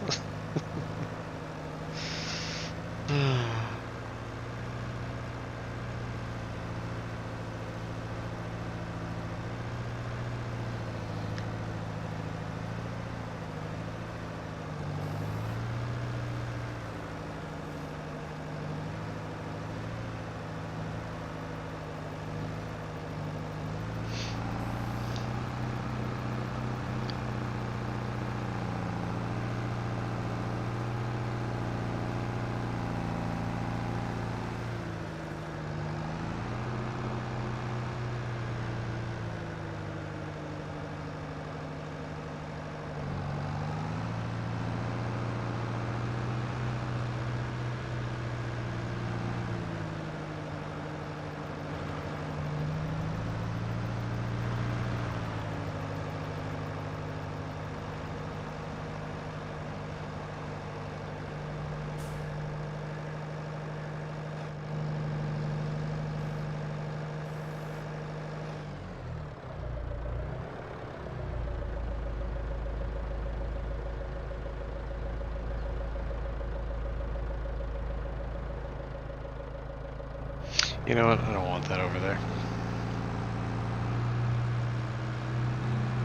You know what? I don't want that over there.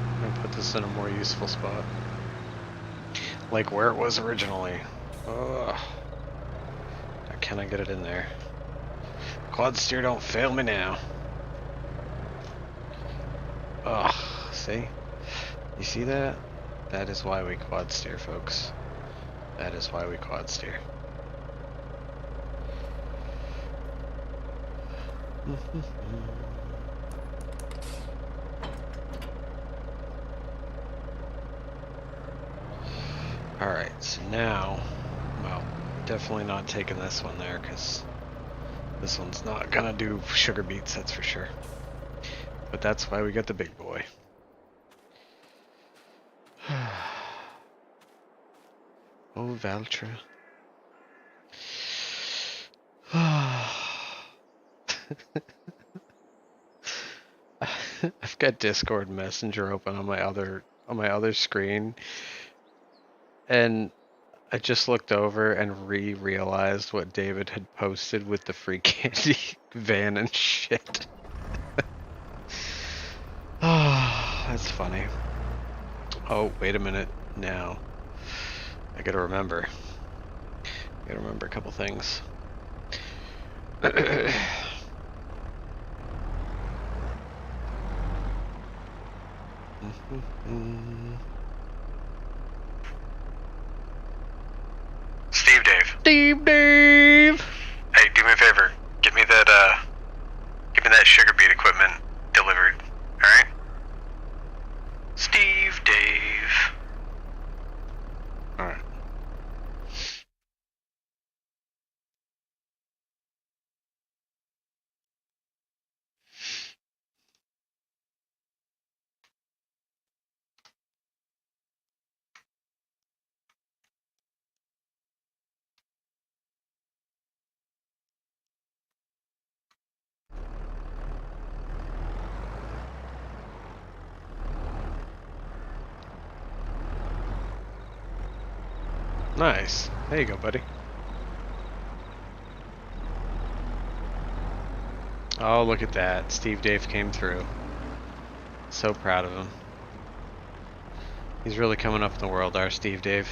I'm gonna put this in a more useful spot. Like where it was originally. Ugh. How can I get it in there? Quad steer, don't fail me now. Ugh, see? You see that? That is why we quad steer, folks. That is why we quad steer. Alright, so now, well, Definitely not taking this one there, because this one's not gonna do sugar beets, that's for sure. But that's why we got the big boy. Oh, Valtra. I've got Discord Messenger open on my other screen, and I just looked over and realized what David had posted with the free candy van and shit. Oh, that's funny. Oh, wait a minute. Now, I gotta remember. I gotta remember a couple things. Steve Dave. Steve Dave! Hey, do me a favor. Give me that sugar beet equipment delivered. Alright? Steve Dave. Alright. Nice. There you go, buddy. Oh, look at that. Steve Dave came through. So proud of him. He's really coming up in the world, our Steve Dave.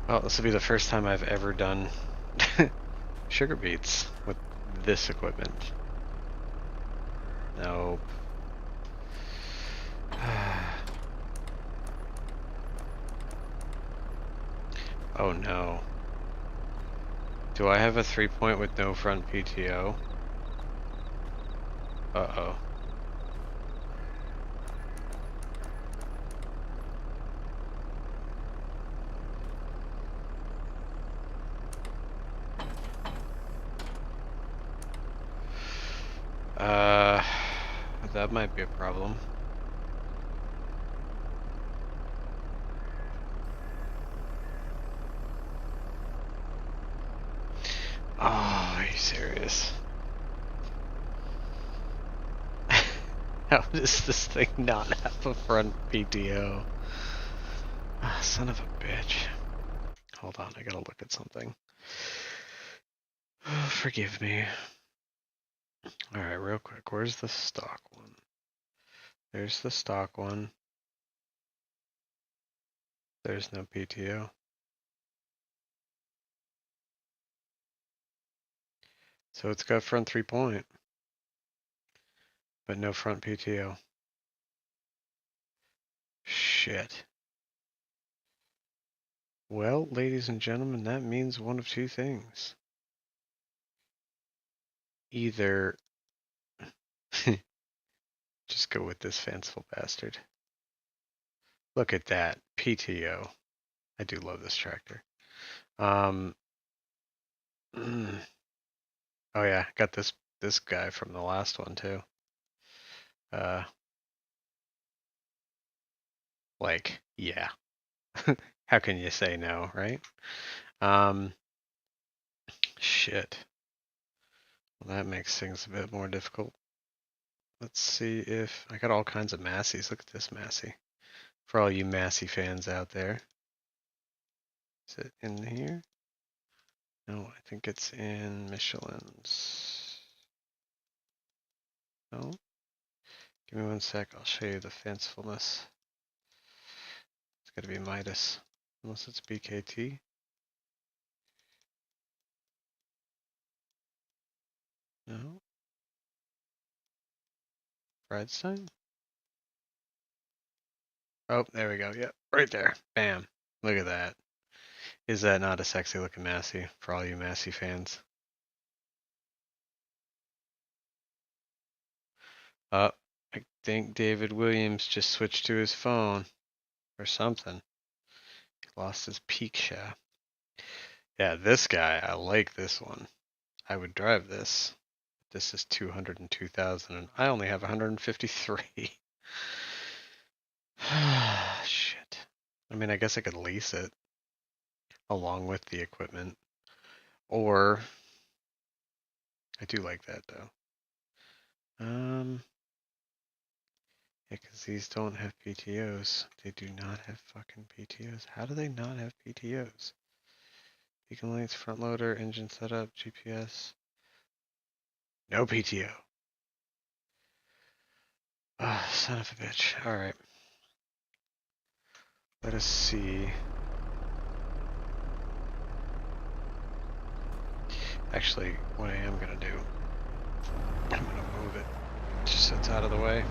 Well, this will be the first time I've ever done sugar beets with this equipment. Nope. Oh no. Do I have a 3-point with no front PTO? Uh-oh. That might be a problem. Oh, are you serious? How does this thing not have a front PTO? Ah, son of a bitch. Hold on, I gotta look at something. Oh, forgive me. Alright, real quick, where's the stock one? There's the stock one. There's no PTO. So it's got front 3-point, but no front PTO. Shit. Well, ladies and gentlemen, that means one of two things. Either just go with this fanciful bastard. Look at that. PTO. I do love this tractor. Oh yeah, got this guy from the last one too. Like, yeah. How can you say no, right? Shit. Well, that makes things a bit more difficult. Let's see if I got all kinds of Massies. Look at this Massey. For all you Massey fans out there. Is it in here? No, I think it's in Michelin's. No? Give me 1 sec, I'll show you the fancifulness. It's gotta be Midas. Unless it's BKT. No? Bradstein? Oh, there we go. Yep, right there. Bam. Look at that. Is that not a sexy looking Massey for all you Massey fans? I think David Williams just switched to his phone. or something. He lost his peak shaft. Yeah, this guy, I like this one. I would drive this. This is 202,000 and I only have 153. Shit. I mean, I guess I could lease it along with the equipment. Or I do like that though. Yeah, because these don't have PTOs. They do not have fucking PTOs. How do they not have PTOs? Beacon lights, front loader, engine setup, GPS. No PTO. Ah, son of a bitch. Alright. Let us see. Actually, what I am gonna do, I'm gonna move it just so it's out of the way.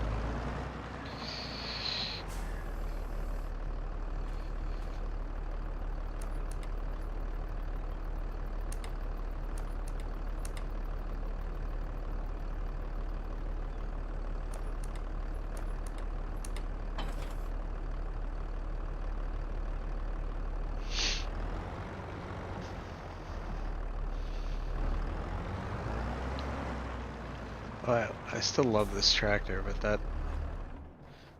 I still love this tractor, but that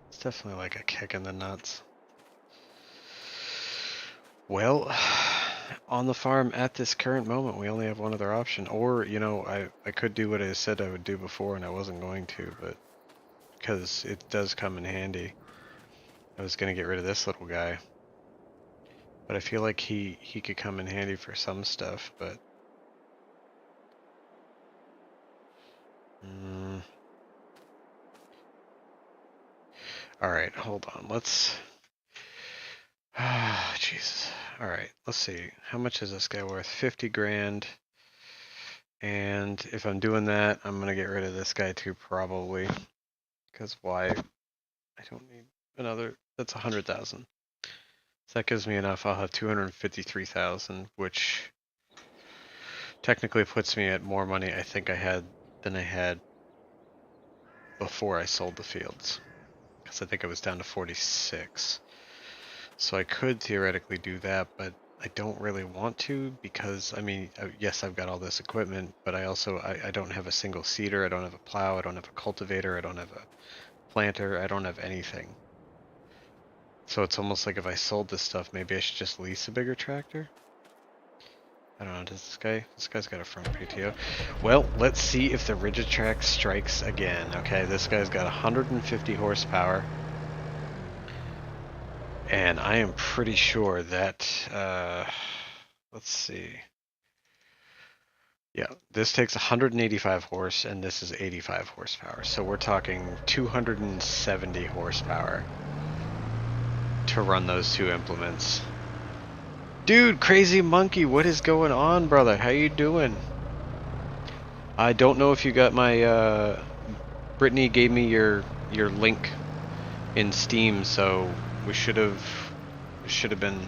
it's definitely like a kick in the nuts. Well, on the farm at this current moment, we only have one other option. Or, you know, I could do what I said I would do before and I wasn't going to, but because it does come in handy. I was going to get rid of this little guy. But I feel like he could come in handy for some stuff, but... Alright, hold on. Let's... Ah, Jesus. Alright, let's see. How much is this guy worth? 50 grand. And if I'm doing that, I'm gonna get rid of this guy too, probably. Because why? I don't need another... That's 100,000. So that gives me enough. I'll have 253,000, which technically puts me at more money I think I had than I had before I sold the fields. Because I think I was down to 46. So I could theoretically do that, but I don't really want to because, I mean, yes, I've got all this equipment, but I also, I don't have a single seeder, I don't have a plow, I don't have a cultivator, I don't have a planter, I don't have anything. So it's almost like if I sold this stuff, maybe I should just lease a bigger tractor? I don't know, does this guy's got a front PTO. Well, let's see if the Rigitrack strikes again. Okay, this guy's got 150 horsepower. And I am pretty sure that, let's see. Yeah, this takes 185 horse and this is 85 horsepower. So we're talking 270 horsepower to run those two implements. Dude, Crazy Monkey, what is going on, brother? How you doing? I don't know if you got my, Brittany gave me your link in Steam, so we should have been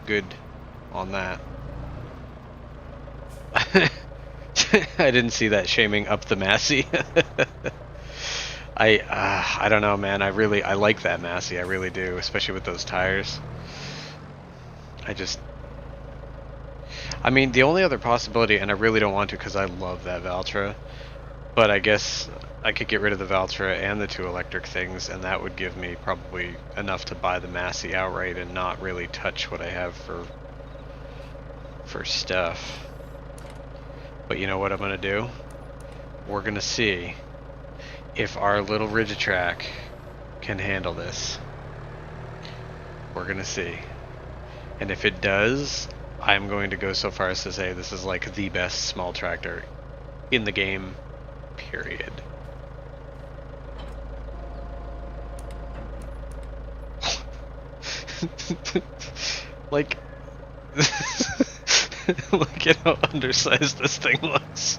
good on that. I didn't see that shaming up the Massey. I don't know, man. I like that Massey. I really do, especially with those tires. I mean, the only other possibility, and I really don't want to because I love that Valtra, but I guess I could get rid of the Valtra and the two electric things, and that would give me probably enough to buy the Massey outright and not really touch what I have for stuff. But you know what I'm gonna do? We're gonna see if our little Rigitrack can handle this. We're gonna see. And if it does, I'm going to go so far as to say this is like the best small tractor in the game, period. Like, look at how undersized this thing looks.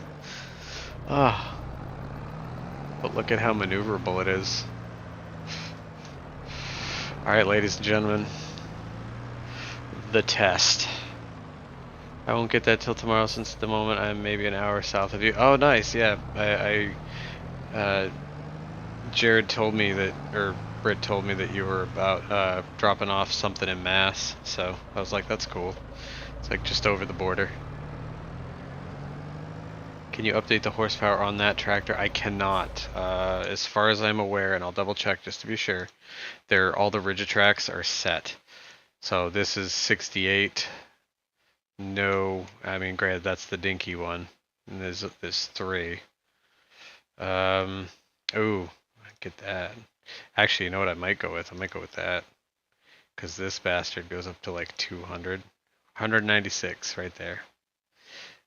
Ah. But look at how maneuverable it is. Alright, ladies and gentlemen. The test. I won't get that till tomorrow since at the moment I'm maybe an hour south of you. Oh, nice, yeah. Jared told me that, or Britt told me that you were about dropping off something in Mass, so I was like, that's cool. It's like just over the border. Can you update the horsepower on that tractor? I cannot. As far as I'm aware, and I'll double check just to be sure, all the Rigitracks are set. So this is 68. No, I mean, granted, that's the dinky one. And there's 3. Ooh, get that. Actually, you know what I might go with? I might go with that. Because this bastard goes up to like 200. 196 right there.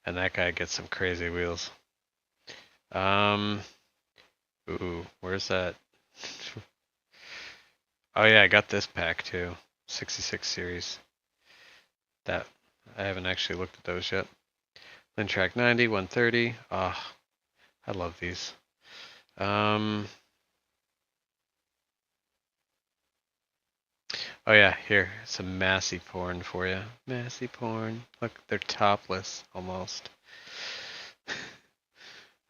And that guy gets some crazy wheels. Ooh, where's that? Oh yeah, I got this pack too. 66 series. That, I haven't actually looked at those yet. Lintrack 90, 130. Ah, I love these. Oh yeah, here, some Massey porn for you. Massey porn. Look, they're topless, almost.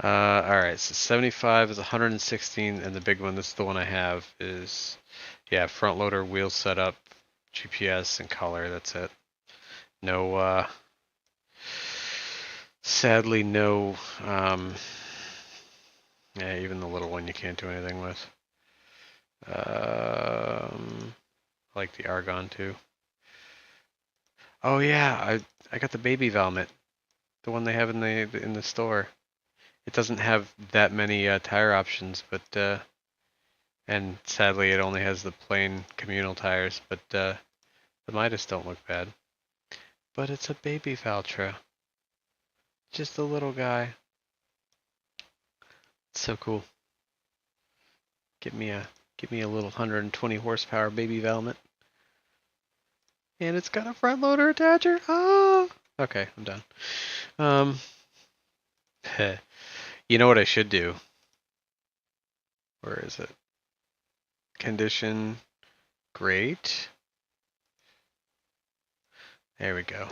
Alright, so 75 is 116, and the big one, this is the one I have, is, yeah, front loader, wheel setup, GPS, and color, that's it. No, sadly no, yeah, even the little one you can't do anything with. I like the Argon too. Oh yeah, I got the baby Valmet, the one they have in the store. It doesn't have that many tire options, but and sadly it only has the plain communal tires. But the Midas don't look bad. But it's a baby Valtra, just a little guy. It's so cool. Give me a little 120 horsepower baby Valmet. And it's got a front loader attacher. Oh, okay, I'm done. You know what I should do? Where is it? Condition, great. There we go.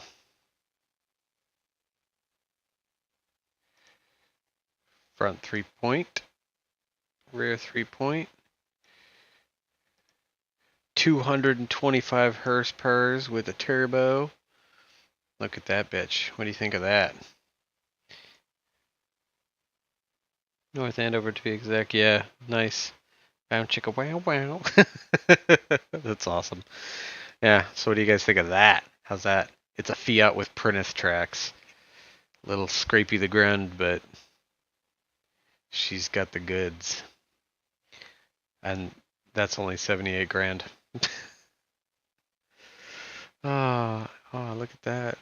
Front 3-point, rear 3-point. 225 horsepower with a turbo. Look at that bitch. What do you think of that? North Andover to be exact. Yeah, nice. Bow chicka wow wow. That's awesome. Yeah, so what do you guys think of that? How's that? It's a Fiat with Prentice tracks. A little scrapey the ground, but she's got the goods. And that's only 78 grand. Oh, look at that.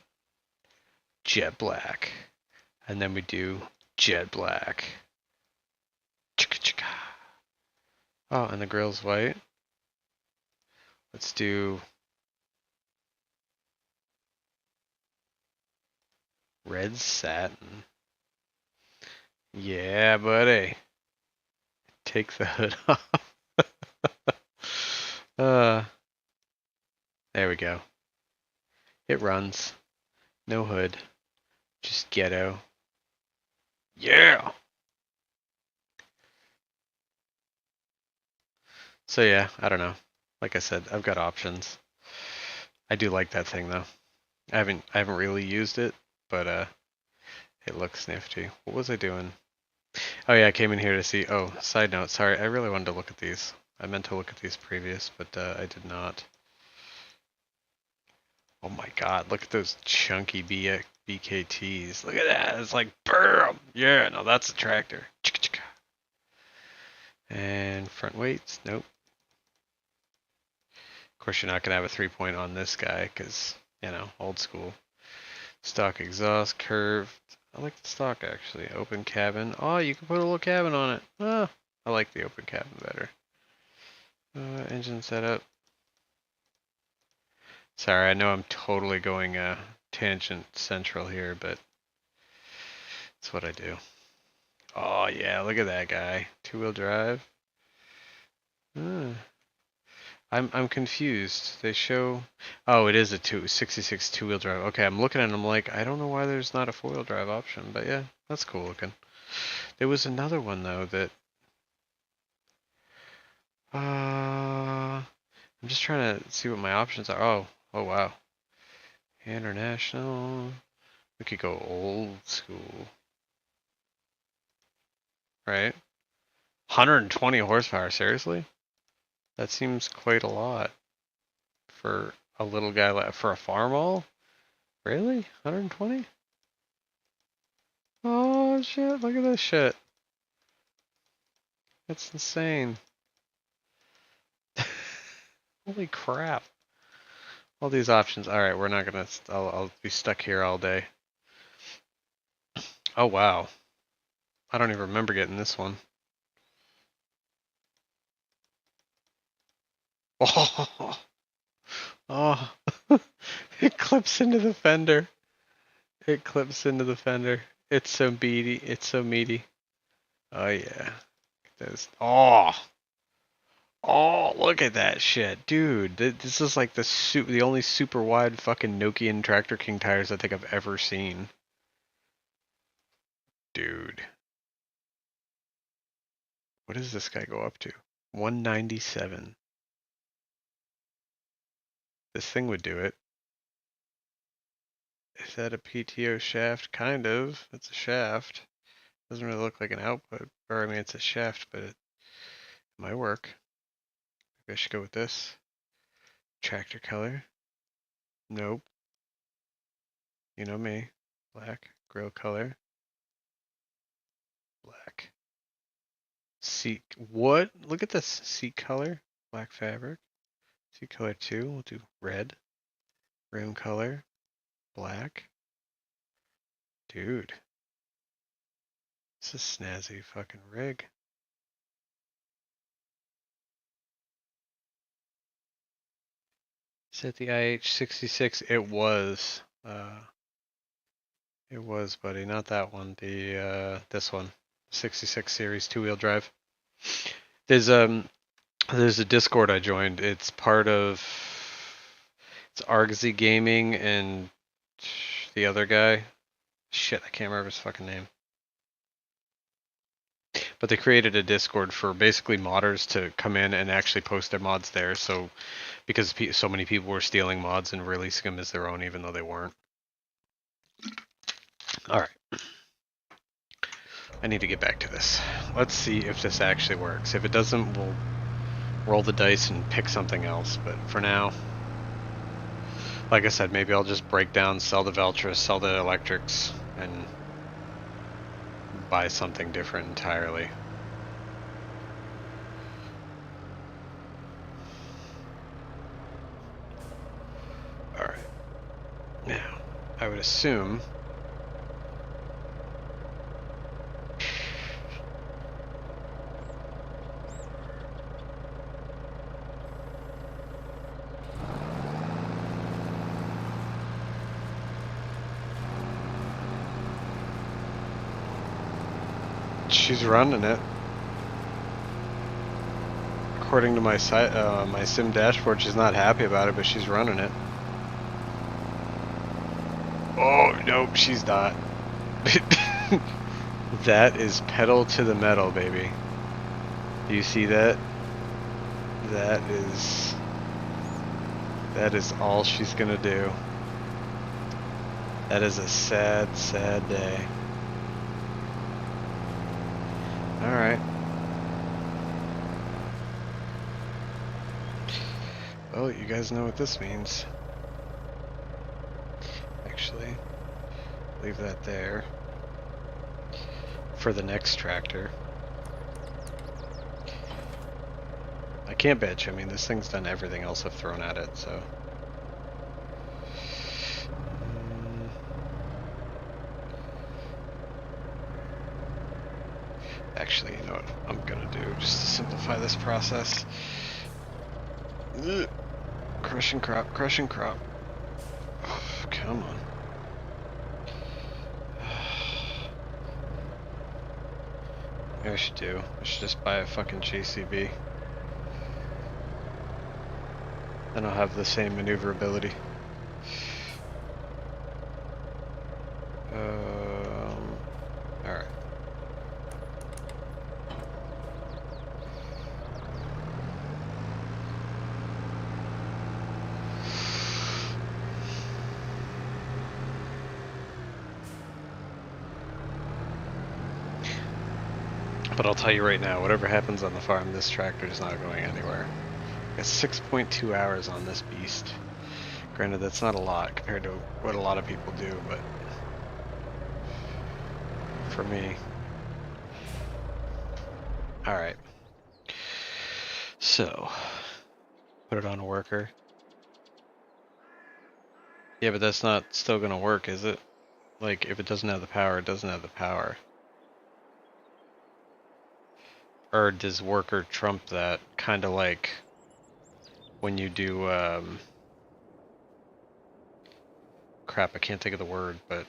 Jet black. And then we do jet black. Chicka chicka. Oh, and the grill's white. Let's do red satin. Yeah, buddy. Take the hood off. There we go. It runs. No hood. Just ghetto. Yeah! So yeah, I don't know. Like I said, I've got options. I do like that thing though. I haven't really used it, but it looks nifty. What was I doing? Oh yeah, I came in here to see. Oh, side note, sorry, I really wanted to look at these. I meant to look at these previous, but I did not. Oh my god, look at those chunky BKTs. Look at that, it's like, BAM! Yeah, no, that's a tractor. And front weights, nope. Of course, you're not going to have a 3-point on this guy, because, you know, old school. Stock exhaust, curved. I like the stock, actually. Open cabin. Oh, you can put a little cabin on it. Oh, I like the open cabin better. Engine setup. Sorry, I know I'm totally going tangent central here, but it's what I do. Oh yeah, look at that guy. 2-wheel drive. I'm confused. They show. Oh, it is a 66 2-wheel drive. Okay, I'm looking at it. I'm like, I don't know why there's not a 4-wheel drive option, but yeah, that's cool looking. There was another one though that. I'm just trying to see what my options are. Oh wow. International. We could go old school. Right? 120 horsepower, seriously? That seems quite a lot for a little guy, for a farm all? Really? 120? Oh shit, look at this shit. That's insane. Holy crap. All these options. Alright, we're not gonna, I'll be stuck here all day. Oh wow. I don't even remember getting this one. Oh, oh. It clips into the fender. It clips into the fender. It's so meaty. It's so meaty. Oh yeah. Oh. Oh, look at that shit, dude. This is like the only super wide fucking Nokian Tractor King tires I think I've ever seen. Dude. What does this guy go up to? 197. This thing would do it. Is that a PTO shaft? Kind of. It's a shaft. Doesn't really look like an output. Or, I mean, it's a shaft, but it might work. Maybe I should go with this. Tractor color. Nope. You know me. Black. Grill color. Black. Seat. What? Look at this. Seat color. Black fabric. Seat color 2. We'll do red. Rim color. Black. Dude. This is snazzy fucking rig. Is it the IH66? It was, buddy. Not that one. This one. 66 series 2-wheel drive. There's a Discord I joined. It's part of Argzy Gaming and the other guy. Shit, I can't remember his fucking name. But they created a Discord for basically modders to come in and actually post their mods there. So, because so many people were stealing mods and releasing them as their own, even though they weren't. All right. I need to get back to this. Let's see if this actually works. If it doesn't, we'll roll the dice and pick something else. But for now, like I said, maybe I'll just break down, sell the Veltra, sell the electrics, and buy something different entirely. Alright. Now, I would assume she's running it. According to my my sim dashboard, she's not happy about it, but she's running it. Oh, nope, she's not. That is pedal to the metal, baby. Do you see that? That is all she's gonna do. That is a sad, sad day. Alright. Well, you guys know what this means. Actually, leave that there for the next tractor. I can't bitch. I mean, this thing's done everything else I've thrown at it, so. Actually, you know what I'm gonna do, just to simplify this process. Ugh. Crush and crop, crush and crop. Oh, come on. Maybe I should do. I should just buy a fucking JCB. Then I'll have the same maneuverability. Alright. But I'll tell you right now, whatever happens on the farm, this tractor is not going anywhere. Got 6.2 hours on this beast. Granted, that's not a lot compared to what a lot of people do, but for me. Alright. So, put it on a worker. Yeah, but that's not still gonna work, is it? Like, if it doesn't have the power, it doesn't have the power. Or does worker trump that? Kind of like when you do, crap, I can't think of the word, but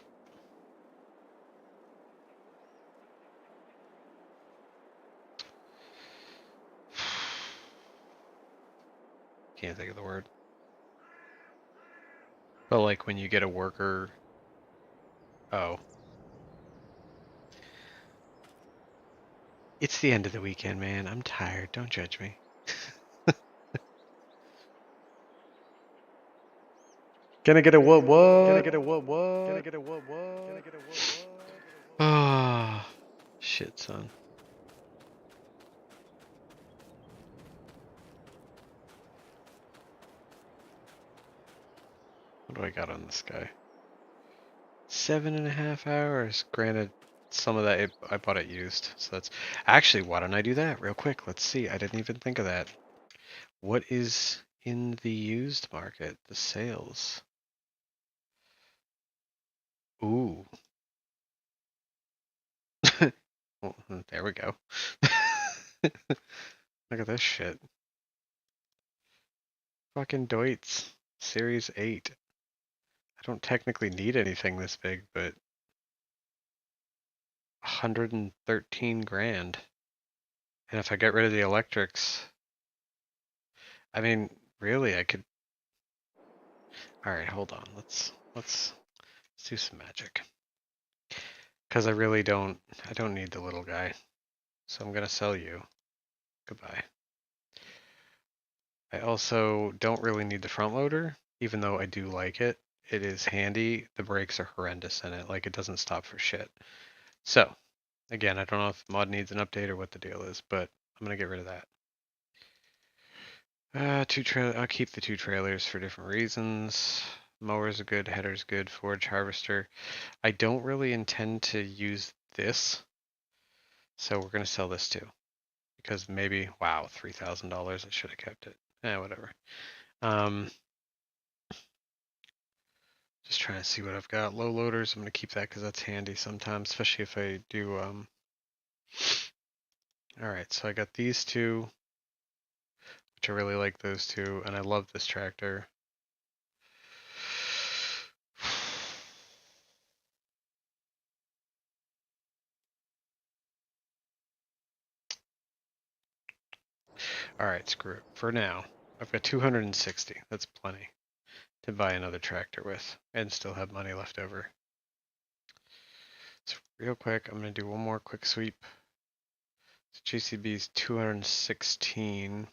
can't think of the word. But like when you get a worker, oh. It's the end of the weekend, man. I'm tired. Don't judge me. Can I get a what? Can I get a what? Can I get a what? Can I get a what? Ah, shit, son. What do I got on this guy? 7.5 hours. Granted, some of that I bought it used, so that's actually, why don't I do that real quick? Let's see. I didn't even think of that. What is in the used market? The sales. Ooh. Well, there we go. Look at this shit. Fucking Deutz. Series 8. I don't technically need anything this big, but 113 grand. And if I get rid of the electrics, I mean, really, I could. All right, hold on. Let's do some magic. Because I really don't. I don't need the little guy, so I'm gonna sell you. Goodbye. I also don't really need the front loader, even though I do like it. It is handy. The brakes are horrendous in it. Like, it doesn't stop for shit. So, again, I don't know if the mod needs an update or what the deal is, but I'm gonna get rid of that. I'll keep the 2 trailers for different reasons. Mower's a good, header's good, forage harvester. I don't really intend to use this, so we're gonna sell this too. Because maybe, wow, $3,000, I should have kept it. Whatever. Just trying to see what I've got. Low loaders, I'm gonna keep that because that's handy sometimes, especially if I do, Alright, so I got these 2, which I really like those 2, and I love this tractor. Alright, screw it. For now, I've got 260. That's plenty to buy another tractor with and still have money left over. So real quick, I'm going to do one more quick sweep. So GCB's 216,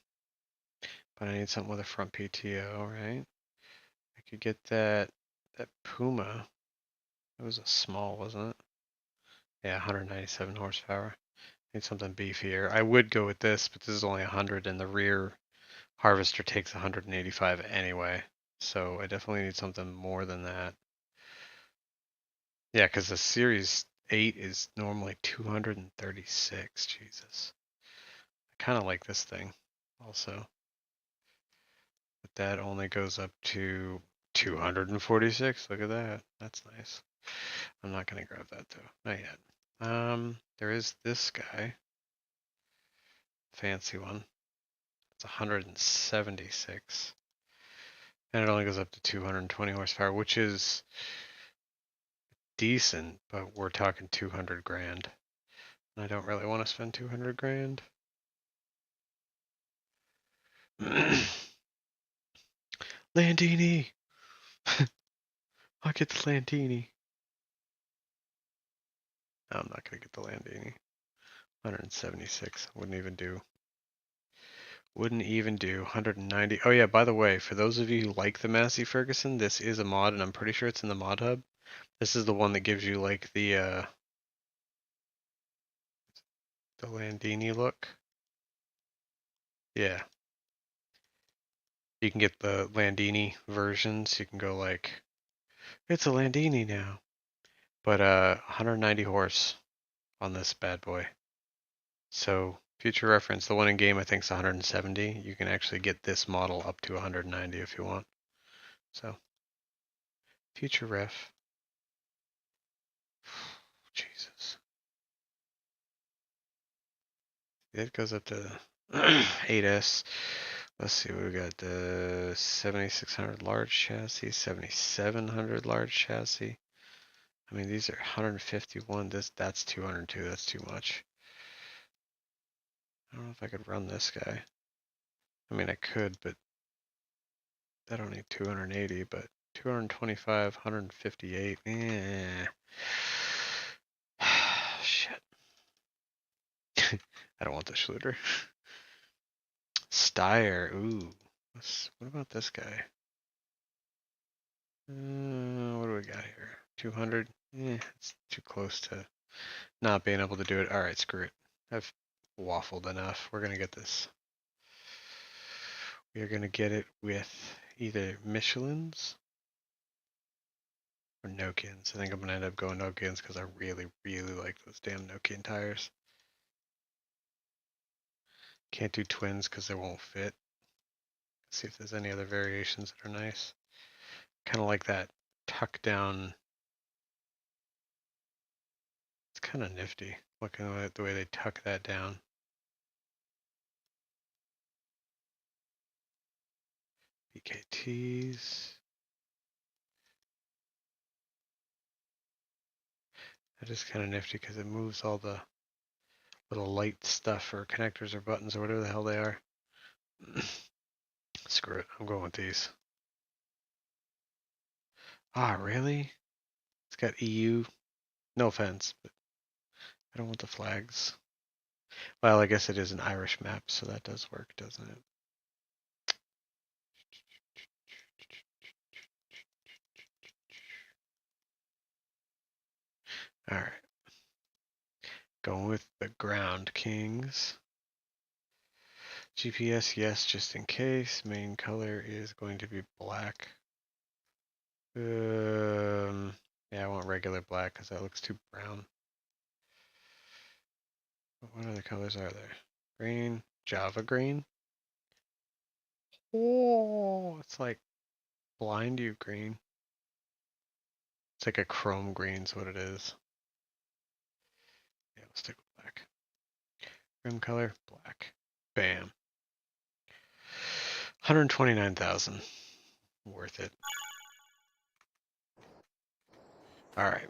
but I need something with a front PTO, right? I could get that Puma. It was a small, wasn't it? Yeah, 197 horsepower. Need something beefier. I would go with this, but this is only 100 and the rear harvester takes 185 anyway. So I definitely need something more than that. Yeah, because the Series 8 is normally 236. Jesus. I kind of like this thing also. But that only goes up to 246. Look at that. That's nice. I'm not going to grab that though. Not yet. There is this guy. Fancy one. It's 176. And it only goes up to 220 horsepower, which is decent, but we're talking 200 grand. And I don't really want to spend 200 grand. Landini! I'll get the Landini. No, I'm not going to get the Landini. 176. Wouldn't even do. Wouldn't even do. 190. Oh yeah, by the way, for those of you who like the Massey Ferguson, this is a mod, and I'm pretty sure it's in the mod hub. This is the one that gives you like the the Landini look. Yeah. You can get the Landini versions. You can go like, it's a Landini now. But 190 horse on this bad boy. So future reference, the one in game I think is 170. You can actually get this model up to 190 if you want. So future ref. Jesus. It goes up to 8S. Let's see, we got the 7600 large chassis, 7700 large chassis. I mean, these are 151. That's 202. That's too much. I don't know if I could run this guy. I mean, I could, but I don't need 280. But 225, 158. Shit. I don't want the Schluter. Steyr. Ooh. What about this guy? What do we got here? 200? It's too close to not being able to do it. Alright, screw it. I've waffled enough. We're going to get this. We are going to get it with either Michelin's or Nokians. I think I'm going to end up going Nokians because I really, really like those damn Nokian tires. Can't do twins because they won't fit. Let's see if there's any other variations that are nice. Kind of like that tuck down. It's kind of nifty looking at the way they tuck that down. BKTs. That is kind of nifty because it moves all the little light stuff or connectors or buttons or whatever the hell they are. Screw it. I'm going with these. Ah, really? It's got EU. No offense, but I don't want the flags. Well, I guess it is an Irish map, so that does work, doesn't it? All right. Going with the Ground Kings. GPS, yes, just in case. Main color is going to be black. Yeah, I want regular black because that looks too brown. What other colors are there? Green, Java green. Oh, it's like blind you green. It's like a chrome green's what it is. Yeah, let's stick with black. Rim color, black. Bam. 129,000. Worth it. All right.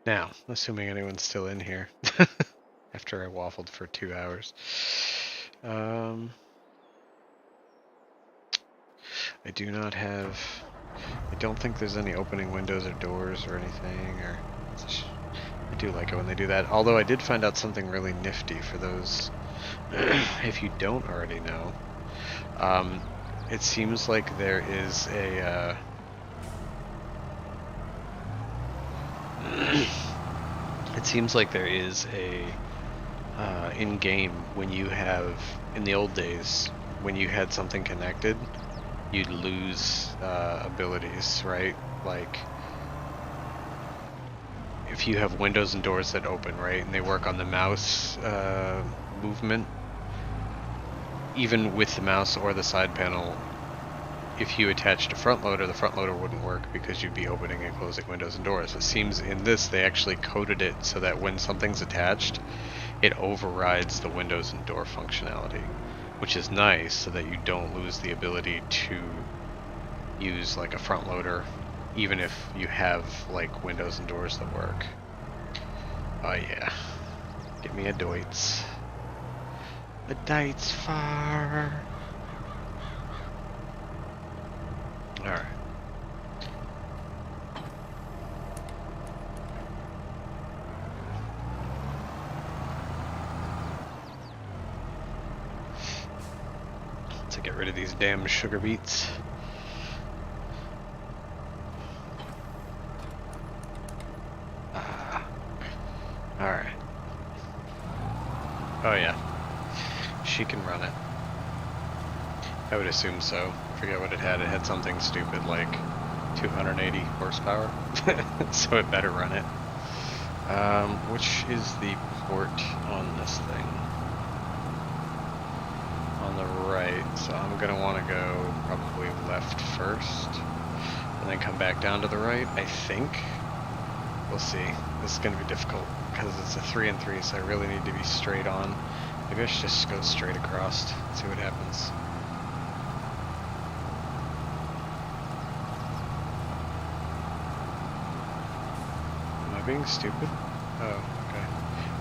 Now, assuming anyone's still in here after I waffled for 2 hours. I do not have. I don't think there's any opening windows or doors or anything. I do like it when they do that. Although I did find out something really nifty for those. If you don't already know, it seems like there is a. It seems like there is a in game when you have in the old days when you had something connected, you'd lose abilities, right? Like if you have windows and doors that open, right, and they work on the mouse movement, even with the mouse or the side panel, if you attached a front loader, the front loader wouldn't work because you'd be opening and closing windows and doors. It seems in this they actually coded it so that when something's attached, it overrides the windows and door functionality, which is nice so that you don't lose the ability to use like a front loader, even if you have like windows and doors that work. Oh yeah, get me a Deutz. A Deutz far. Alright. To get rid of these damn sugar beets. Alright. Oh yeah, she can run it. I would assume so. I forget what it had. It had something stupid like 280 horsepower, so it better run it. Which is the port on this thing? On the right, so I'm gonna want to go probably left first, and then come back down to the right, I think. We'll see. This is gonna be difficult, because it's a 3 and 3, so I really need to be straight on. Maybe I should just go straight across, see what happens. Being stupid? Oh, okay.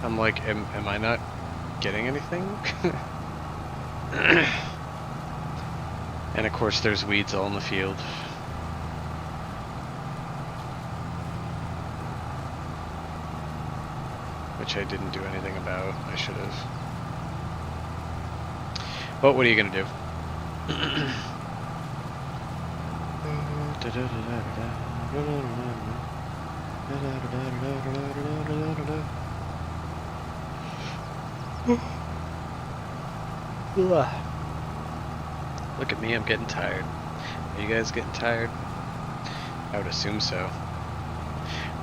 I'm like, am I not getting anything? And of course there's weeds all in the field. Which I didn't do anything about. I should have. But what are you gonna do? Look at me, I'm getting tired. Are you guys getting tired? I would assume so.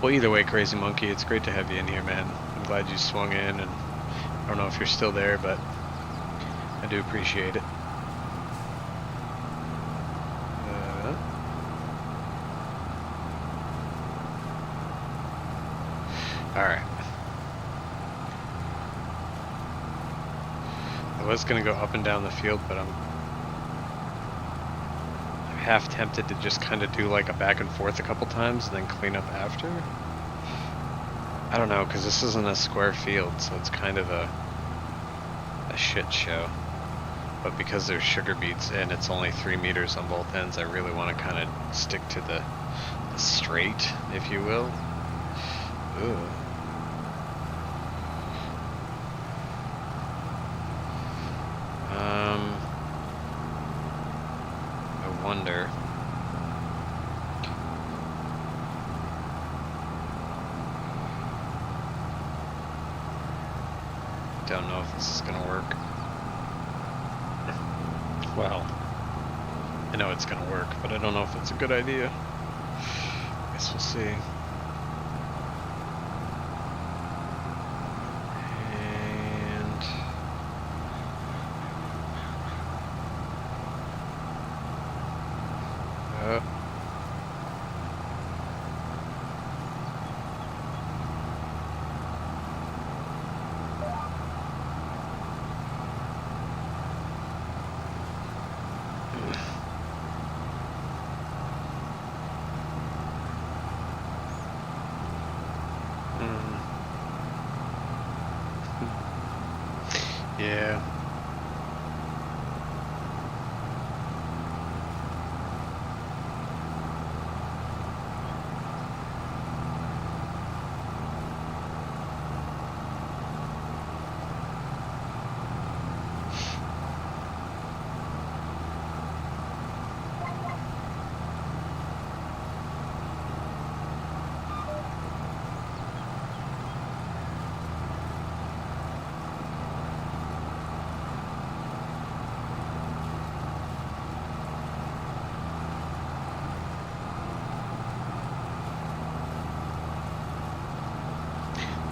Well, either way, Crazy Monkey, it's great to have you in here, man. I'm glad you swung in, and I don't know if you're still there, but I do appreciate it. Alright. I was gonna go up and down the field, but I'm half tempted to just kind of do like a back and forth a couple times and then clean up after. I don't know, because this isn't a square field, so it's kind of a shit show. But because there's sugar beets and it's only 3 meters on both ends, I really want to kind of stick to the straight, if you will. Ooh. I wonder. Don't know if this is gonna work. Well, I know it's gonna work, but I don't know if it's a good idea. Guess we'll see. Yeah.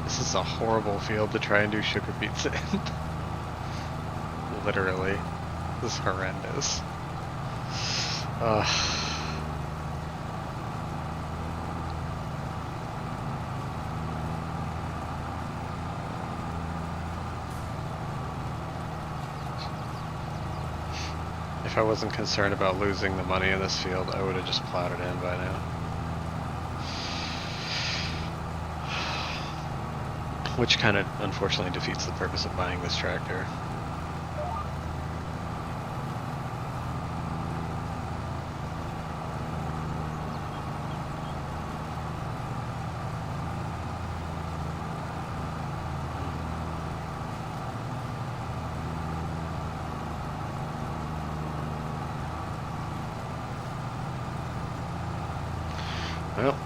This is a horrible field to try and do sugar beets in. Literally. This is horrendous. If I wasn't concerned about losing the money in this field, I would have just plowed it in by now. Which kind of unfortunately defeats the purpose of buying this tractor. Well,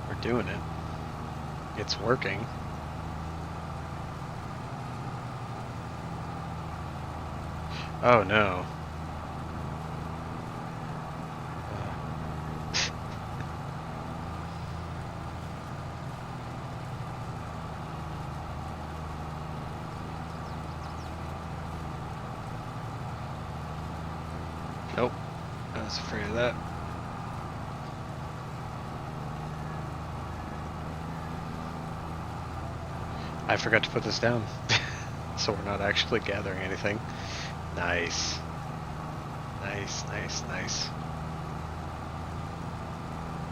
we're doing it. It's working. Oh no. Nope. I was afraid of that. I forgot to put this down. So we're not actually gathering anything. Nice. Nice, nice, nice.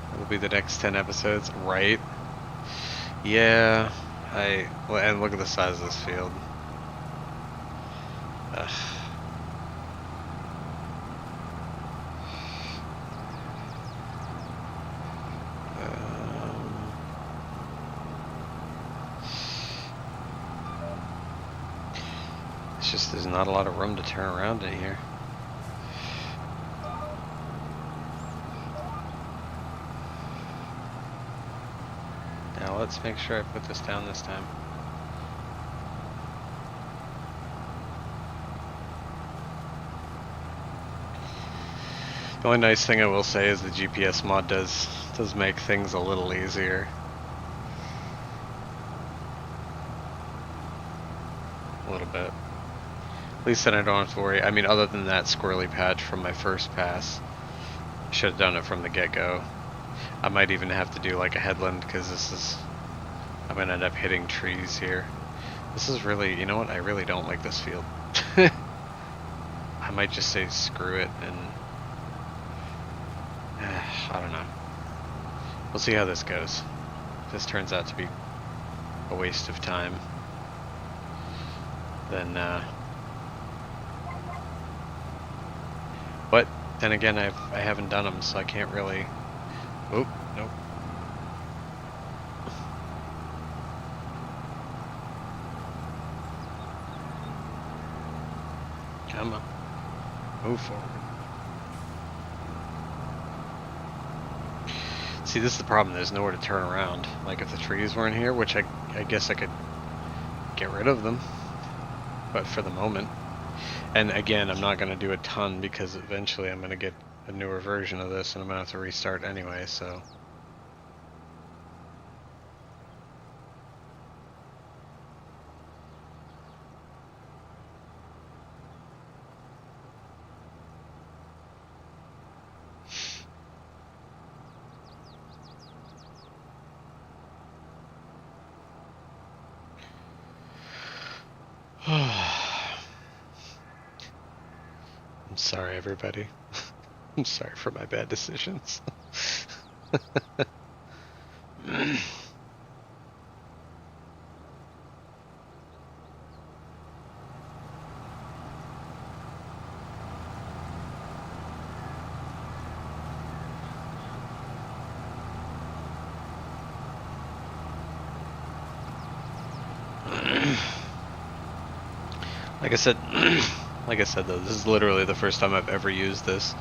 That'll be the next 10 episodes, right? Yeah. Well, and look at the size of this field. Ugh. It's just there's not a lot of room to turn around in here. Now let's make sure I put this down this time. The only nice thing I will say is the GPS mod does make things a little easier. A little bit. At least then I don't have to worry. I mean, other than that squirrely patch from my first pass, I should have done it from the get-go. I might even have to do like a headland because I'm gonna end up hitting trees here. This is really, you know what? I really don't like this field. I might just say screw it and I don't know. We'll see how this goes. If this turns out to be a waste of time, then but then again, I haven't done them, so I can't really. Oh, nope. Come on, move forward. See, this is the problem. There's nowhere to turn around. Like if the trees weren't here, which I guess I could get rid of them, but for the moment. And again, I'm not going to do a ton because eventually I'm going to get a newer version of this and I'm going to have to restart anyway, so. I'm sorry, everybody. I'm sorry for my bad decisions. Like I said though, this is literally the first time I've ever used this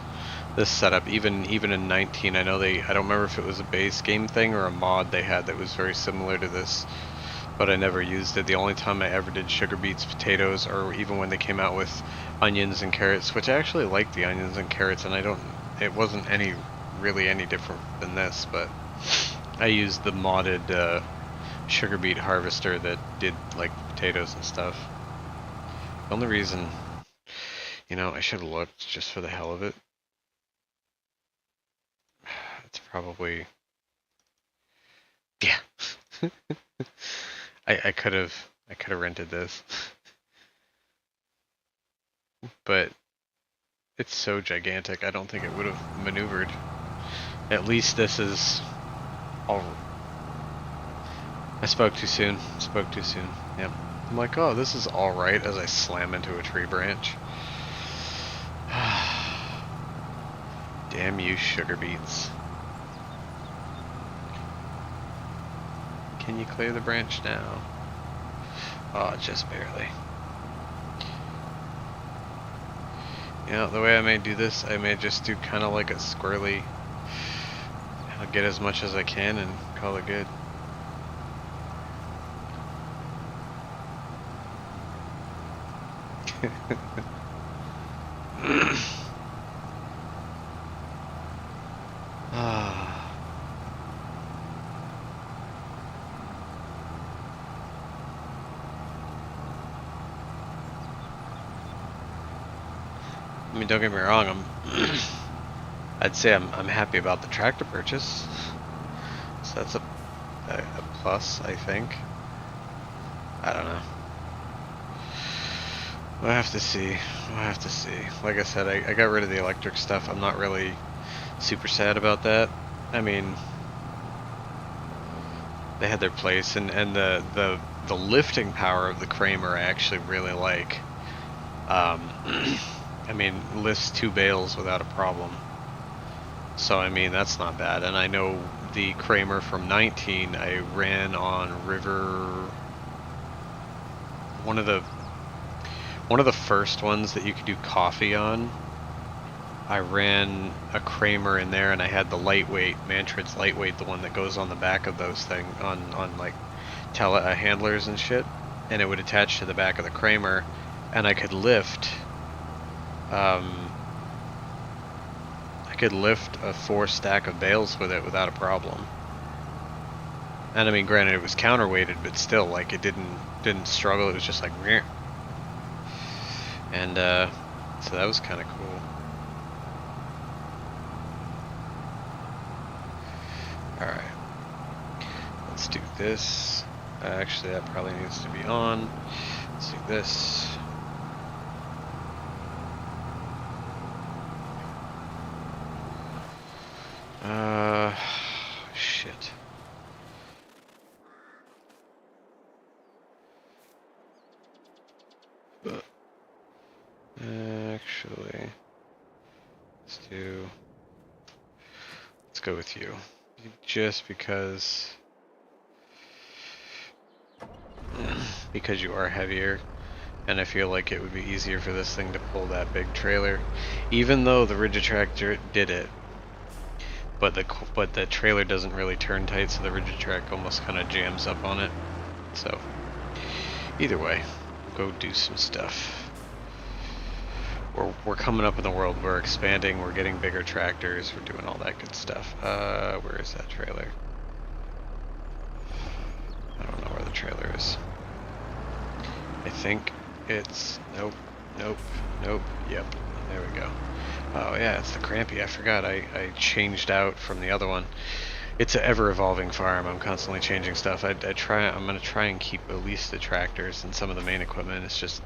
setup. Even in 19, I know I don't remember if it was a base game thing or a mod they had that was very similar to this, but I never used it. The only time I ever did sugar beets, potatoes, or even when they came out with onions and carrots, which I actually liked the onions and carrots, and it wasn't really any different than this, but I used the modded sugar beet harvester that did like potatoes and stuff. The only reason, I should have looked just for the hell of it. It's probably, yeah. I could have rented this, but it's so gigantic. I don't think it would have maneuvered. At least this is all. I spoke too soon. Yep. I'm like, oh, this is all right as I slam into a tree branch. Damn you, sugar beets. Can you clear the branch now? Oh, just barely. The way I may do this, I may just do kind of like a squirrely. I'll get as much as I can and call it good. Ah. I mean, don't get me wrong. I'd say I'm happy about the tractor purchase. So that's a plus, I think. I don't know. We'll have to see. We'll have to see. Like I said, I got rid of the electric stuff. I'm not really super sad about that. I mean, they had their place, and the lifting power of the Kramer I actually really like. I mean, lifts 2 bales without a problem. So I mean, that's not bad. And I know the Kramer from 19 I ran on River, one of the first ones that you could do coffee on. I ran a Kramer in there, and I had the lightweight, Mantrid's lightweight, the one that goes on the back of those thing on like handlers and shit, and it would attach to the back of the Kramer, and I could lift a 4 stack of bales with it without a problem. And I mean, granted, it was counterweighted, but still, like, it didn't struggle. It was just like, meh. And so that was kind of cool. All right, let's do this. Actually, that probably needs to be on. Let's do this. Shit. Actually, let's go with you. Just because you are heavier, and I feel like it would be easier for this thing to pull that big trailer, even though the rigid tractor did it. But the trailer doesn't really turn tight, so the rigid track almost kind of jams up on it. So either way, go do some stuff. We're coming up in the world. We're expanding. We're getting bigger tractors. We're doing all that good stuff. Where is that trailer? I don't know where the trailer is. I think it's nope. Yep, there we go. Oh yeah, it's the Crampy. I forgot. I changed out from the other one. It's an ever-evolving farm. I'm constantly changing stuff. I'm gonna try and keep at least the tractors and some of the main equipment. It's just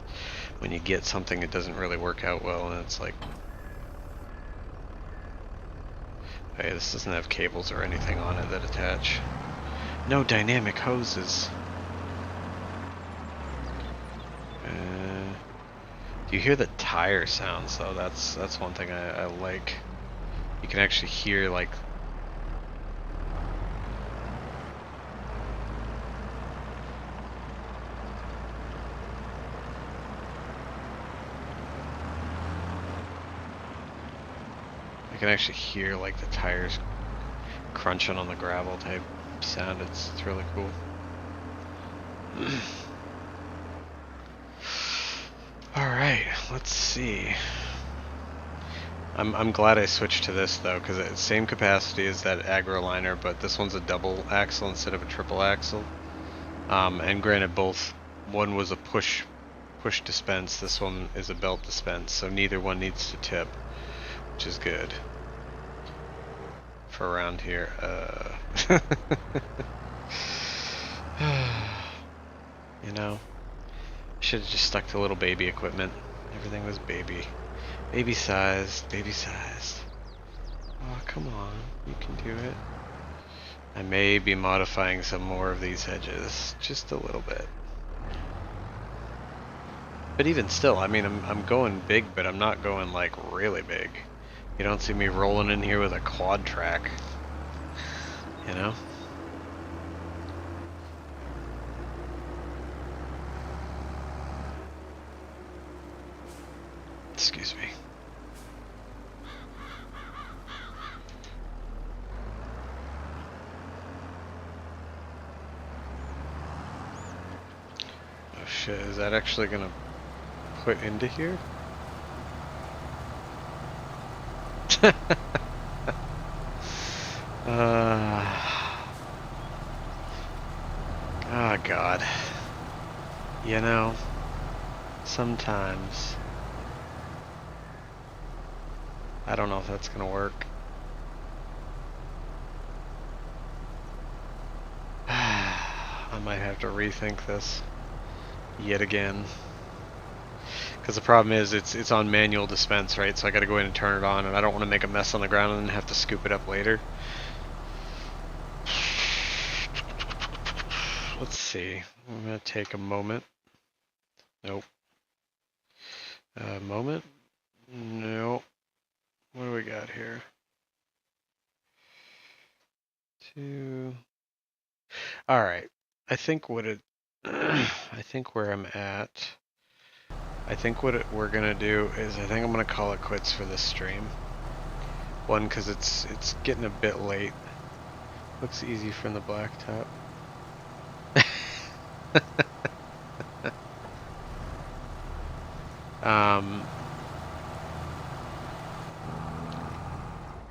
when you get something, it doesn't really work out well, and it's like, hey, this doesn't have cables or anything on it that attach. No dynamic hoses. Do you hear the tire sounds though? That's one thing I like. You can actually hear, like, like the tires crunching on the gravel type sound. It's really cool. Alright, let's see. I'm glad I switched to this though, because it's same capacity as that AgroLiner, but this one's a double axle instead of a triple axle. And granted, one was a push dispense, this one is a belt dispense, so neither one needs to tip, which is good for around here. You know, should have just stuck to little baby equipment. Everything was baby sized. Oh, come on, you can do it. I may be modifying some more of these hedges, just a little bit. But even still, I mean, I'm going big, but I'm not going like really big. You don't see me rolling in here with a quad track, you know? Excuse me. Oh, shit, is that actually gonna put into here? Oh God. You know, sometimes I don't know if that's gonna work. I might have to rethink this yet again. Because the problem is it's on manual dispense, right? So I got to go in and turn it on, and I don't want to make a mess on the ground and then have to scoop it up later. Let's see. I'm gonna take a moment. Nope. Moment. Nope. What do we got here? Two. All right. I think what it. I think where I'm at. I think we're gonna do is I think I'm gonna call it quits for this stream. One, because it's getting a bit late. Looks easy from the blacktop.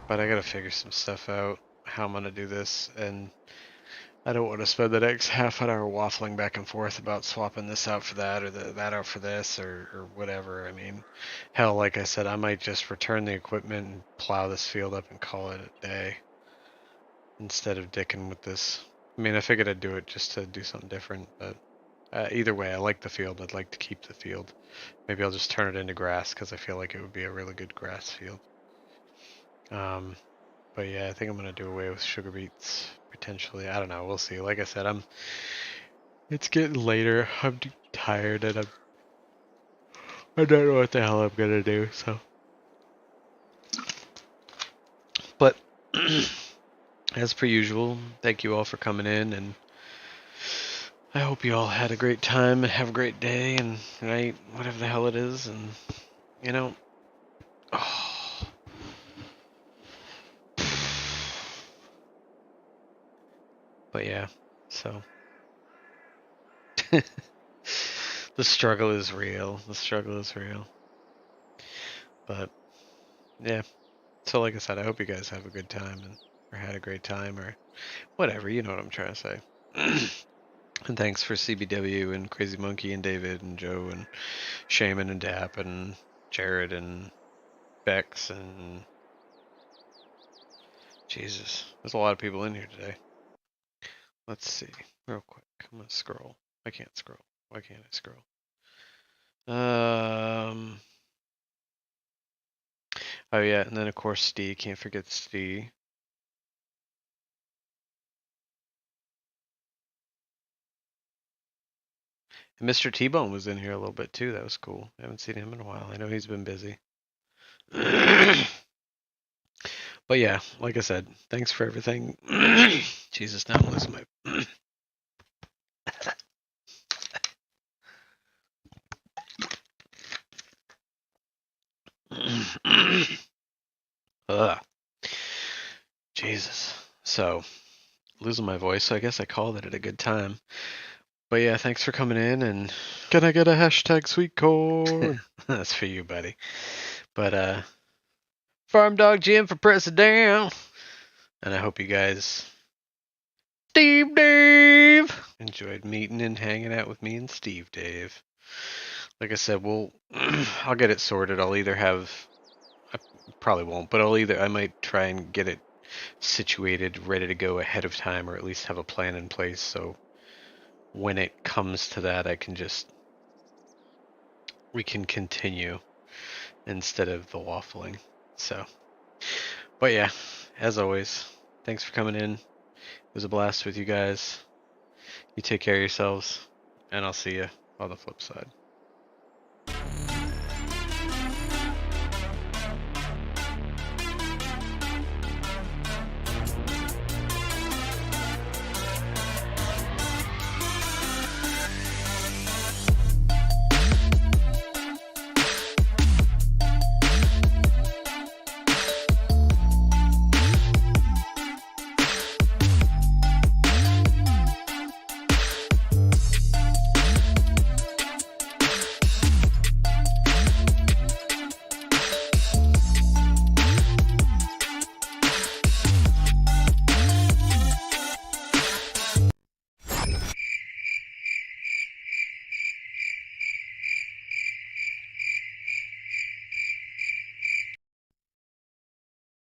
But I gotta figure some stuff out, how I'm gonna do this, and I don't want to spend the next half an hour waffling back and forth about swapping this out for that or that out for this or whatever. I mean, hell, like I said, I might just return the equipment and plow this field up and call it a day instead of dicking with this. I mean, I figured I'd do it just to do something different, but either way, I like the field. I'd like to keep the field. Maybe I'll just turn it into grass because I feel like it would be a really good grass field. But yeah, I think I'm gonna do away with sugar beets potentially. I don't know. We'll see. Like I said, it's getting later. I'm tired and I don't know what the hell I'm gonna do. So, but as per usual, thank you all for coming in, and I hope you all had a great time and have a great day and night, whatever the hell it is, and you know. Oh. But yeah, so the struggle is real. The struggle is real. But yeah. So like I said, I hope you guys have a good time or had a great time or whatever, you know what I'm trying to say. And thanks for CBW and Crazy Monkey and David and Joe and Shaman and Dap and Jared and Bex and Jesus. There's a lot of people in here today. Let's see, real quick. I'm gonna scroll. I can't scroll. Why can't I scroll? Oh yeah, and then of course Steve. Can't forget Steve. And Mr. T-Bone was in here a little bit too. That was cool. I haven't seen him in a while. I know he's been busy. But yeah, like I said, thanks for everything. Jesus, now I'm losing my. Ugh. Jesus. So, losing my voice, so I guess I called it at a good time. But yeah, thanks for coming in, and can I get a hashtag sweet corn? That's for you, buddy. But Farm Dog Jim for president. And I hope you guys Steve Dave enjoyed meeting and hanging out with me and Steve Dave. Like I said, I'll get it sorted. I'll either have I probably won't, but I might try and get it situated, ready to go ahead of time, or at least have a plan in place so when it comes to that we can continue instead of the waffling. So, but yeah, as always, thanks for coming in. It was a blast with you guys. You take care of yourselves, and I'll see you on the flip side.